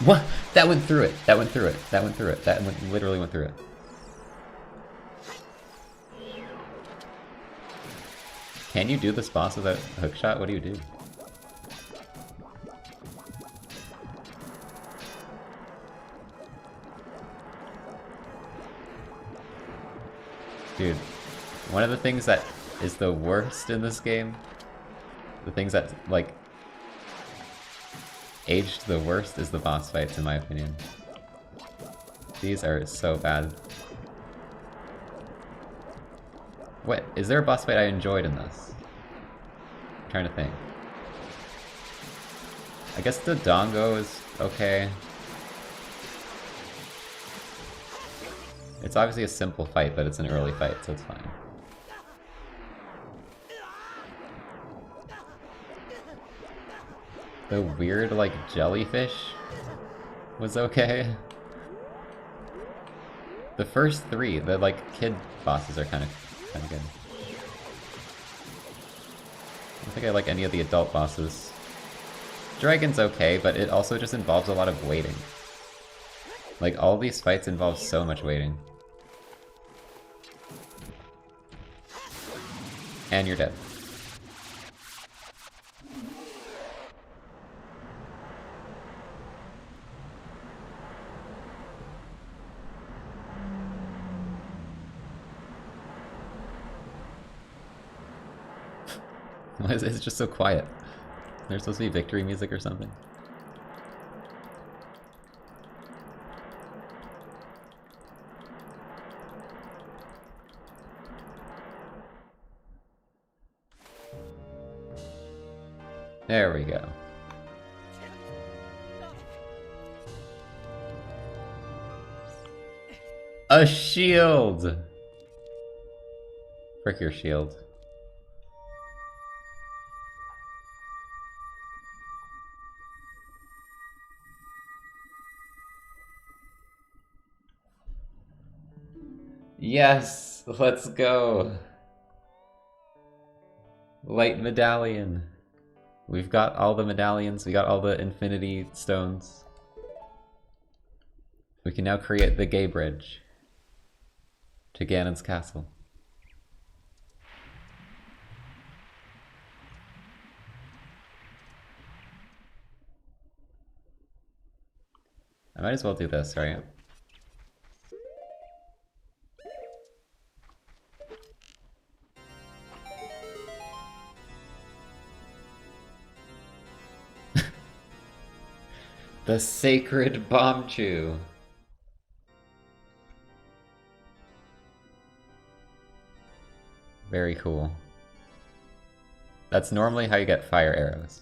What? That went through it. That went through it. That went through it. That literally went through it. Can you do this boss without a hookshot? What do you do? Dude, one of the things that is the worst in this game, the things that, like, aged the worst is the boss fights, in my opinion. These are so bad. What? Is there a boss fight I enjoyed in this? I'm trying to think. I guess the Dongo is okay. It's obviously a simple fight, but it's an early fight, so it's fine. The weird, like, jellyfish was okay. The first three, the, like, kid bosses are kind of good. I don't think I like any of the adult bosses. Dragon's okay, but it also just involves a lot of waiting. Like, all these fights involve so much waiting. And you're dead. Why is it just so quiet? There's supposed to be victory music or something. There we go. A shield! Frick your shield. Yes! Let's go! Light medallion. We've got all the medallions, we got all the infinity stones. We can now create the gay bridge to Ganon's castle. I might as well do this, right? The sacred bomb chew. Very cool. That's normally how you get fire arrows.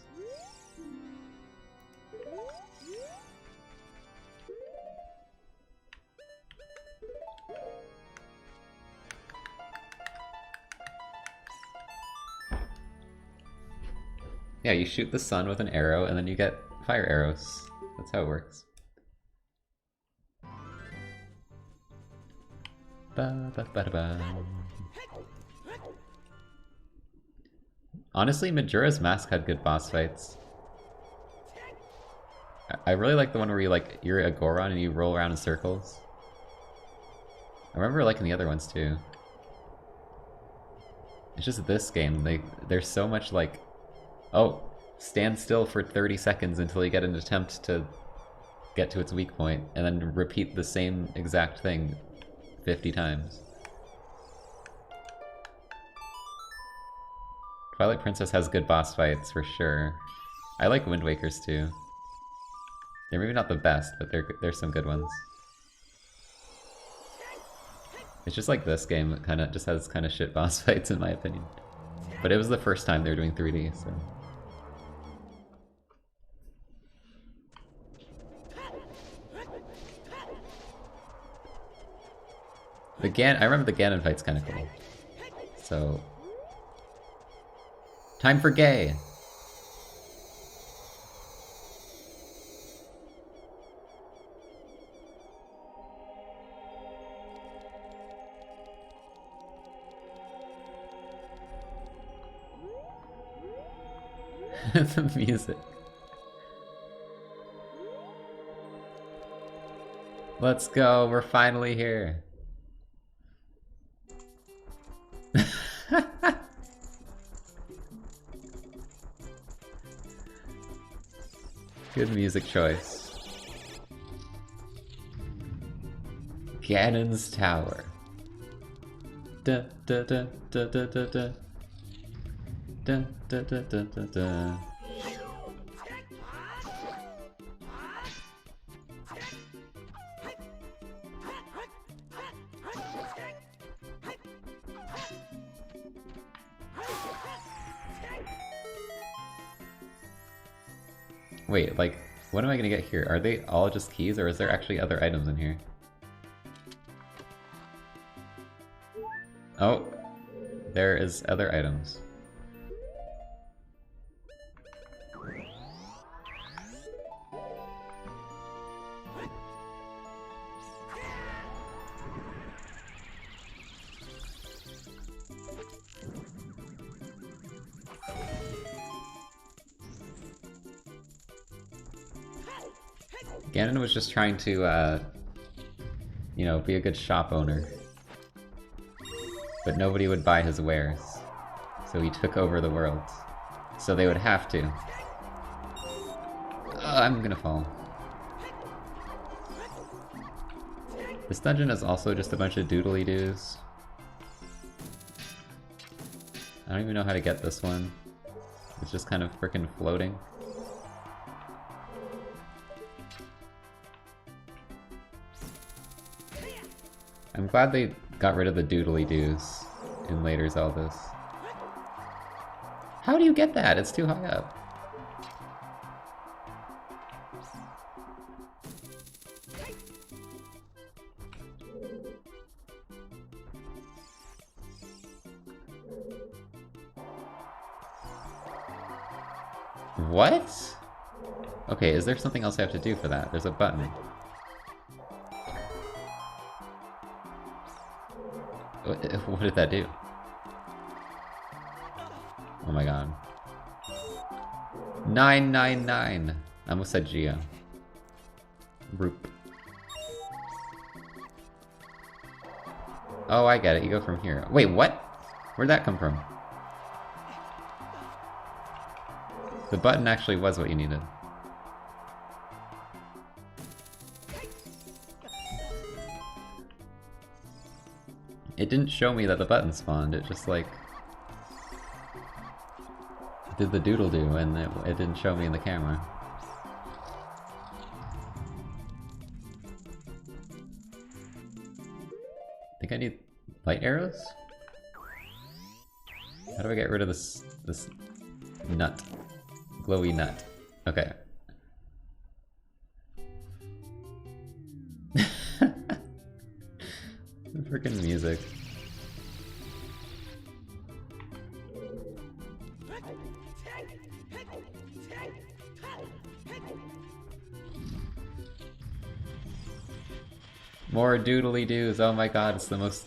Yeah, you shoot the sun with an arrow and then you get fire arrows. That's how it works. Ba, ba, ba, da, ba. Honestly, Majora's Mask had good boss fights. I really like the one where you're a Goron and you roll around in circles. I remember liking the other ones too. It's just this game, there's so much like, oh, stand still for 30 seconds until you get an attempt to get to its weak point, and then repeat the same exact thing 50 times. Twilight Princess has good boss fights for sure. I like Wind Waker's too. They're maybe not the best, but there's some good ones. It's just like this game, it kind of just has kind of shit boss fights in my opinion. But it was the first time they were doing 3D, so. I remember the Ganon fight's kind of cool. So. Time for gay! The music. Let's go, we're finally here. Good music choice. Ganon's Tower. Da da da da da da da. Da da da da da da. Wait, like, what am I gonna get here? Are they all just keys, or is there actually other items in here? Oh, there is other items. Ganon was just trying to, you know, be a good shop owner. But nobody would buy his wares. So he took over the world. So they would have to. I'm gonna fall. This dungeon is also just a bunch of doodly-doos. I don't even know how to get this one. It's just kind of frickin' floating. I'm glad they got rid of the doodly-doos in later Zeldas. How do you get that? It's too high up. What? Okay, is there something else I have to do for that? There's a button. What did that do? Oh my god. 999! I almost said Geo. Roop. Oh, I get it. You go from here. Wait, what? Where'd that come from? The button actually was what you needed. It didn't show me that the button spawned, it just like did the doodle-doo and it didn't show me in the camera. I think I need light arrows? How do I get rid of this nut? Glowy nut. Okay. Freaking music. More doodly-doos. Oh my god, it's the most...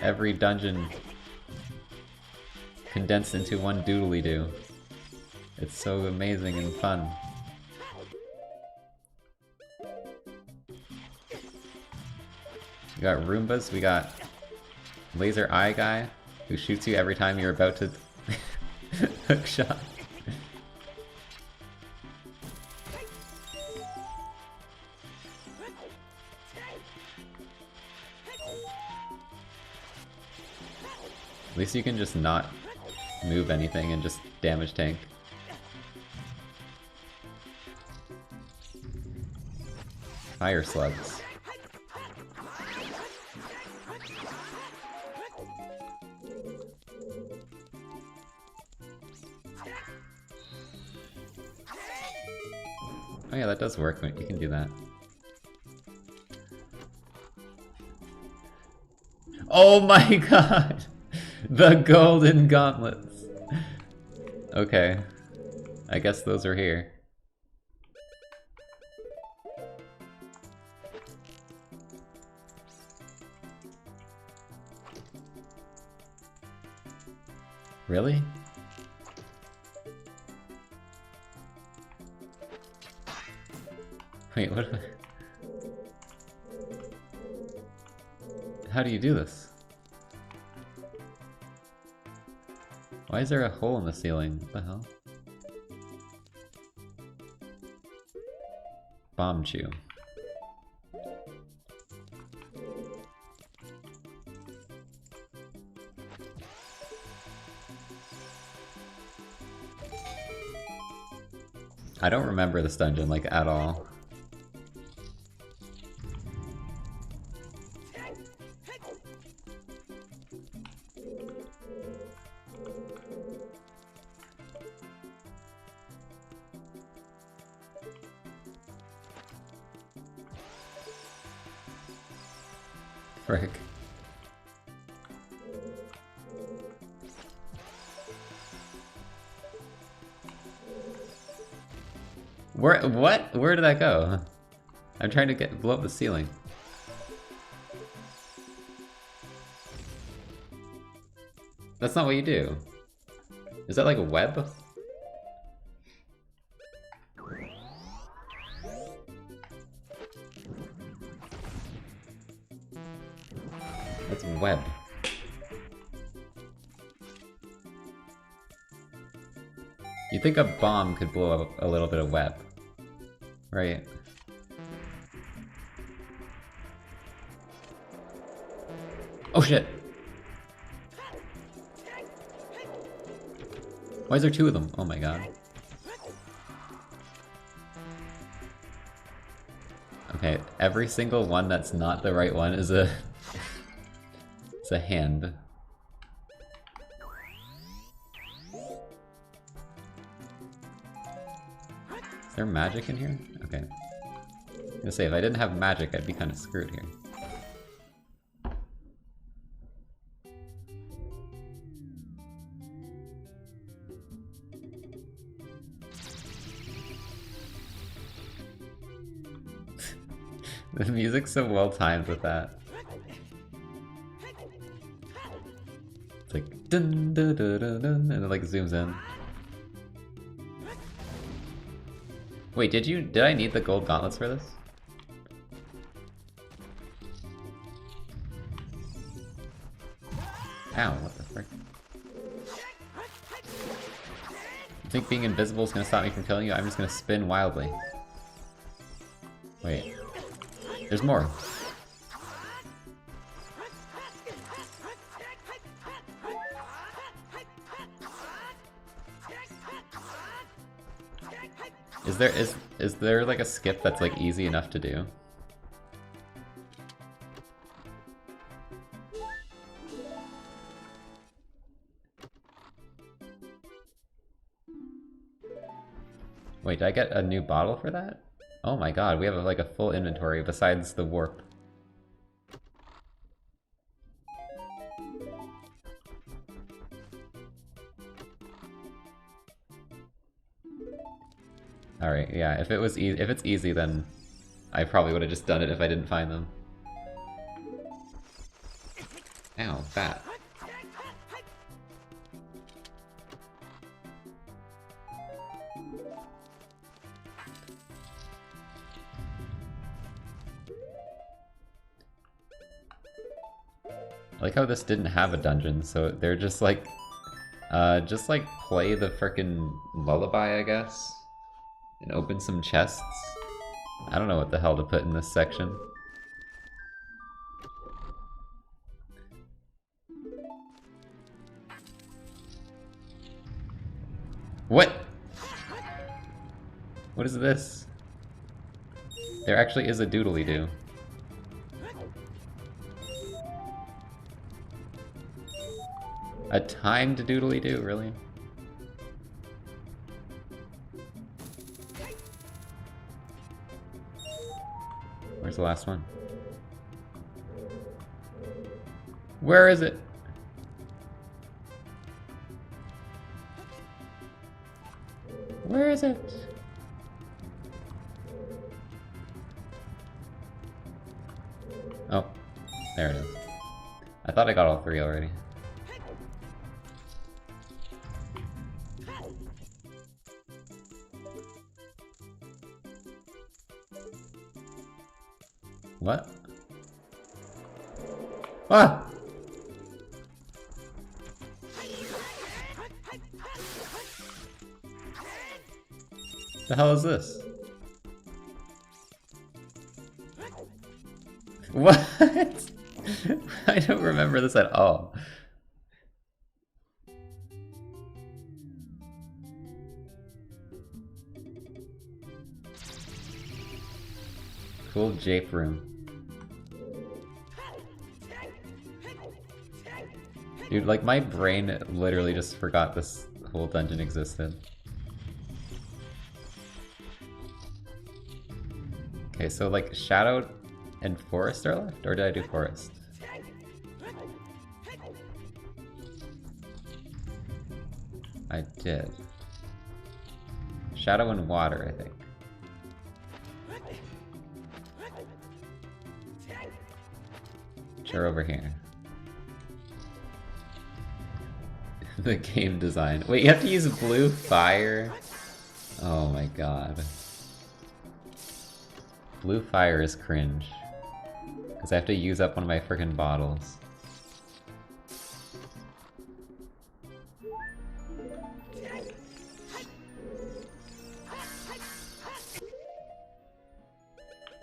Every dungeon condensed into one doodly-doo. It's so amazing and fun. We got Roombas, we got Laser Eye Guy, who shoots you every time you're about to hook shot. At least you can just not move anything and just damage tank. Fire slugs. Oh yeah, that does work. You can do that. Oh my god! The golden gauntlets! Okay. I guess those are here. Really? Wait, what? How do you do this? Why is there a hole in the ceiling? What the hell? Bomb chew. I don't remember this dungeon, like, at all. Frick. What? Where did that go? I'm trying to blow up the ceiling. That's not what you do. Is that like a web? That's web. You'd think a bomb could blow up a little bit of web, right? Oh shit! Why is there two of them? Oh my god. Okay, every single one that's not the right one is a... it's a hand. Is there magic in here? Okay. I'm gonna say, if I didn't have magic, I'd be kind of screwed here. The music's so well timed with that. It's like dun dun dun dun dun, and it like zooms in. Wait, did I need the gold gauntlets for this? Ow, what the frick? You think being invisible is gonna stop me from killing you? I'm just gonna spin wildly. Wait. There's more. Is there like a skip that's like easy enough to do? Wait, did I get a new bottle for that? Oh my god, we have like a full inventory besides the warp. Alright, yeah, if it's easy then I probably would have just done it if I didn't find them. Ow, bat. I like how this didn't have a dungeon, so they're just like play the frickin' lullaby, I guess, and open some chests. I don't know what the hell to put in this section. What? What is this? There actually is a doodly-doo. A timed doodly-doo, really? Where's the last one? Where is it? Where is it? Oh, there it is. I thought I got all three already. What? Ah! The hell is this? What? I don't remember this at all. Cool jape room. Dude, like my brain literally just forgot this whole dungeon existed. Okay, so like Shadow and Forest are left? Or did I do Forest? I did. Shadow and Water, I think. Sure, over here. The game design. Wait, you have to use blue fire? Oh my god. Blue fire is cringe. Because I have to use up one of my freaking bottles.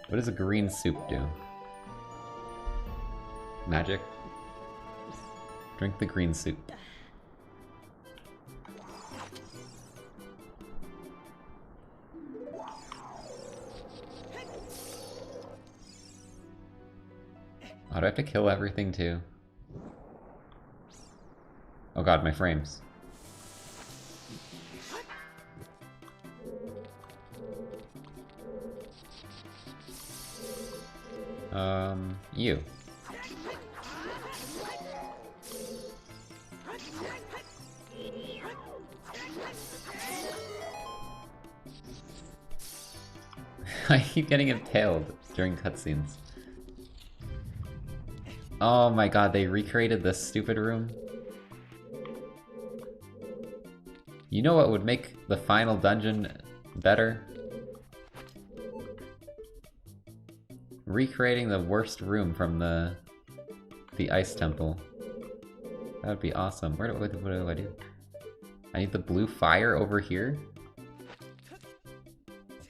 What does a green soup do? Magic? Drink the green soup. Oh, do I have to kill everything too? Oh god, my frames. You. I keep getting impaled during cutscenes. Oh my god, they recreated this stupid room? You know what would make the final dungeon better? Recreating the worst room from the ice temple. That would be awesome. What do I do? I need the blue fire over here?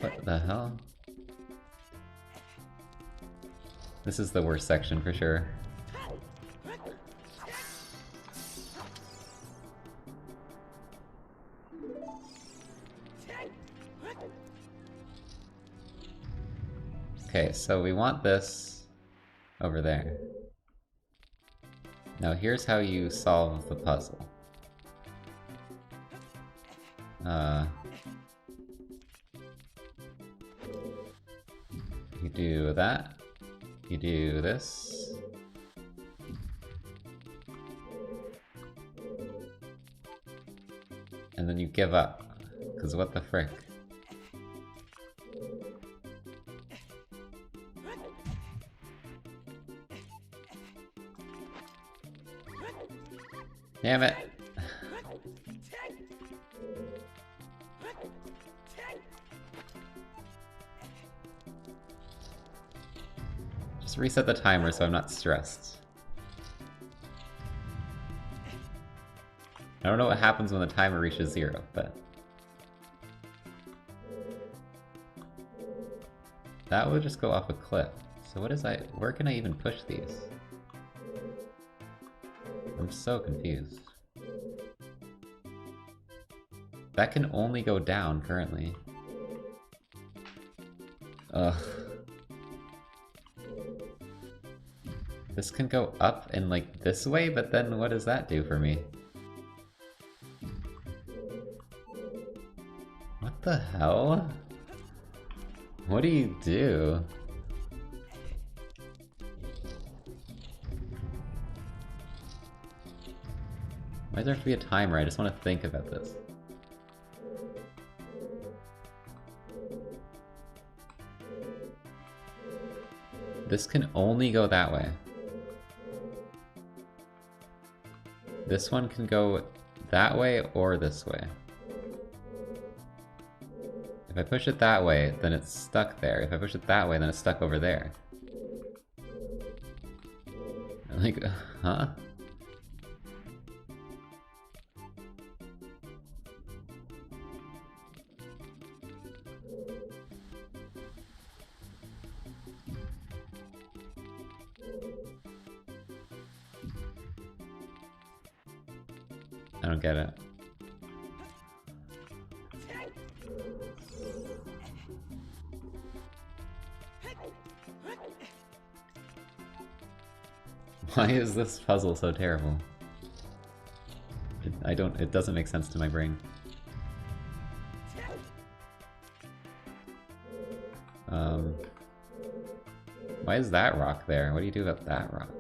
What the hell? This is the worst section for sure. Okay, so we want this over there. Now here's how you solve the puzzle. You do that. You do this. And then you give up. Because what the frick? Damn it. Just reset the timer so I'm not stressed. I don't know what happens when the timer reaches 0, but... that would just go off a cliff. So what is where can I even push these? I'm so confused. That can only go down currently. Ugh. This can go up and like this way, but then what does that do for me? What the hell? What do you do? Why does there have to be a timer? I just want to think about this. This can only go that way. This one can go that way or this way. If I push it that way, then it's stuck there. If I push it that way, then it's stuck over there. Like, huh? I don't get it. Why is this puzzle so terrible? It doesn't make sense to my brain. Why is that rock there? What do you do about that rock?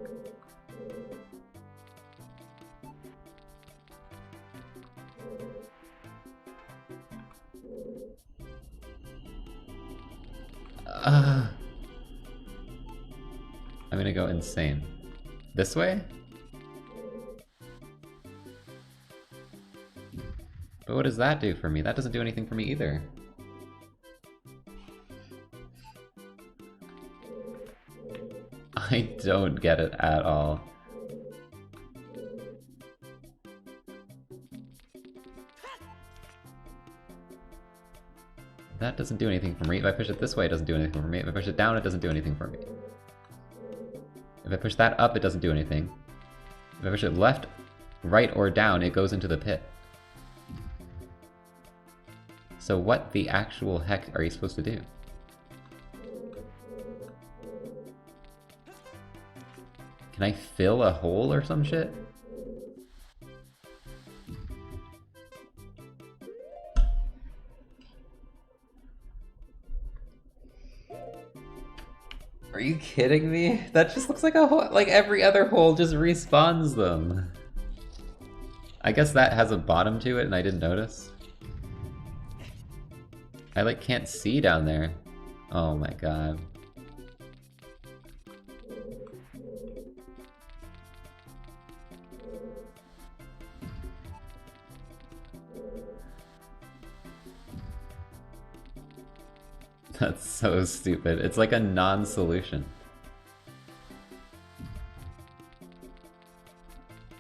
I'm gonna go insane. This way? But what does that do for me? That doesn't do anything for me either. I don't get it at all. That doesn't do anything for me. If I push it this way, it doesn't do anything for me. If I push it down, it doesn't do anything for me. If I push that up, it doesn't do anything. If I push it left, right, or down, it goes into the pit. So what the actual heck are you supposed to do? Can I fill a hole or some shit? Are you kidding me? That just looks like a hole. Like every other hole just respawns them. I guess that has a bottom to it and I didn't notice. I like can't see down there. Oh my god. That's so stupid. It's like a non-solution.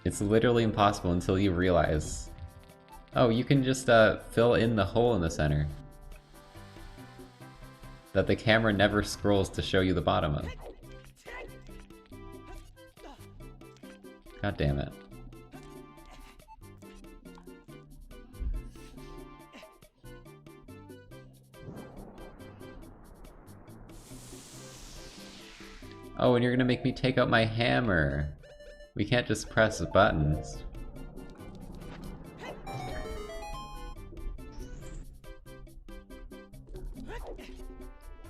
It's literally impossible until you realize, oh, you can just fill in the hole in the center that the camera never scrolls to show you the bottom of. God damn it. Oh, and you're gonna make me take out my hammer. We can't just press buttons.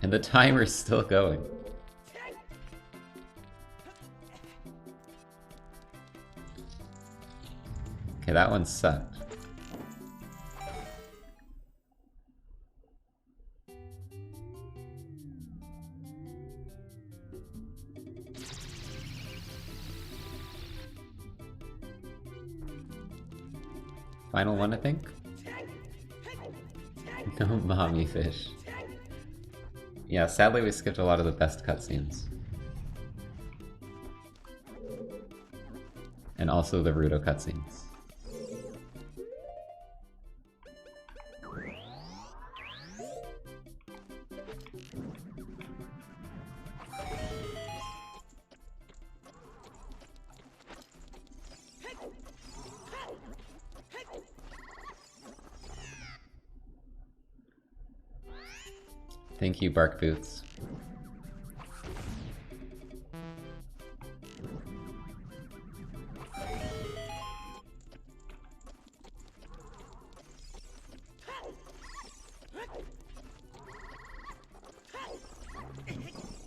And the timer's still going. Okay, that one sucked. Final one, I think? No mommy fish. Yeah, sadly we skipped a lot of the best cutscenes. And also the Rudo cutscenes. Thank you, Bark Boots.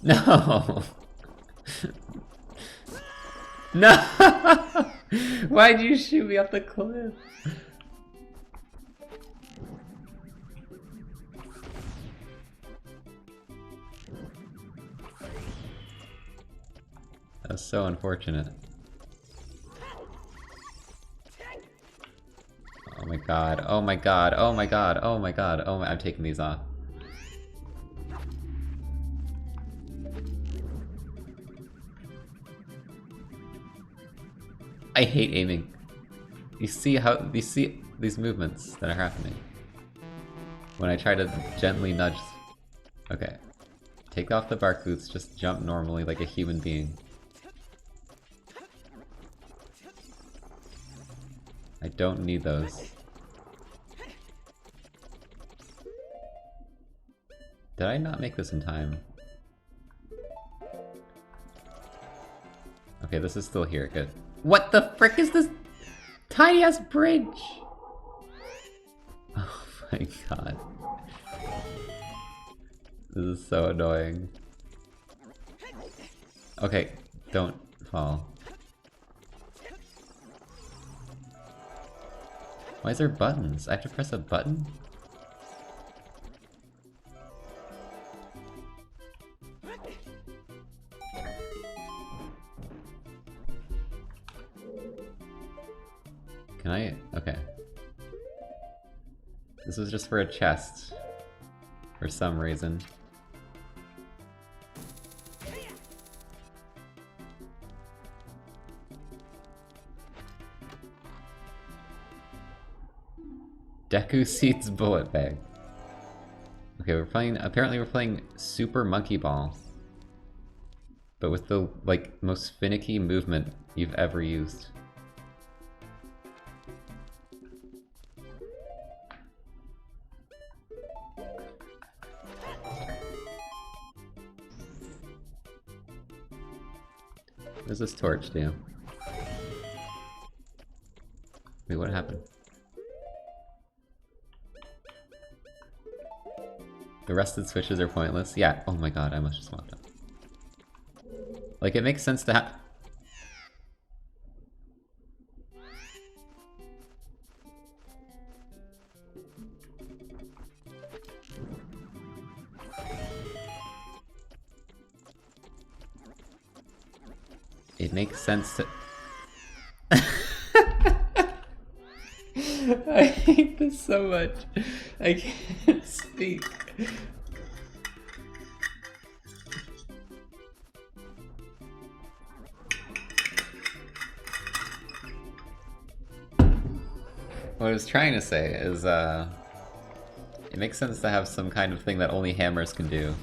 No! No! Why'd you shoot me off the cliff? That's so unfortunate. Oh my god, oh my god, oh my god, oh my god, oh my— I'm taking these off. I hate aiming. You see these movements that are happening when I try to gently nudge. Okay. Take off the bark boots, just jump normally like a human being. I don't need those. Did I not make this in time? Okay, this is still here, good. What the frick is this tiny ass bridge? Oh my god. This is so annoying. Okay, don't fall. Why is there buttons? I have to press a button? Can I? Okay. This was just for a chest. For some reason. Deku Seeds Bullet Bag. Okay, we're playing— apparently we're playing Super Monkey Ball. But with the, like, most finicky movement you've ever used. What does this torch do? Wait, what happened? The rusted switches are pointless. Yeah, oh my god, I must just walk up. Like, it makes sense to have— it makes sense to— I hate this so much. I can't speak. What I was trying to say is, it makes sense to have some kind of thing that only hammers can do.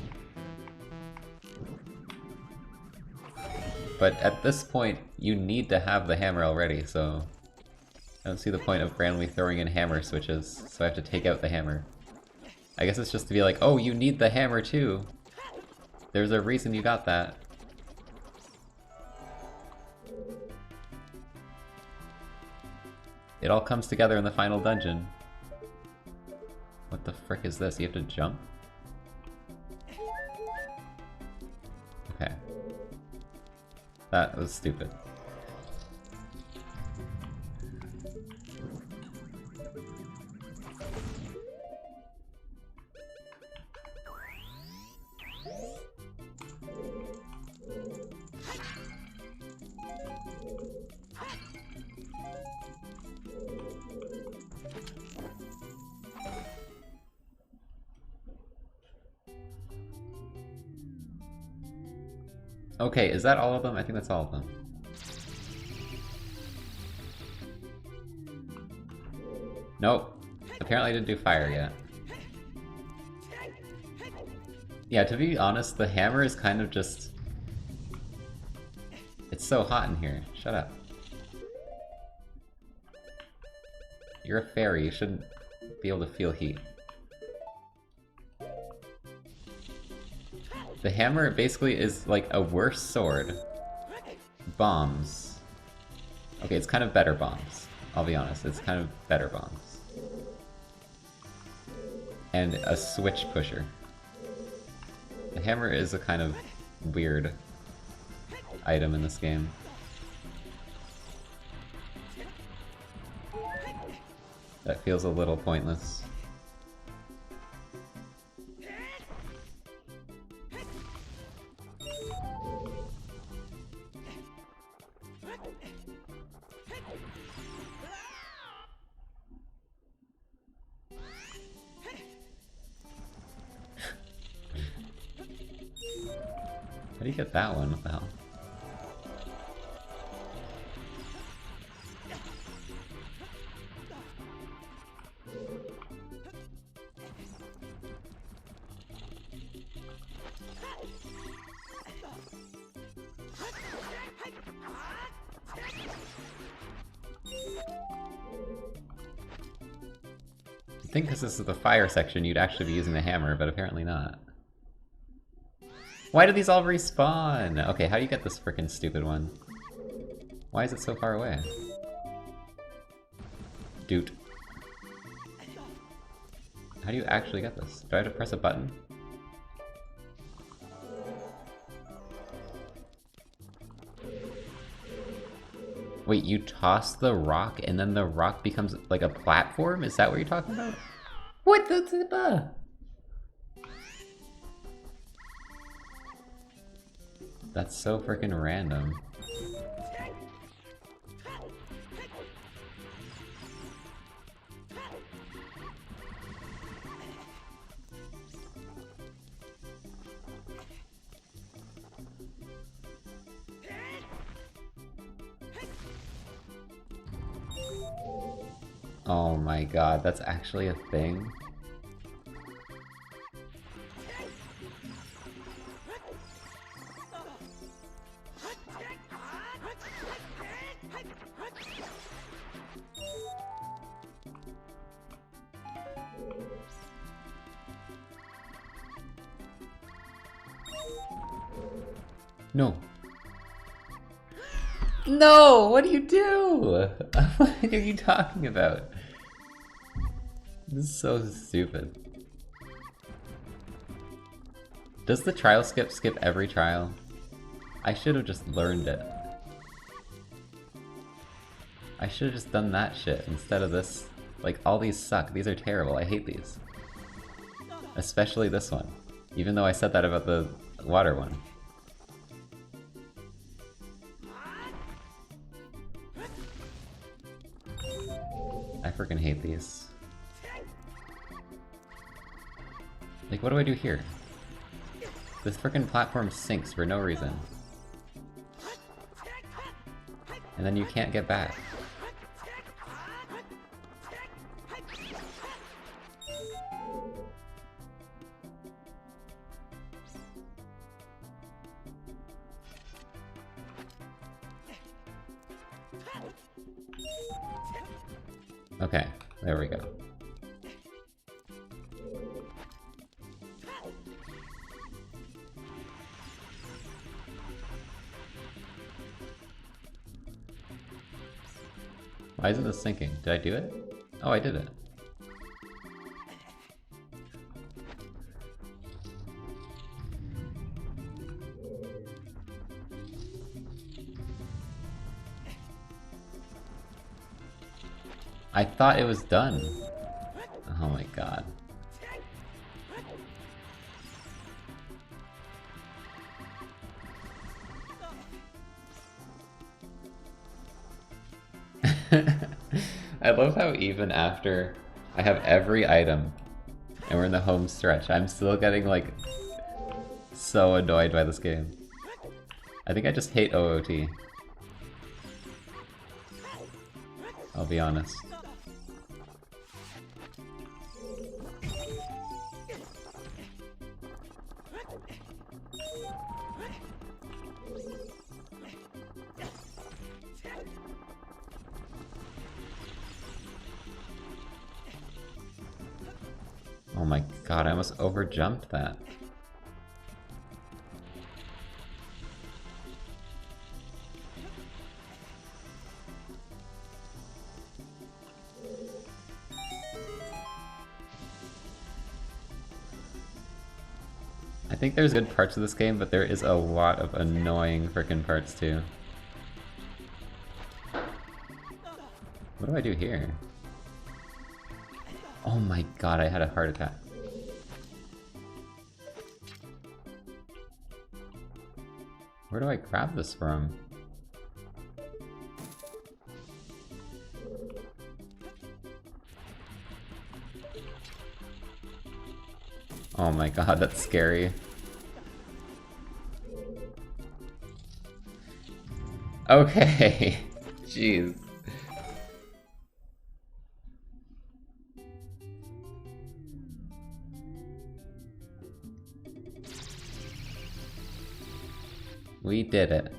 But at this point, you need to have the hammer already, so I don't see the point of randomly throwing in hammer switches, so I have to take out the hammer. I guess it's just to be like, oh, you need the hammer too! There's a reason you got that. It all comes together in the final dungeon. What the frick is this? You have to jump? Okay. That was stupid. Okay, is that all of them? I think that's all of them. Nope. Apparently I didn't do fire yet. Yeah, to be honest, the hammer is kind of just... It's so hot in here. Shut up. You're a fairy, you shouldn't be able to feel heat. The hammer basically is like a worse sword. Bombs. Okay, it's kind of better bombs. I'll be honest, it's kind of better bombs. And a switch pusher. The hammer is a kind of weird item in this game. That feels a little pointless. How do you get that one? What the hell? I think because this is the fire section, you'd actually be using the hammer, but apparently not. Why do these all respawn? Okay, how do you get this frickin' stupid one? Why is it so far away? Dude. How do you actually get this? Do I have to press a button? Wait, you toss the rock and then the rock becomes like a platform? Is that what you're talking about? What the... That's so freaking random. Oh my god, that's actually a thing? No. No! What do you do? What are you talking about? This is so stupid. Does the trial skip every trial? I should have just learned it. I should have just done that shit instead of this. Like, all these suck. These are terrible. I hate these. Especially this one. Even though I said that about the water one. I freaking hate these. Like, what do I do here? This freaking platform sinks for no reason. And then you can't get back. Okay, there we go. Why isn't this sinking? Did I do it? Oh, I did it. I thought it was done. Oh my god. I love how even after I have every item and we're in the home stretch, I'm still getting like so annoyed by this game. I think I just hate OOT. I'll be honest. Oh my god, I almost overjumped that. I think there's good parts of this game, but there is a lot of annoying frickin' parts too. What do I do here? Oh my god, I had a heart attack. Where do I grab this from? Oh my god, that's scary. Okay, jeez. We did it.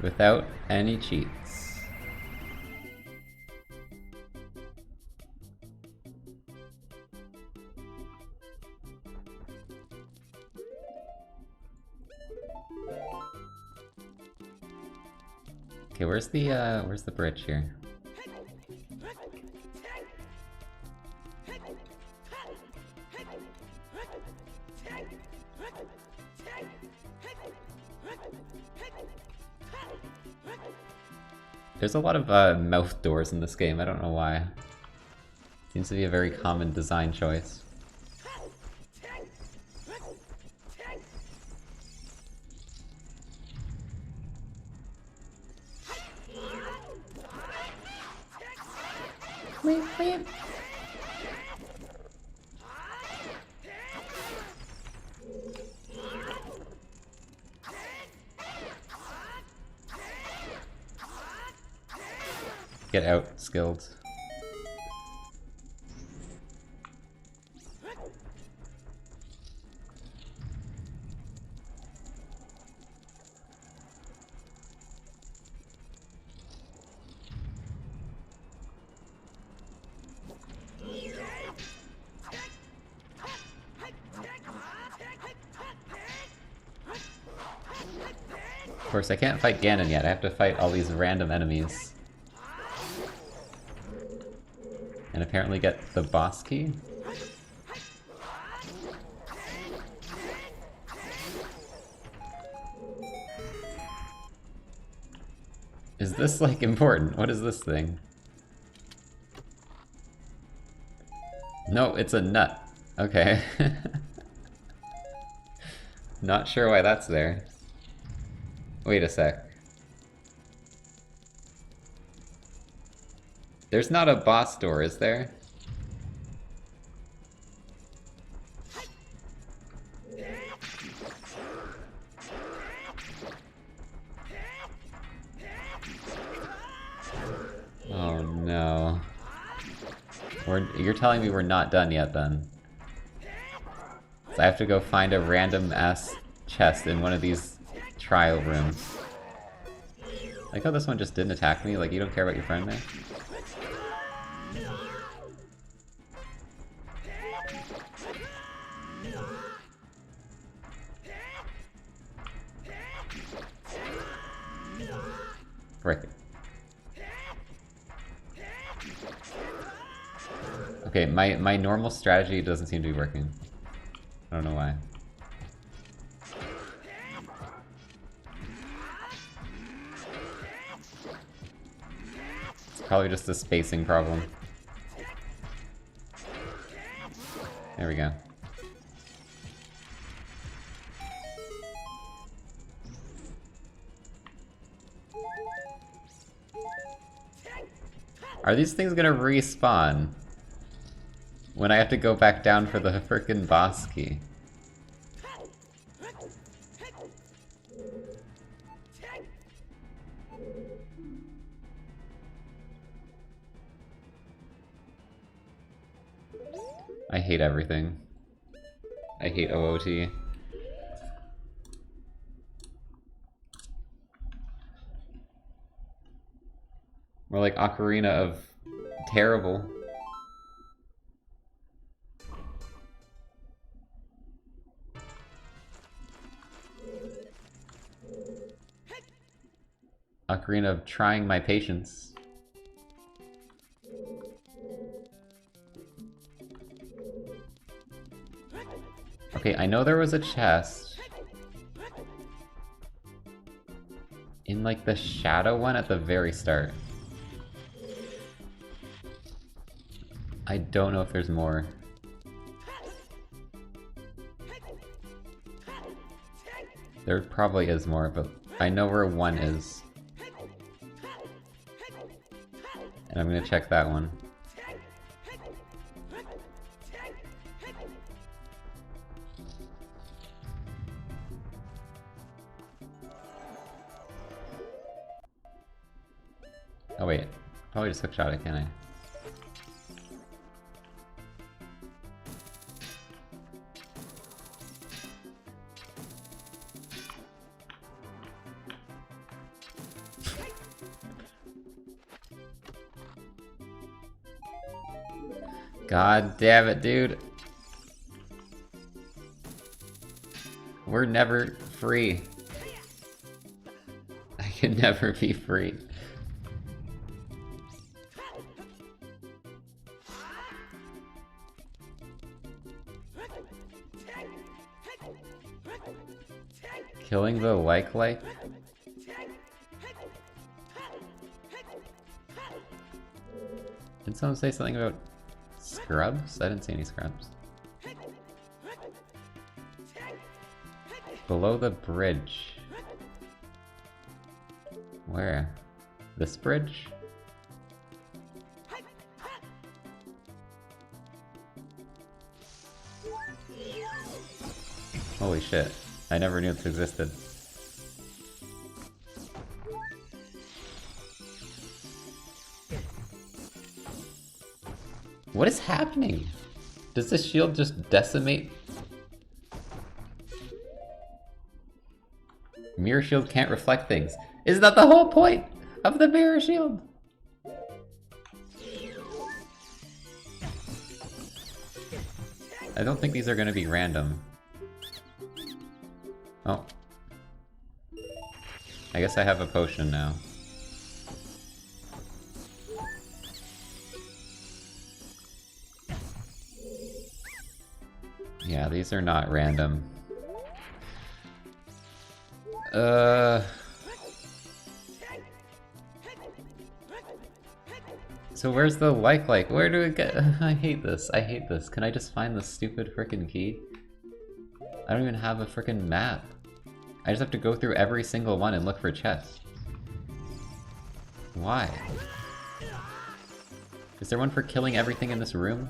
Without any cheats. Okay, where's the bridge here? There's a lot of mouth doors in this game, I don't know why. Seems to be a very common design choice. Get out, skilled. Of course, I can't fight Ganon yet. I have to fight all these random enemies. And apparently get the boss key? Is this, like, important? What is this thing? No, it's a nut. Okay. Not sure why that's there. Wait a sec. There's not a boss door, is there? Oh no. You're telling me we're not done yet then? So I have to go find a random ass chest in one of these trial rooms. Like how this one just didn't attack me, like you don't care about your friend there? Frick. Okay, my normal strategy doesn't seem to be working. I don't know why. It's probably just a spacing problem. There we go. Are these things gonna respawn when I have to go back down for the frickin' boss key? I hate everything. I hate OOT. We're like Ocarina of terrible. Ocarina of trying my patience. Okay, I know there was a chest in like the shadow one at the very start. I don't know if there's more. There probably is more, but I know where one is. And I'm gonna check that one. Oh wait, probably just hookshot it, can I? God damn it, dude. We're never free. I can never be free. Killing the like? Did someone say something about scrubs? I didn't see any scrubs. Below the bridge. Where? This bridge? Holy shit. I never knew this existed. What is happening? Does this shield just decimate? Mirror shield can't reflect things. Isn't that the whole point of the mirror shield? I don't think these are gonna be random. Oh. I guess I have a potion now. Yeah, these are not random. So where's the like? Where do we get? I hate this. I hate this. Can I just find the stupid frickin' key? I don't even have a frickin' map. I just have to go through every single one and look for chests. Why? Is there one for killing everything in this room?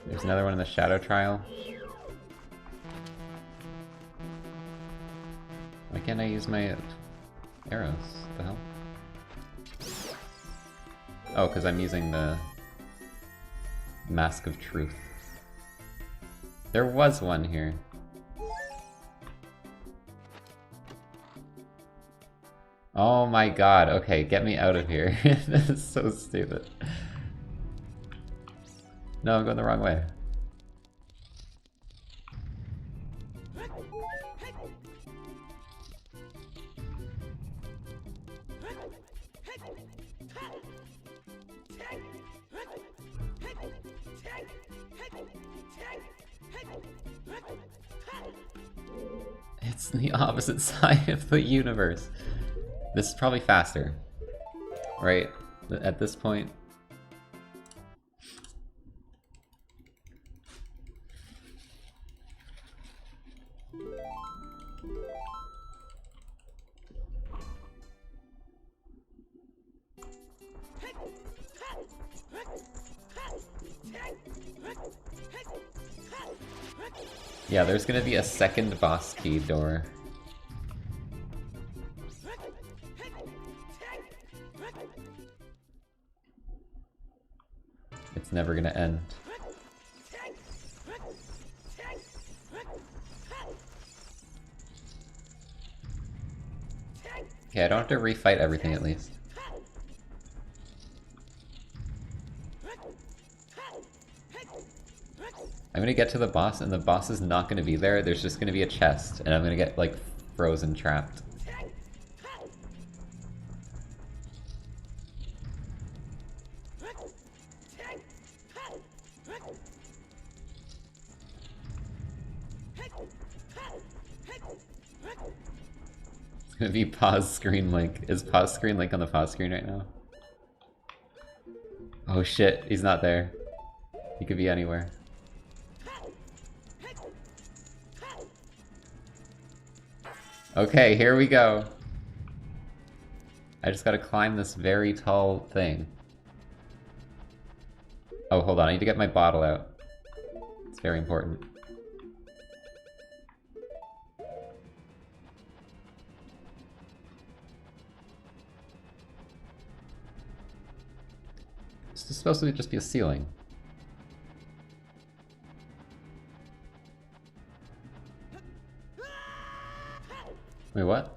There's another one in the Shadow Trial. Why can't I use my arrows? What the hell? Oh, because I'm using the Mask of Truth. There was one here. Oh my god, okay, get me out of here. This is so stupid. No, I'm going the wrong way. It's the opposite side of the universe. This is probably faster, right? At this point. Yeah, there's gonna be a second boss key door. It's never gonna end. Okay, I don't have to refight everything at least. I'm gonna get to the boss and the boss is not gonna be there, there's just gonna be a chest and I'm gonna get like frozen trapped. It's gonna be pause screen link. Is pause screen link on the pause screen right now? Oh shit, he's not there. He could be anywhere. Okay, here we go. I just gotta climb this very tall thing. Oh, hold on, I need to get my bottle out. It's very important. This is supposed to just be a ceiling. Wait, what?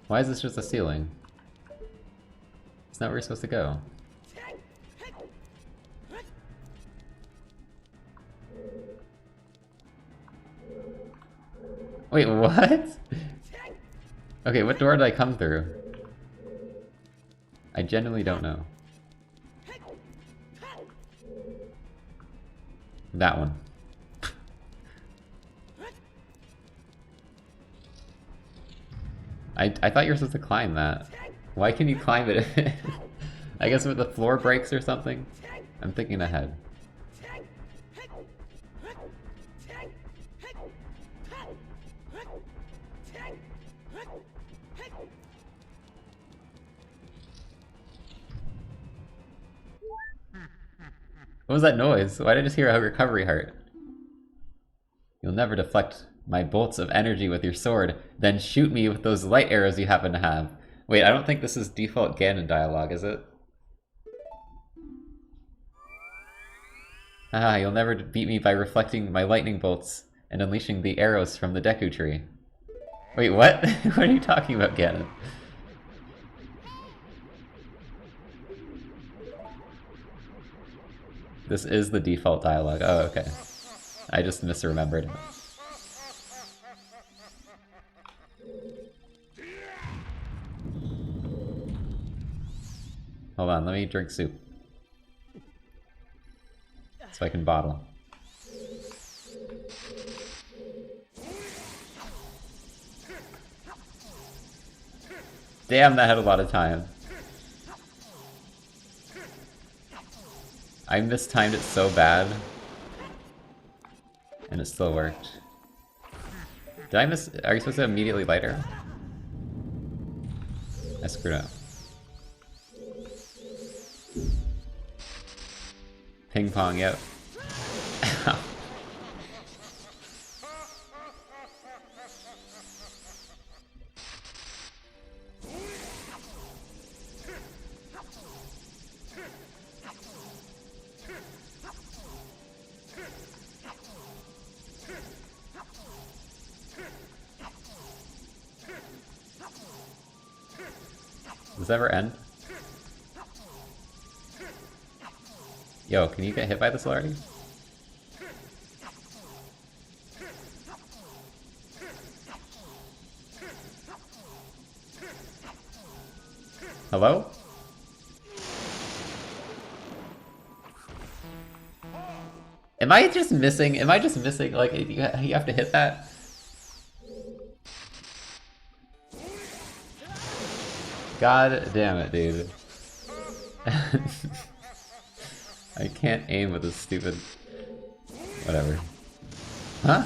Why is this just a ceiling? It's not where you're supposed to go. Wait, what? Okay, what door did I come through? I genuinely don't know. That one. I thought you were supposed to climb that. Why can you climb it? I guess with the floor breaks or something? I'm thinking ahead. What was that noise? Why did I just hear a recovery heart? You'll never deflect my bolts of energy with your sword, then shoot me with those light arrows you happen to have. Wait, I don't think this is default Ganon dialogue, is it? Ah, you'll never beat me by reflecting my lightning bolts and unleashing the arrows from the Deku Tree. Wait, what? What are you talking about, Ganon? This is the default dialogue. Oh, okay. I just misremembered. Hold on, let me drink soup. So I can bottle. Damn, that had a lot of time. I mistimed it so bad. And it still worked. Did I miss... Are you supposed to immediately light her? I screwed up. Ping pong, yep. Does this ever end? Yo, can you get hit by this already? Hello? Am I just missing, like, you have to hit that? God damn it, dude. I can't aim with this stupid... whatever. Huh?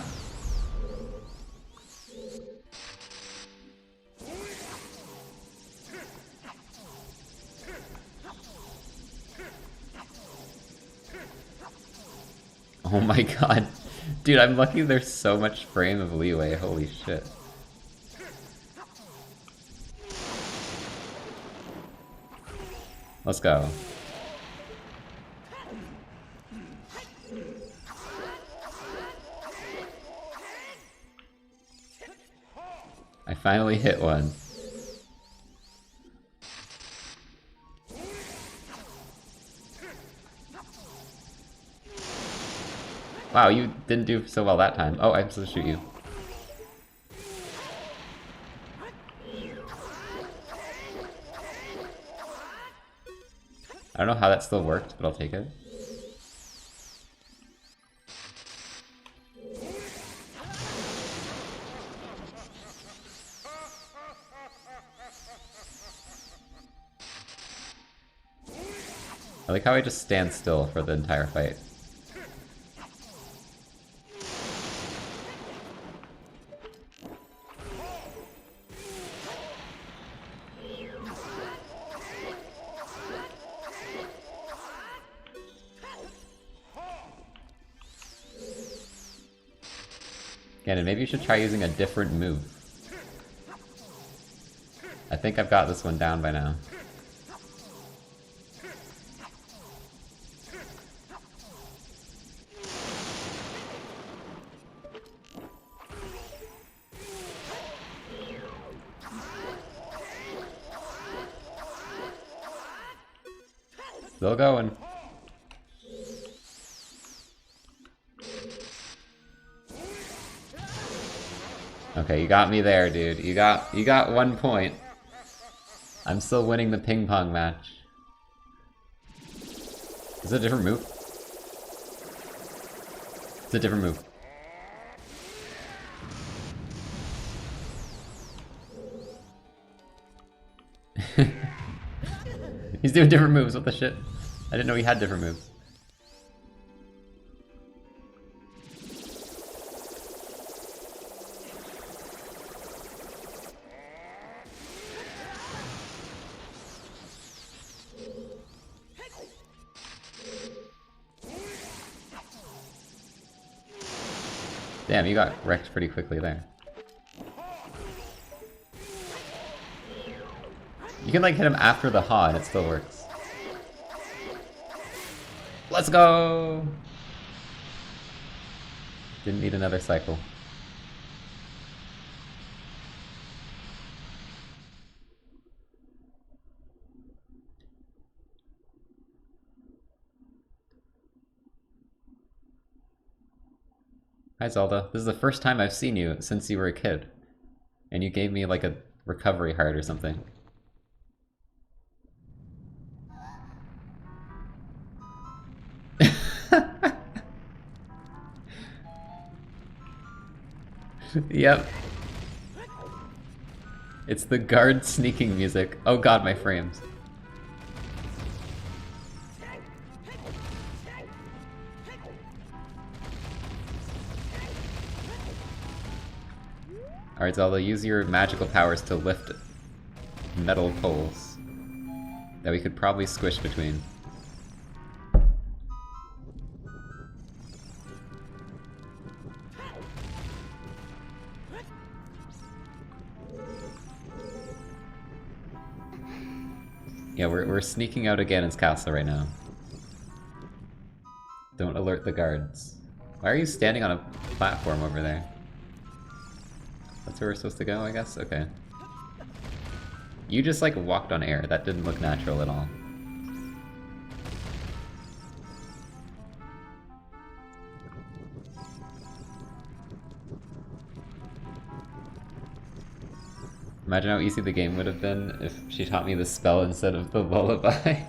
Oh my god. Dude, I'm lucky there's so much frame of leeway, holy shit. Let's go. I finally hit one. Wow, you didn't do so well that time. Oh, I'm supposed to shoot you. I don't know how that still worked, but I'll take it. I like how I just stand still for the entire fight. Ganon, maybe you should try using a different move. I think I've got this one down by now. Still going. Okay, you got me there, dude. You got 1 point. I'm still winning the ping pong match. Is it a different move? It's a different move. He's doing different moves, what the shit? I didn't know he had different moves. Damn, you got wrecked pretty quickly there. You can like hit him after the ha and it still works. Let's go! Didn't need another cycle. Hi Zelda, this is the first time I've seen you since you were a kid. And you gave me like a recovery heart or something. Yep. It's the guard sneaking music. Oh god, my frames. Alright, Zelda, use your magical powers to lift metal poles that we could probably squish between. Yeah, we're sneaking out of Ganon's castle right now. Don't alert the guards. Why are you standing on a platform over there? That's where we're supposed to go, I guess? Okay. You just like walked on air. That didn't look natural at all. Imagine how easy the game would have been if she taught me the spell instead of the lullaby.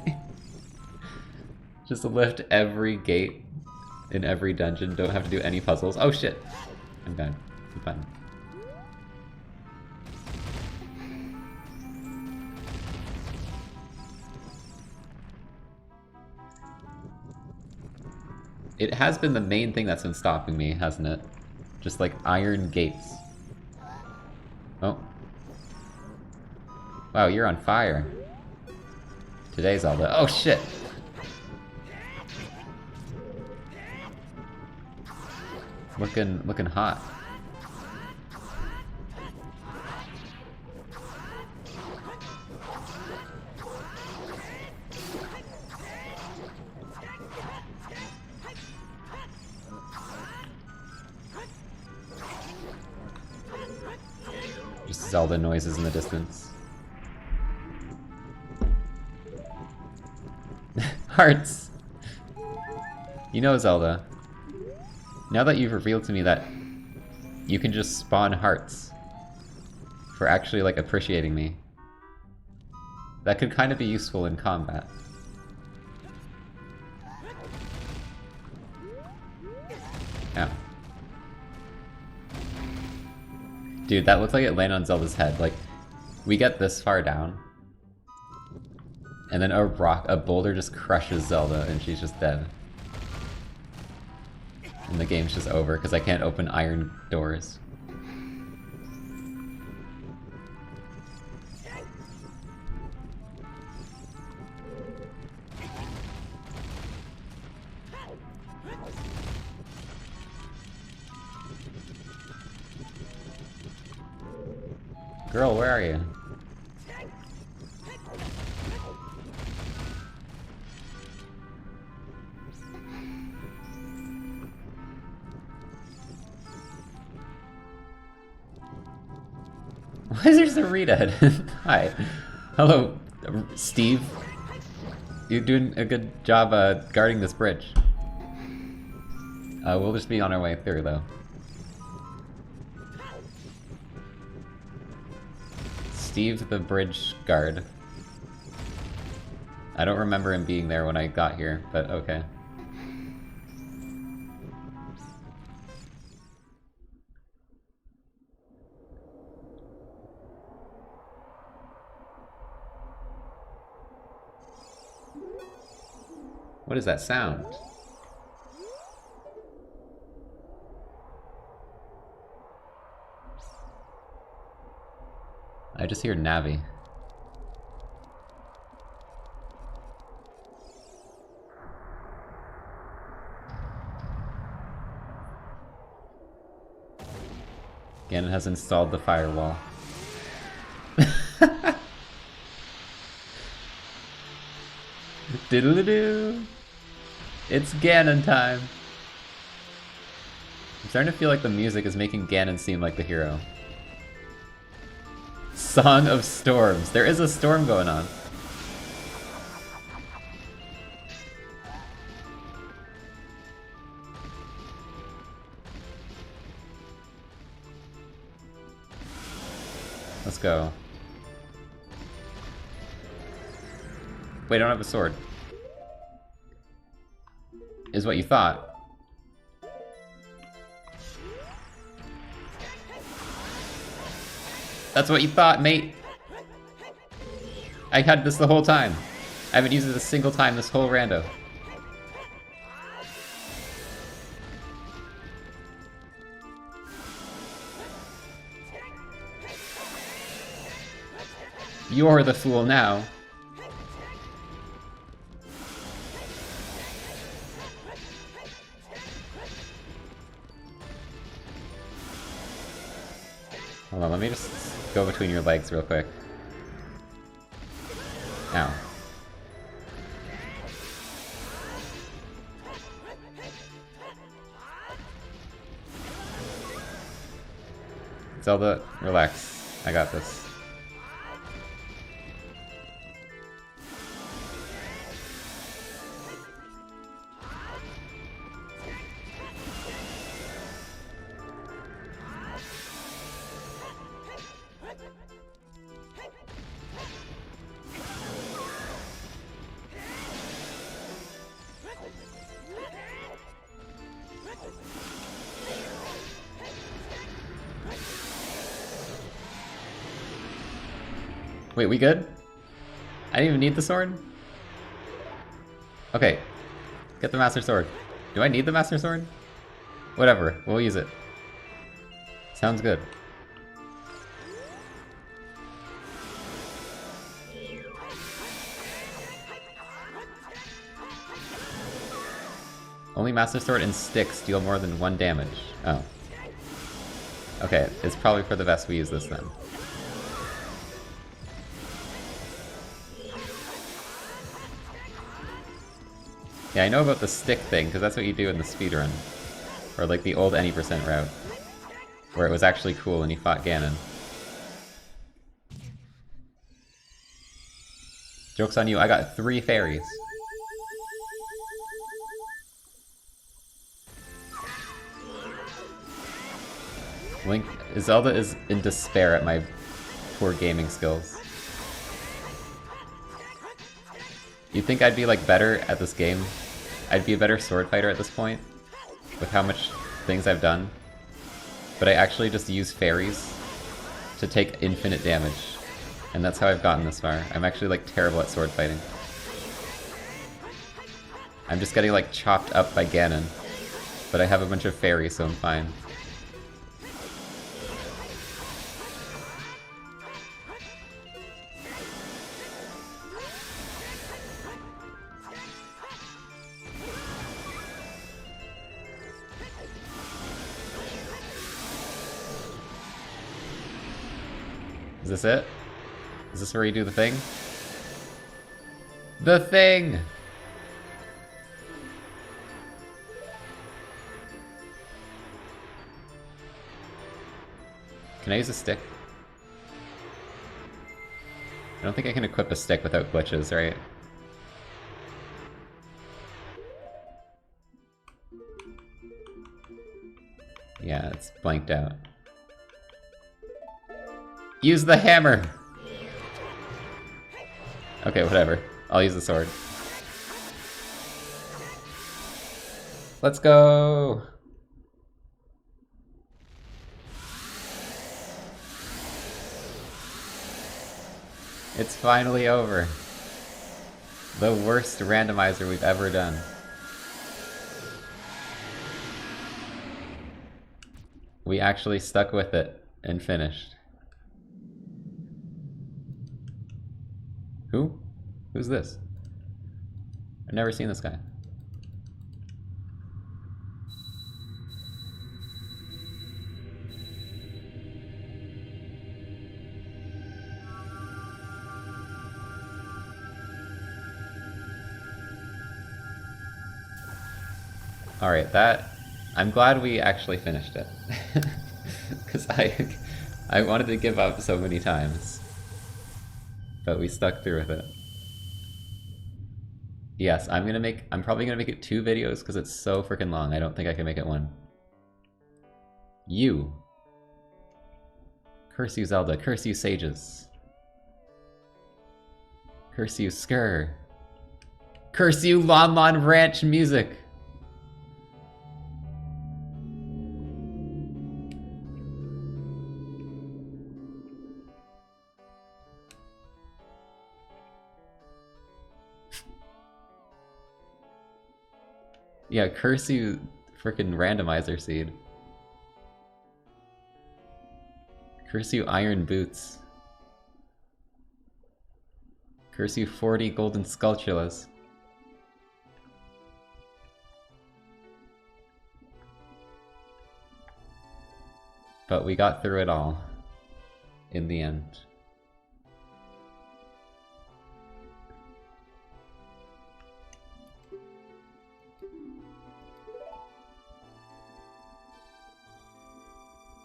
Just lift every gate in every dungeon, don't have to do any puzzles. Oh shit! I'm done. I'm fine. It has been the main thing that's been stopping me, hasn't it? Just like iron gates. Oh. Wow, you're on fire. Today's all the— oh shit! Looking hot. Just Zelda noises in the distance. Hearts! You know, Zelda, now that you've revealed to me that you can just spawn hearts for actually, like, appreciating me, that could kind of be useful in combat. Ow. Dude, that looked like it landed on Zelda's head. Like, we get this far down, and then a boulder just crushes Zelda and she's just dead. And the game's just over because I can't open iron doors. Girl, where are you? Why is there just a Rita? Hi. Hello, Steve. You're doing a good job guarding this bridge. We'll just be on our way through, though. Steve the bridge guard. I don't remember him being there when I got here, but okay. What is that sound? I just hear Navi. Ganon has installed the firewall. Diddle-a-doo! It's Ganon time! I'm starting to feel like the music is making Ganon seem like the hero. Song of Storms. There is a storm going on. Let's go. Wait, I don't have a sword. Is what you thought. That's what you thought, mate. I had this the whole time. I haven't used it a single time this whole rando. You're the fool now. Hold on, let me just go between your legs real quick. Ow. Zelda, relax. I got this. Wait, we good? I didn't even need the sword? Okay. Get the Master Sword. Do I need the Master Sword? Whatever, we'll use it. Sounds good. Only Master Sword and sticks deal more than 1 damage. Oh. Okay, it's probably for the best we use this then. Yeah, I know about the stick thing, because that's what you do in the speedrun. Or like the old any percent route. Where it was actually cool when you fought Ganon. Joke's on you, I got 3 fairies. Zelda is in despair at my poor gaming skills. You'd think I'd be like better at this game. I'd be a better sword fighter at this point, with how much things I've done. But I actually just use fairies to take infinite damage. And that's how I've gotten this far. I'm actually like terrible at sword fighting. I'm just getting like chopped up by Ganon. But I have a bunch of fairies, so I'm fine. Is this it? Is this where you do the thing? The thing! Can I use a stick? I don't think I can equip a stick without glitches, right? Yeah, it's blanked out. Use the hammer! Okay, whatever. I'll use the sword. Let's go! It's finally over. The worst randomizer we've ever done. We actually stuck with it and finished. Who? Who's this? I've never seen this guy. Alright, I'm glad we actually finished it. Because I wanted to give up so many times. But we stuck through with it. Yes, I'm probably gonna make it 2 videos because it's so freaking long. I don't think I can make it 1. You. Curse you, Zelda. Curse you, sages. Curse you, Skur. Curse you, Lon Lon Ranch music. Yeah, curse you, frickin' randomizer seed. Curse you, iron boots. Curse you, 40 golden skulltulas. But we got through it all. In the end.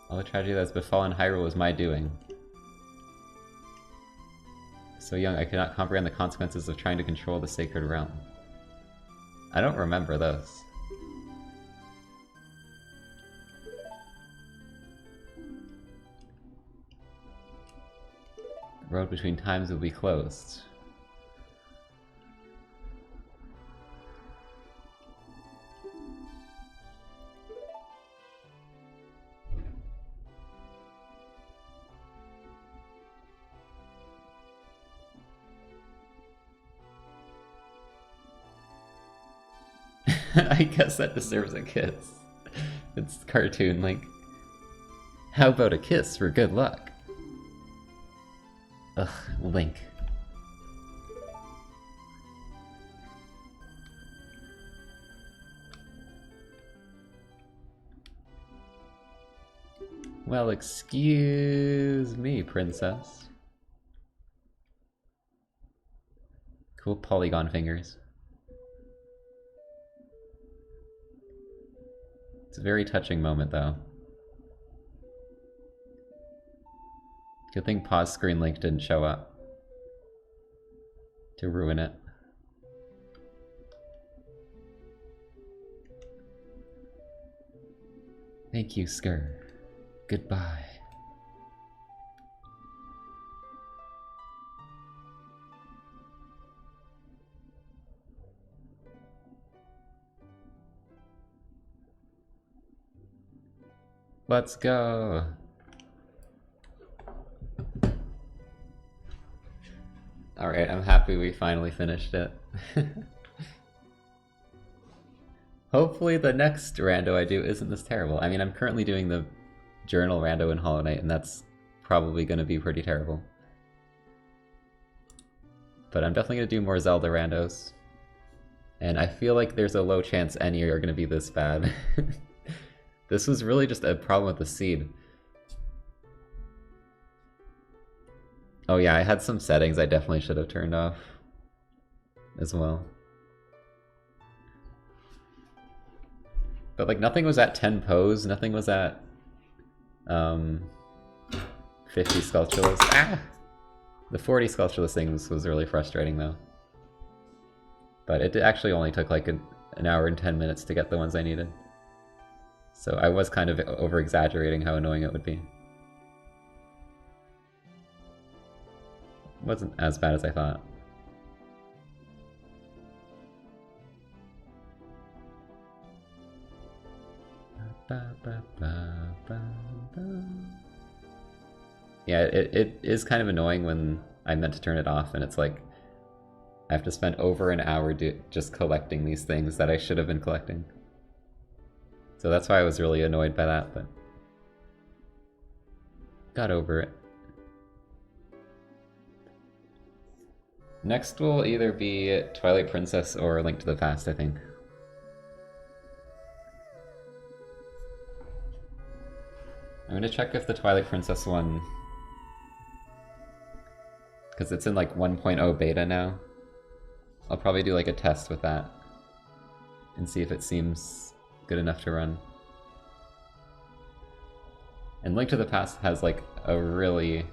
All the tragedy that's befallen Hyrule was my doing. So young, I could not comprehend the consequences of trying to control the sacred realm. I don't remember those. The road between times will be closed. I guess that deserves a kiss. It's cartoon Link. How about a kiss for good luck? Ugh, Link. Well, excuse me, princess. Cool polygon fingers. It's a very touching moment, though. Good thing pause screen link didn't show up to ruin it. Thank you, Skur. Goodbye. Let's go. Alright, I'm happy we finally finished it. Hopefully the next rando I do isn't this terrible. I mean, I'm currently doing the journal rando in Hollow Knight, and that's probably going to be pretty terrible. But I'm definitely going to do more Zelda randos. And I feel like there's a low chance any are going to be this bad. This was really just a problem with the seed. Oh yeah, I had some settings I definitely should have turned off as well. But like nothing was at 10 pose, nothing was at 50 skulltulas. Ah! The 40 skulltulas things was really frustrating though. But it actually only took like an hour and 10 minutes to get the ones I needed. So I was kind of over-exaggerating how annoying it would be. Wasn't as bad as I thought. Yeah, it is kind of annoying when I meant to turn it off and it's like I have to spend over an hour just collecting these things that I should have been collecting. So that's why I was really annoyed by that, but got over it. Next will either be Twilight Princess or Link to the Past, I think. I'm gonna check if the Twilight Princess one, because it's in like 1.0 beta now. I'll probably do like a test with that and see if it seems good enough to run. And Link to the Past has like a really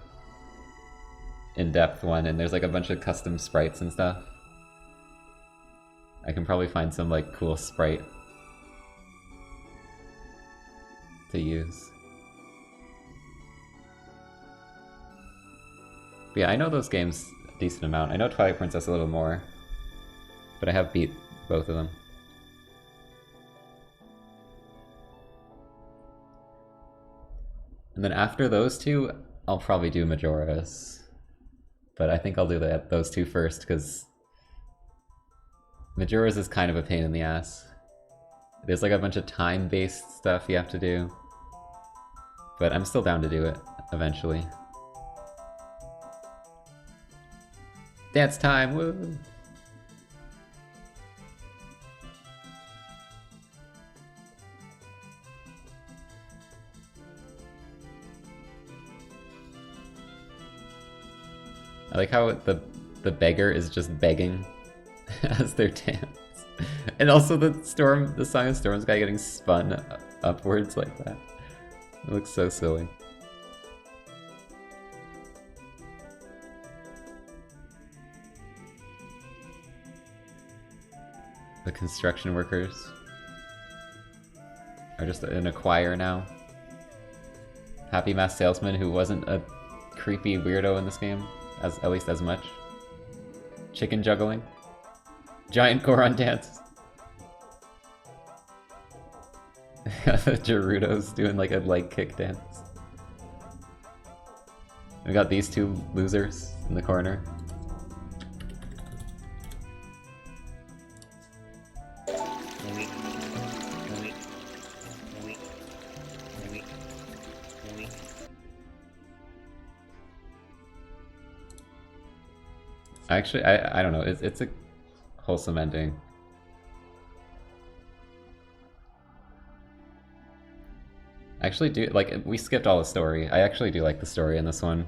in-depth one, and there's like a bunch of custom sprites and stuff. I can probably find some like cool sprite to use. But yeah, I know those games a decent amount. I know Twilight Princess a little more, but I have beat both of them. And then after those two, I'll probably do Majora's. But I think I'll do those two first, because Majora's is kind of a pain in the ass. There's like a bunch of time-based stuff you have to do. But I'm still down to do it, eventually. Dance time, woo! I like how the beggar is just begging as their dance. And also the Song of Storms guy getting spun upwards like that. It looks so silly. The construction workers are just in a choir now. Happy Mask Salesman, who wasn't a creepy weirdo in this game, at least as much. Chicken juggling. Giant Goron dance. Gerudo's doing like a leg kick dance. We got these two losers in the corner. Actually, I don't know. It's a wholesome ending. I actually do, like, we skipped all the story. I actually do like the story in this one.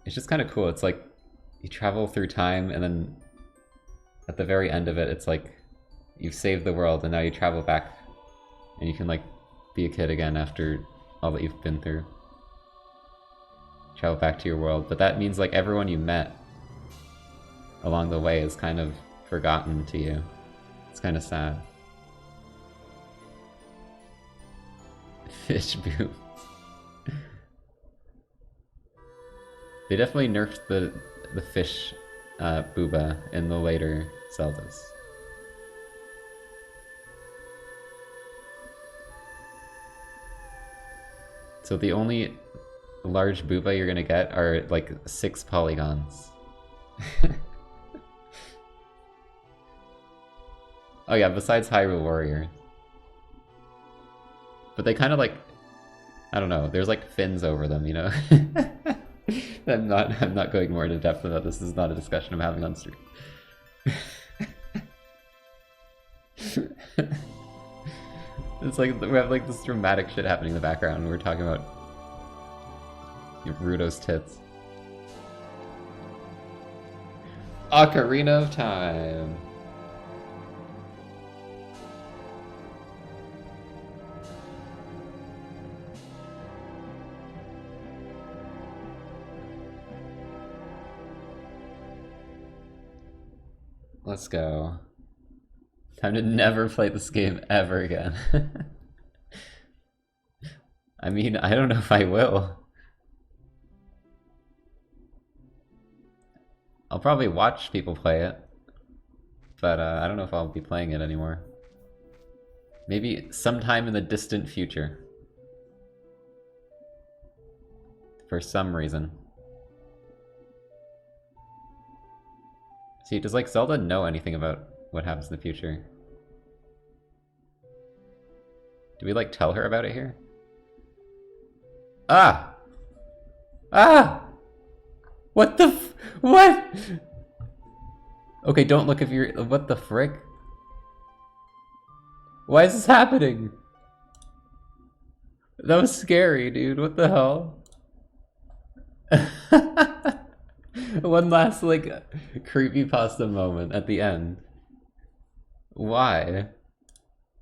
It's just kind of cool. It's like, you travel through time, and then at the very end of it, it's like, you've saved the world, and now you travel back, and you can, like, be a kid again after all that you've been through. Travel back to your world. But that means, like, everyone you met along the way is kind of forgotten to you. It's kind of sad. Fish boobs. They definitely nerfed the fish booba in the later Zeldas. So the only large booba you're gonna get are like 6 polygons. Oh yeah, besides Hyrule Warrior. But they kind of like, I don't know, there's like fins over them, you know? I'm not going more into depth about this. This is not a discussion I'm having on stream. It's like we have like this dramatic shit happening in the background and we're talking about Rudo's tits. Ocarina of Time. Let's go. Time to never play this game ever again. I mean, I don't know if I will. I'll probably watch people play it, but I don't know if I'll be playing it anymore. Maybe sometime in the distant future. For some reason. See, does like Zelda know anything about what happens in the future? Do we like tell her about it here? Ah! Ah! What the what? Okay, don't look if you're- what the frick? Why is this happening? That was scary, dude. What the hell? One last, like, creepypasta moment at the end. Why?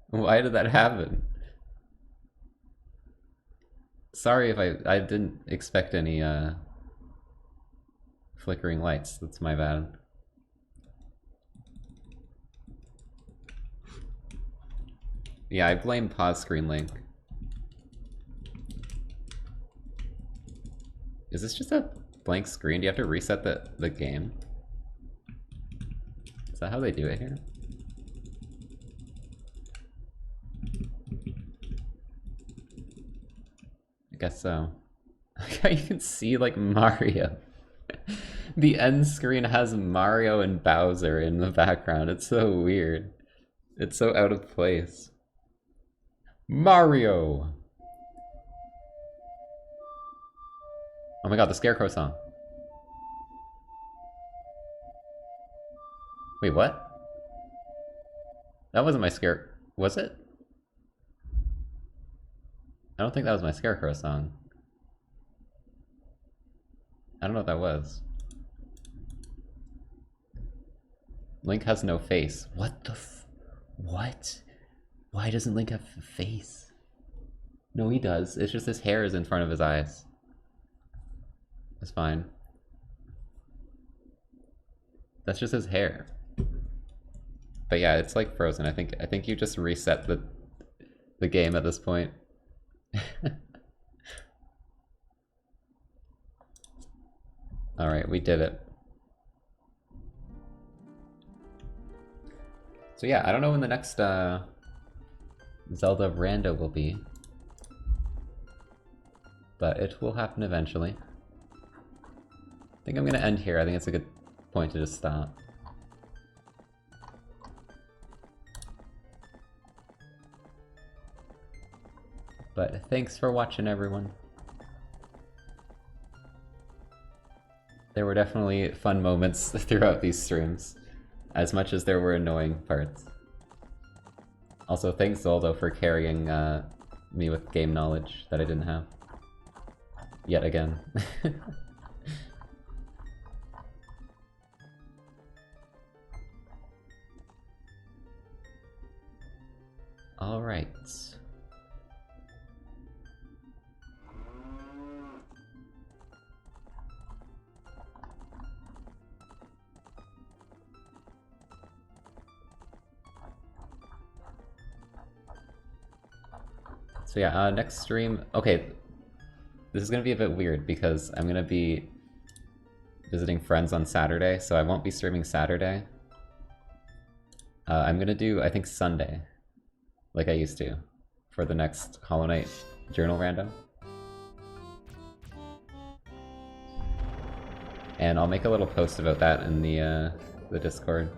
Why did that happen? Sorry if I didn't expect any, flickering lights. That's my bad. Yeah, I blame pause screen link. Is this just a blank screen? Do you have to reset the game? Is that how they do it here? I guess so. Like how you can see like Mario. The end screen has Mario and Bowser in the background. It's so weird. It's so out of place. Mario! Oh my god, the Scarecrow song. Wait, what? That wasn't my scare... Was it? I don't think that was my Scarecrow song. I don't know what that was. Link has no face. What the f... What? Why doesn't Link have a face? No, he does. It's just his hair is in front of his eyes. That's fine. That's just his hair. But yeah, it's like frozen. I think you just reset the game at this point. Alright, we did it. So yeah, I don't know when the next Zelda Rando will be. But it will happen eventually. I think I'm gonna end here. I think it's a good point to just stop. But thanks for watching, everyone. There were definitely fun moments throughout these streams, as much as there were annoying parts. Also, thanks Zelda for carrying me with game knowledge that I didn't have. Yet again. Alright. So yeah, next stream... Okay, this is gonna be a bit weird because I'm gonna be visiting friends on Saturday, so I won't be streaming Saturday. I'm gonna do, I think, Sunday, like I used to, for the next Hollow Knight journal random. And I'll make a little post about that in the Discord.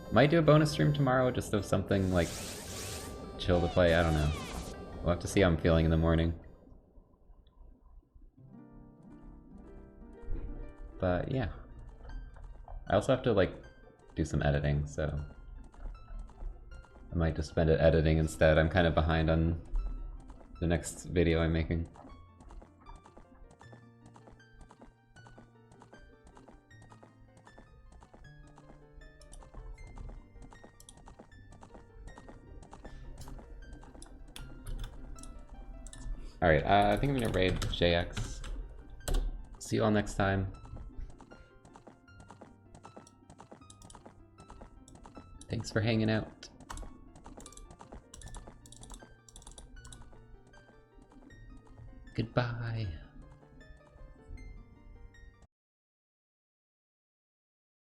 Might do a bonus stream tomorrow, just of something, like, chill to play, I don't know. We'll have to see how I'm feeling in the morning. But, yeah. I also have to, like, do some editing, so... I might just spend it editing instead. I'm kind of behind on the next video I'm making. Alright, I think I'm gonna raid JX. See you all next time. Thanks for hanging out. Goodbye.